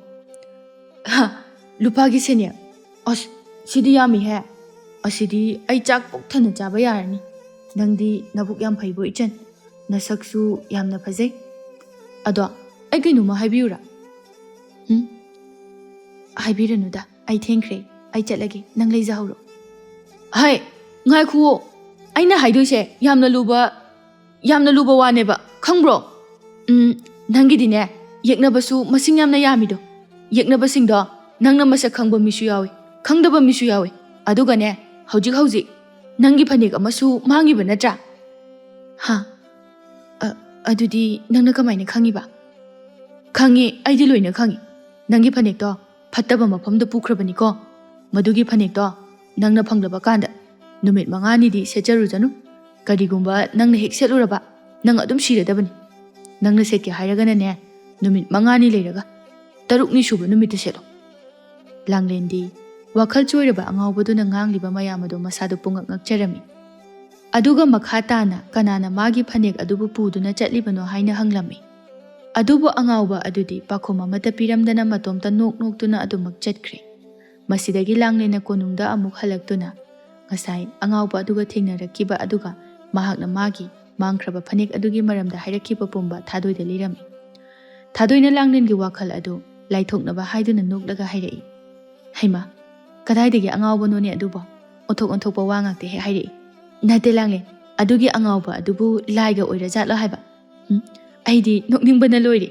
ꯂꯨꯄꯥꯒꯤ ꯁꯦꯅꯦꯛ? ꯑꯁ, ꯁꯤꯗꯤ ꯌꯥꯝꯃꯤꯍꯦ. ꯑꯁꯤꯗꯤ ꯑꯩ ꯆꯥꯛ ꯄꯨꯛ ꯊꯟꯅ ꯆꯥꯕ ꯌꯥꯔꯅꯤ. ꯅꯪꯗꯤ ꯅꯕꯨꯛ ꯌꯥꯝ ꯐꯩꯕꯣ ꯏꯆꯟ. ꯅꯁꯛꯁꯨ ꯌꯥꯝꯅ ꯐꯖꯩ. ꯑꯗꯣ ꯑꯩ ꯀꯩꯅꯣꯝꯃ ꯍꯥꯏꯕꯤꯌꯨꯔꯥ? ꯍꯥꯏꯕꯤꯔꯅꯨꯗ. ꯑꯩ ꯊꯦꯡꯈ꯭ꯔꯦ. ꯑꯩ ꯆꯠꯂꯒꯦ. ꯅꯪ ꯂꯩꯖꯍꯧꯔꯣ. ꯍꯥꯏ, ꯉꯥꯏꯈꯨꯋꯣ. ꯑꯩꯅ ꯍꯥꯏꯗꯣꯏꯁꯦ ꯌꯥꯝꯅ ꯂꯨꯕ ꯋꯥꯅꯦꯕ. ꯈꯪꯕ꯭ꯔꯣ? ꯅꯪꯒꯤꯗꯤꯅꯦ, ꯌꯦꯛꯅꯕꯁꯨ ꯃꯁꯤꯡ ꯌꯥꯝꯅ ꯌꯥꯝꯃꯤꯗꯣ. ꯌꯦꯛꯅꯕꯁꯤꯡꯗꯣ ꯅꯪꯅ ꯃꯁꯛ ꯈꯪꯕ ꯃꯤꯁꯨ ꯌꯥꯎꯏ, ꯈꯪꯗꯕ ꯃꯤꯁꯨ ꯌꯥꯎꯏ. ꯑꯗꯨꯒꯅꯦ, ꯍꯧꯖꯤꯛ ꯅꯪꯒꯤ ꯐꯅꯦꯛ ꯑꯃꯁꯨ ꯃꯥꯡꯉꯤꯕ ꯅꯠꯇ꯭ꯔꯥ? ꯑꯗꯨꯗꯤ ꯅꯪꯅ ꯀꯃꯥꯏꯅ ꯈꯪꯉꯤꯕ? ꯈꯪꯉꯤ, ꯑꯩꯗꯤ ꯂꯣꯏꯅ ꯈꯪꯉꯤ. ꯅꯪꯒꯤ ꯐꯅꯦꯛꯇꯣ ꯐꯠꯇꯕ ꯃꯐꯝꯗ ꯄꯨꯈ꯭ꯔꯕꯅꯤꯀꯣ. ꯃꯗꯨꯒꯤ ꯐꯅꯦꯛꯇꯣ ꯅꯪꯅ ꯐꯪꯂꯕ ꯀꯥꯟꯗ ꯅꯨꯃꯤꯠ 5ꯅꯤꯗꯤ ꯁꯦꯠꯆꯔꯨꯖꯅꯨ. ꯀꯔꯤꯒꯨꯝꯕ ꯅꯪꯅ ꯍꯦꯛ ꯁꯦꯠꯂꯨꯔꯕ, ꯅꯪ ꯑꯗꯨꯝ ꯁꯤꯔꯗꯕꯅꯤ. ꯅꯪꯅ ꯁꯦꯠꯀꯦ ꯍꯥꯏꯔꯒꯅꯅꯦ, ꯅꯨꯃꯤꯠ 5ꯅꯤ ꯂꯩꯔꯒ 6ꯅꯤ ꯁꯨꯕ ꯅꯨꯃꯤꯠꯇ ꯁꯦꯠꯂꯣ. ꯂꯥꯡꯂꯦꯟꯗꯤ ꯋꯥꯈꯜ ꯆꯣꯏꯔꯕ ꯑꯉꯥꯎꯕꯗꯨꯅ ꯉꯥꯡꯂꯤꯕ ꯃꯌꯥꯝ ꯑꯗꯨ ꯃꯁꯥꯗꯨ ꯄꯨꯡꯉꯛ ꯉꯛꯆꯔꯝꯃꯤ. ꯑꯗꯨꯒ ꯃꯈꯥ ꯇꯥꯅ ꯀꯅꯥꯅ ꯃꯥꯒꯤ ꯐꯅꯦꯛ ꯑꯗꯨꯕꯨ ꯄꯨꯗꯨꯅ ꯆꯠꯂꯤꯕꯅꯣ ꯍꯥꯏꯅ ꯍꯪꯂꯝꯃꯤ. ꯑꯗꯨꯕꯨ ꯑꯉꯥꯎꯕ ꯑꯗꯨꯗꯤ ꯄꯥꯈꯨꯝ ꯑꯃꯠꯇ ꯄꯤꯔꯝꯗꯅ ꯃꯇꯣꯝꯇ ꯅꯣꯛꯇꯨꯅ ꯑꯗꯨꯃꯛ ꯆꯠꯈ꯭ꯔꯦ. ꯃꯁꯤꯗꯒꯤ ꯂꯥꯡꯂꯦꯟꯅ ꯀꯣꯅꯨꯡꯗ ꯑꯃꯨꯛ ꯍꯜꯂꯛꯇꯨꯅ ꯉꯁꯥꯏ ꯑꯉꯥꯎꯕ ꯑꯗꯨꯒ ꯊꯦꯡꯅꯔꯛꯈꯤꯕ ꯑꯗꯨꯒ ꯃꯍꯥꯛꯅ ꯃꯥꯒꯤ ꯃꯥꯡꯈ꯭ꯔꯕ ꯐꯅꯦꯛ ꯑꯗꯨꯒꯤ ꯃꯔꯝꯗ ꯍꯥꯏꯔꯛꯈꯤꯕ ꯄꯨꯝꯕ ꯊꯥꯗꯣꯏꯗ ꯂꯤꯔꯝꯃꯤ. ꯊꯥꯗꯣꯏꯅ ꯂꯥꯡꯂꯦꯟꯒꯤ ꯋꯥꯈꯜ ꯑꯗꯨ ꯂꯥꯏꯊꯣꯛꯅꯕ ꯍꯥꯏꯗꯨꯅ ꯅꯣꯛꯂꯒ ꯍꯥꯏꯔꯛꯏ, ꯍꯩꯃꯥ, ꯀꯗꯥꯏꯗꯒꯤ ꯑꯉꯥꯎꯕꯅꯣꯅꯦ ꯑꯗꯨꯕꯣ? ꯑꯣꯟꯊꯣꯛꯄ ꯋꯥ ꯉꯥꯛꯇ ꯍꯦꯛ ꯍꯥꯏꯔꯛꯏ. ꯅꯠꯇꯦ ꯂꯥꯡꯂꯦꯟ, ꯑꯗꯨꯒꯤ ꯑꯉꯥꯎꯕ ꯑꯗꯨꯕꯨ ꯂꯥꯏꯒ ꯑꯣꯏꯔꯖꯥꯠꯂꯣ ꯍꯥꯏꯕ? ꯑꯩꯗꯤ ꯅꯣꯛꯅꯤꯡꯕꯅ ꯂꯣꯏꯔꯦ.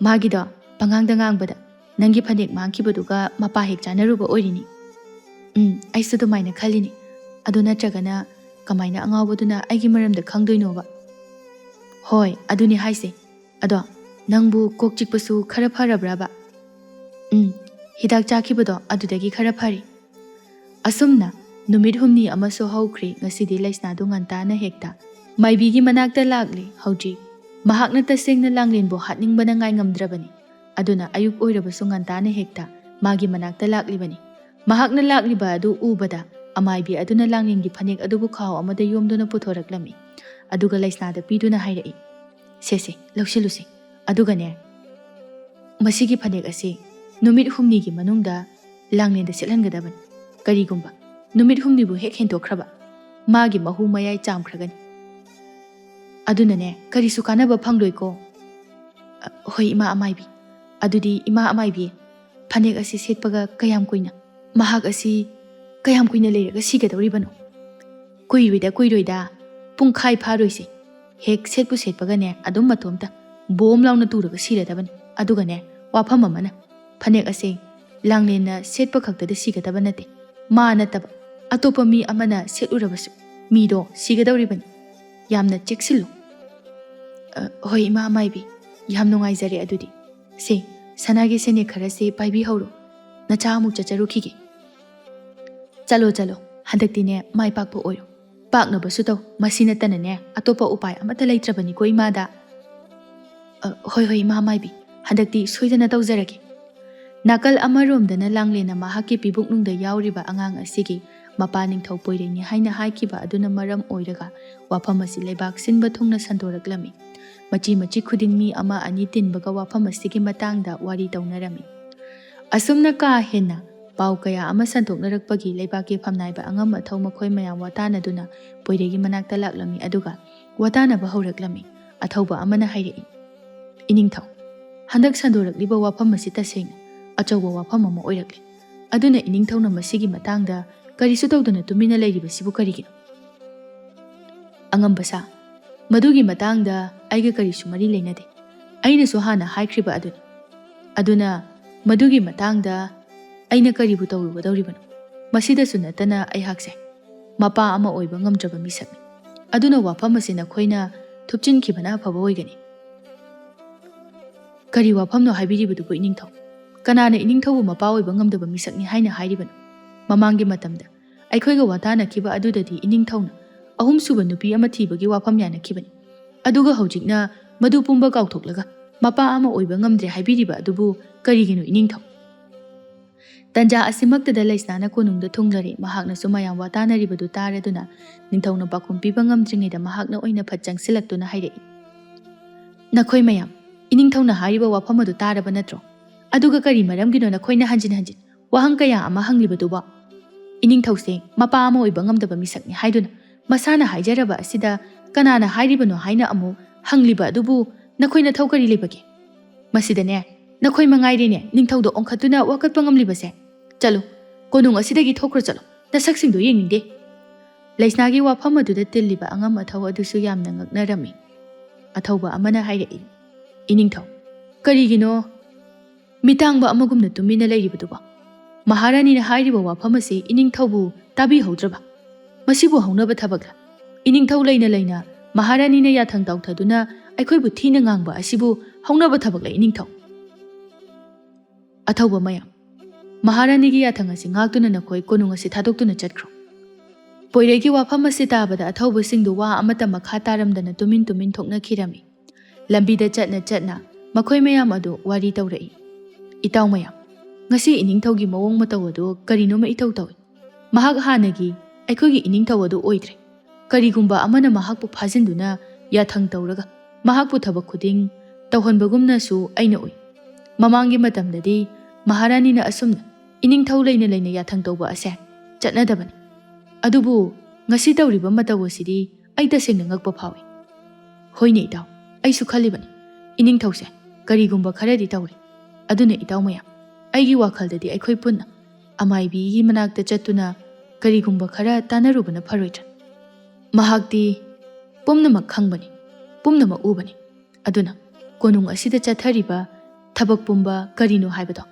ꯃꯥꯒꯤꯗꯣ ꯄꯉꯥꯡꯗ ꯉꯥꯡꯕꯗ ꯅꯪꯒꯤ ꯐꯅꯦꯛ ꯃꯥꯡꯈꯤꯕꯗꯨꯒ ꯃꯄꯥ ꯍꯦꯛ ꯆꯥꯅꯔꯨꯕ ꯑꯣꯏꯔꯤꯅꯤ. ꯑꯩꯁꯨ ꯑꯗꯨꯃꯥꯏꯅ ꯈꯜꯂꯤꯅꯤ. ꯑꯗꯨ ꯅꯠꯇ꯭ꯔꯒꯅ ꯀꯃꯥꯏꯅ ꯑꯉꯥꯎꯕꯗꯨꯅ ꯑꯩꯒꯤ ꯃꯔꯝꯗ ꯈꯪꯗꯣꯏꯅꯣꯕ? ꯍꯣꯏ, ꯑꯗꯨꯅꯤ ꯍꯥꯏꯁꯦ. ꯑꯗꯣ ꯅꯪꯕꯨ ꯀꯣꯛ ꯆꯤꯛꯄꯁꯨ ꯈꯔ ꯐꯔꯕ꯭ꯔꯕ? ꯍꯤꯗꯥꯛ ꯆꯥꯈꯤꯕꯗꯣ ꯑꯗꯨꯗꯒꯤ ꯈꯔ ꯐꯔꯤ. ꯑꯁꯨꯝꯅ ꯅꯨꯃꯤꯠ 8 ꯑꯃꯁꯨ ꯍꯧꯈ꯭ꯔꯦ. ꯉꯁꯤꯗꯤ ꯂꯩꯁꯅꯥꯗꯨ ꯉꯟꯇꯥꯅ ꯍꯦꯛꯇ ꯃꯥꯏꯕꯤꯒꯤ ꯃꯅꯥꯛꯇ ꯂꯥꯛꯂꯦ. ꯍꯧꯖꯤꯛ ꯃꯍꯥꯛꯅ ꯇꯁꯦꯡꯅ ꯂꯥꯡꯂꯦꯟꯕꯨ ꯍꯥꯠꯅꯤꯡꯕꯅ ꯉꯥꯏ ꯉꯝꯗ꯭ꯔꯕꯅꯤ. ꯑꯗꯨꯅ ꯑꯌꯨꯛ ꯑꯣꯏꯔꯕꯁꯨ ꯉꯟꯇꯥꯅ ꯍꯦꯛꯇ ꯃꯥꯒꯤ ꯃꯅꯥꯛꯇ ꯂꯥꯛꯂꯤꯕꯅꯤ. ꯃꯍꯥꯛꯅ ꯂꯥꯛꯂꯤꯕ ꯑꯗꯨ ꯎꯕꯗ ꯑꯃꯥꯏꯕꯤ ꯑꯗꯨꯅ ꯂꯥꯡꯂꯦꯟꯒꯤ ꯐꯅꯦꯛ ꯑꯗꯨꯕꯨ ꯈꯥꯎ ꯑꯃꯗ ꯌꯣꯝꯗꯨꯅ ꯄꯨꯊꯣꯔꯛꯂꯝꯃꯤ. ꯑꯗꯨꯒ ꯂꯩꯁꯅꯥꯗ ꯄꯤꯗꯨꯅ ꯍꯥꯏꯔꯛꯏ, ꯁꯦ, ꯂꯧꯁꯤꯜꯂꯨꯁꯦ. ꯑꯗꯨꯒꯅꯦ, ꯃꯁꯤꯒꯤ ꯐꯅꯦꯛ ꯑꯁꯤ ꯅꯨꯃꯤꯠ 8ꯅꯤꯒꯤ ꯃꯅꯨꯡꯗ ꯂꯥꯡꯂꯦꯟꯗ ꯁꯦꯠꯍꯟꯒꯗꯕꯅꯤ. ꯀꯔꯤꯒꯨꯝꯕ ꯅꯨꯃꯤꯠ 8ꯕꯨ ꯍꯦꯛ ꯍꯦꯟꯗꯣꯛꯈ꯭ꯔꯕ ꯃꯥꯒꯤ ꯃꯍꯨ ꯃꯌꯥꯏ ꯆꯥꯝꯈ꯭ꯔꯒꯅꯤ. ꯑꯗꯨꯅꯅꯦ, ꯀꯔꯤꯁꯨ ꯀꯥꯟꯅꯕ ꯐꯪꯂꯣꯏꯀꯣ. ꯍꯣꯏ ꯏꯃꯥ ꯑꯃꯥꯏꯕꯤ. ꯑꯗꯨꯗꯤ ꯏꯃꯥ ꯑꯃꯥꯏꯕꯤ, ꯐꯅꯦꯛ ꯑꯁꯤ ꯁꯦꯠꯄꯒ ꯃꯍꯥꯛ ꯑꯁꯤ ꯀꯌꯥꯝ ꯀꯨꯏꯅ ꯂꯩꯔꯒ ꯁꯤꯒꯗꯧꯔꯤꯕꯅꯣ? ꯀꯨꯏꯔꯣꯏꯗ, ꯄꯨꯡꯈꯥꯏ ꯐꯥꯔꯣꯏꯁꯦ. ꯍꯦꯛ ꯁꯦꯠꯄꯒꯅꯦ, ꯑꯗꯨꯝ ꯃꯇꯣꯝꯇ ꯕꯣꯝ ꯂꯥꯎꯅ ꯇꯨꯔꯒ ꯁꯤꯔꯗꯕꯅꯤ. ꯑꯗꯨꯒꯅꯦ, ꯋꯥꯐꯝ ꯑꯃꯅ, ꯐꯅꯦꯛ ꯑꯁꯤ ꯂꯥꯡꯂꯦꯟꯅ ꯁꯦꯠꯄ ꯈꯛꯇꯗ ꯁꯤꯒꯗꯕ ꯅꯠꯇꯦ. ꯃꯥ ꯅꯠꯇꯕ ꯑꯇꯣꯞꯄ ꯃꯤ ꯑꯃꯅ ꯁꯦꯠꯂꯨꯔꯕꯁꯨ ꯃꯤꯗꯣ ꯁꯤꯒꯗꯧꯔꯤꯕꯅꯤ. ꯌꯥꯝꯅ ꯆꯦꯛꯁꯤꯜꯂꯨ. ꯍꯣꯏ ꯏꯃꯥ ꯑꯃꯥꯏꯕꯤ, ꯌꯥꯝ ꯅꯨꯡꯉꯥꯏꯖꯔꯦ. ꯑꯗꯨꯗꯤ ꯁꯦ, ꯁꯅꯥꯒꯤ ꯁꯦꯅꯦꯛ ꯈꯔꯁꯦ ꯄꯥꯏꯕꯤꯍꯧꯔꯣ. ꯅꯆꯥ ꯑꯃꯨꯛ ꯆꯠꯆꯔꯨꯈꯤꯒꯦ. ꯆꯠꯂꯣ. ꯍꯟꯗꯛꯇꯤꯅꯦ, ꯃꯥꯏ ꯄꯥꯛꯄ ꯑꯣꯏꯔꯣ. ꯄꯥꯛꯅꯕꯁꯨ ꯇꯧ. ꯃꯁꯤ ꯅꯠꯇꯅꯅꯦ, ꯑꯇꯣꯞꯄ ꯎꯄꯥꯏ ꯑꯃꯠꯇ ꯂꯩꯇ꯭ꯔꯕꯅꯤꯀꯣ ꯏꯃꯥꯗ. ꯍꯣꯏ ꯏꯃꯥ ꯑꯃꯥꯏꯕꯤ, ꯍꯟꯗꯛꯇꯤ ꯁꯣꯏꯗꯅ ꯇꯧꯖꯔꯒꯦ. ꯅꯥꯀꯜ ꯑꯃꯔꯣꯝꯗꯅ ꯂꯥꯡꯂꯦꯟꯅ ꯃꯍꯥꯛꯀꯤ ꯄꯤꯕꯨꯛꯅꯨꯡꯗ ꯌꯥꯎꯔꯤꯕ ꯑꯉꯥꯡ ꯑꯁꯤꯒꯤ ꯃꯄꯥ ꯅꯤꯡꯊꯧ ꯄꯣꯏꯔꯩꯅꯤ ꯍꯥꯏꯅ ꯍꯥꯏꯈꯤꯕ ꯑꯗꯨꯅ ꯃꯔꯝ ꯑꯣꯏꯔꯒ ꯋꯥꯐꯝ ꯑꯁꯤ ꯂꯩꯕꯥꯛ ꯁꯤꯟꯕ ꯊꯨꯡꯅ ꯁꯟꯗꯣꯔꯛꯂꯝꯃꯤ. ꯃꯆꯤ ꯈꯨꯗꯤꯡ ꯃꯤ 1-2 ꯇꯤꯟꯕꯒ ꯋꯥꯐꯝ ꯑꯁꯤꯒꯤ ꯃꯇꯥꯡꯗ ꯋꯥꯔꯤ ꯇꯧꯅꯔꯝꯃꯤ. ꯑꯁꯨꯝꯅ ꯀꯥ ꯍꯦꯟꯅ ꯄꯥꯎ ꯀꯌا ꯑꯃ ꯁꯟꯗꯣꯛꯅꯔꯛꯄꯒꯤ ꯂꯩꯕꯥꯛꯀꯤ ꯐꯝꯅꯥꯏꯕ ꯑꯉꯝ ꯑꯊꯧ ꯃꯈꯣꯏ ꯃꯌꯥꯝ ꯋꯥꯇꯥꯅꯗꯨꯅ ꯄꯣꯏꯔꯩꯒꯤ ꯃꯅꯥꯛꯇ ꯂꯥꯛꯂꯝꯃꯤ. ꯑꯗꯨꯒ ꯋꯥꯇꯥꯅꯕ ꯍꯧꯔꯛꯂꯝꯃꯤ. ꯑꯊꯧꯕ ꯑꯃꯅ ꯍꯥꯏꯔꯛꯏ, ꯏꯅꯤꯡꯊꯧ, ꯍꯟꯗꯛ ꯁꯟꯗꯣꯔꯛꯂꯤꯕ ꯋꯥꯐꯝ ꯑꯁꯤ ꯇꯁꯦꯡꯅ ꯑꯆꯧꯕ ꯋꯥꯐꯝ ꯑꯃ ꯑꯣꯏꯔꯛꯂꯦ. ꯑꯗꯨꯅ ꯏꯅꯤꯡꯊꯧꯅ ꯃꯁꯤꯒꯤ ꯃꯇꯥꯡꯗ ꯀꯔꯤꯁꯨ ꯇꯧꯗꯅ ꯇꯨꯃꯤꯟꯅ ꯂꯩꯔꯤꯕꯁꯤꯕꯨ ꯀꯔꯤꯒꯤꯅꯣ? ꯑꯉꯝꯕꯁꯥ, ꯃꯗꯨꯒꯤ ꯃꯇꯥꯡꯗ ꯑꯩꯒ ꯀꯔꯤꯁꯨ ꯃꯔꯤ ꯂꯩꯅꯗꯦ. ꯑꯩꯅꯁꯨ ꯍꯥꯟꯅ ꯍꯥꯏꯈ꯭ꯔꯤꯕ ꯑꯗꯨꯅꯤ. ꯑꯗꯨꯅ ꯃꯗꯨꯒꯤ ꯃꯇꯥꯡꯗ ꯑꯩꯅ ꯀꯔꯤꯕꯨ ꯇꯧꯔꯨꯒꯗꯧꯔꯤꯕꯅꯣ? ꯃꯁꯤꯗꯁꯨ ꯅꯠꯇꯅ ꯑꯩꯍꯥꯛꯁꯦ ꯃꯄꯥ ꯑꯃ ꯑꯣꯏꯕ ꯉꯝꯗ꯭ꯔꯕ ꯃꯤꯁꯛꯅꯤ. ꯑꯗꯨꯅ ꯋꯥꯐꯝ ꯑꯁꯤ ꯅꯈꯣꯏꯅ ꯊꯨꯞꯆꯤꯟꯈꯤꯕꯅ ꯑꯐꯕ ꯑꯣꯏꯒꯅꯤ. Kari wafamno haibiribudubu iningthau. Kanana iningthaubu mapa oiba ngamdaba misakni haina hairibanu. Mamangi matamda aikhoiga watanakhiba adudadi iningthauna ahumsuba nupi ama thibagi wafam yanakibani. Aduga hojikna madu pumba kauthoklaga mapa ama oiba ngamdre haibiriba adubu karigino iningthau. Tanja asimaktada laisnana konungda thunglare mahakna sumayam watanaribadu taraduna ningthauna pakhum piba ngamdringaida mahakna oina phatjang silaktuna hairei. Nakhoi mayam iningthauna hariba wafam adu taraba natro. Aduga kari maramgino nakhoina hanjin wahang kaya ama hanglibaduba. Iningthause mapa ama oiba ngamdaba misakni haiduna masana haijaraba asida kanana hairibano haina amu hangliba adubu nakhoina thawkari lebage. Masidane nakhoi mangairene ningthaudo ongkhatuna wakatpa ngamlibase. Chalo konung asidagi thokro chalo nasaksingdo yenginde. Laisnagi wafam aduda tilliba angam athaw adusu yamna ngaknarami. Athawba amana hairei. Iningthau karigino mitangba amagumna tumina leiribaduba. Maharanini hairiba wafam ase iningthaubu tabi haudraba. Masibu haunaba thabagla. Iningthau leina Maharanina yathang tawthaduna aikhoibu thina ngangba asibu haunaba thabagla iningthau. Athawba mayam Maharanigi yathang ase ngaktuna nakhoi konung ase thadoktuna chatkro. Poiregi wafam ase tabada athawba singdu wa amata makha taramdana tumin thokna khirami. Lambida chatna makhoi mayam adu wari tawrai. Itaw mayam ngasi iningthaugi mawong mataw adu karino ma itaw tawi. Mahak hanagi aikhoigi iningthau adu oidre. Karigumba amana mahakpu phajinduna yathang tawraga mahakpu thabak khuding tawhanbagumna su aina oi. Mamangi matamdadi Maharanina asumna iningthau leina yathang tawba ase chatnadabani. Adubu ngasi tawriba mataw asidi ai tasengna ngakpa phawi. Hoine itaw aisu khalibani. Iningthause karigumba kharadi tawri. Aduna itaw mayam aigi wakhaldadi aikhoi punna amaibi manakta chattuna karigumba khara tanarubana pharoitra. Mahakti pumnamak khangbani pumnamak ubani. Aduna konung asida chathariba thabak pumba karino haibado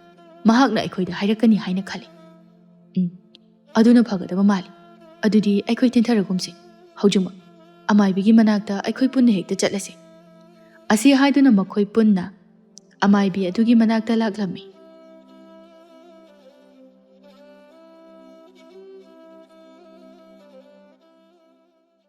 mahakna aikhoida hairakani haina khali. Aduna phagadaba mali. Adudi aikhoi tintharagumsi haujuma amaibigi manakta aikhoi punna hekta chatlase. Asi haiduna makhoi punna amaibi adugi manakta laklami.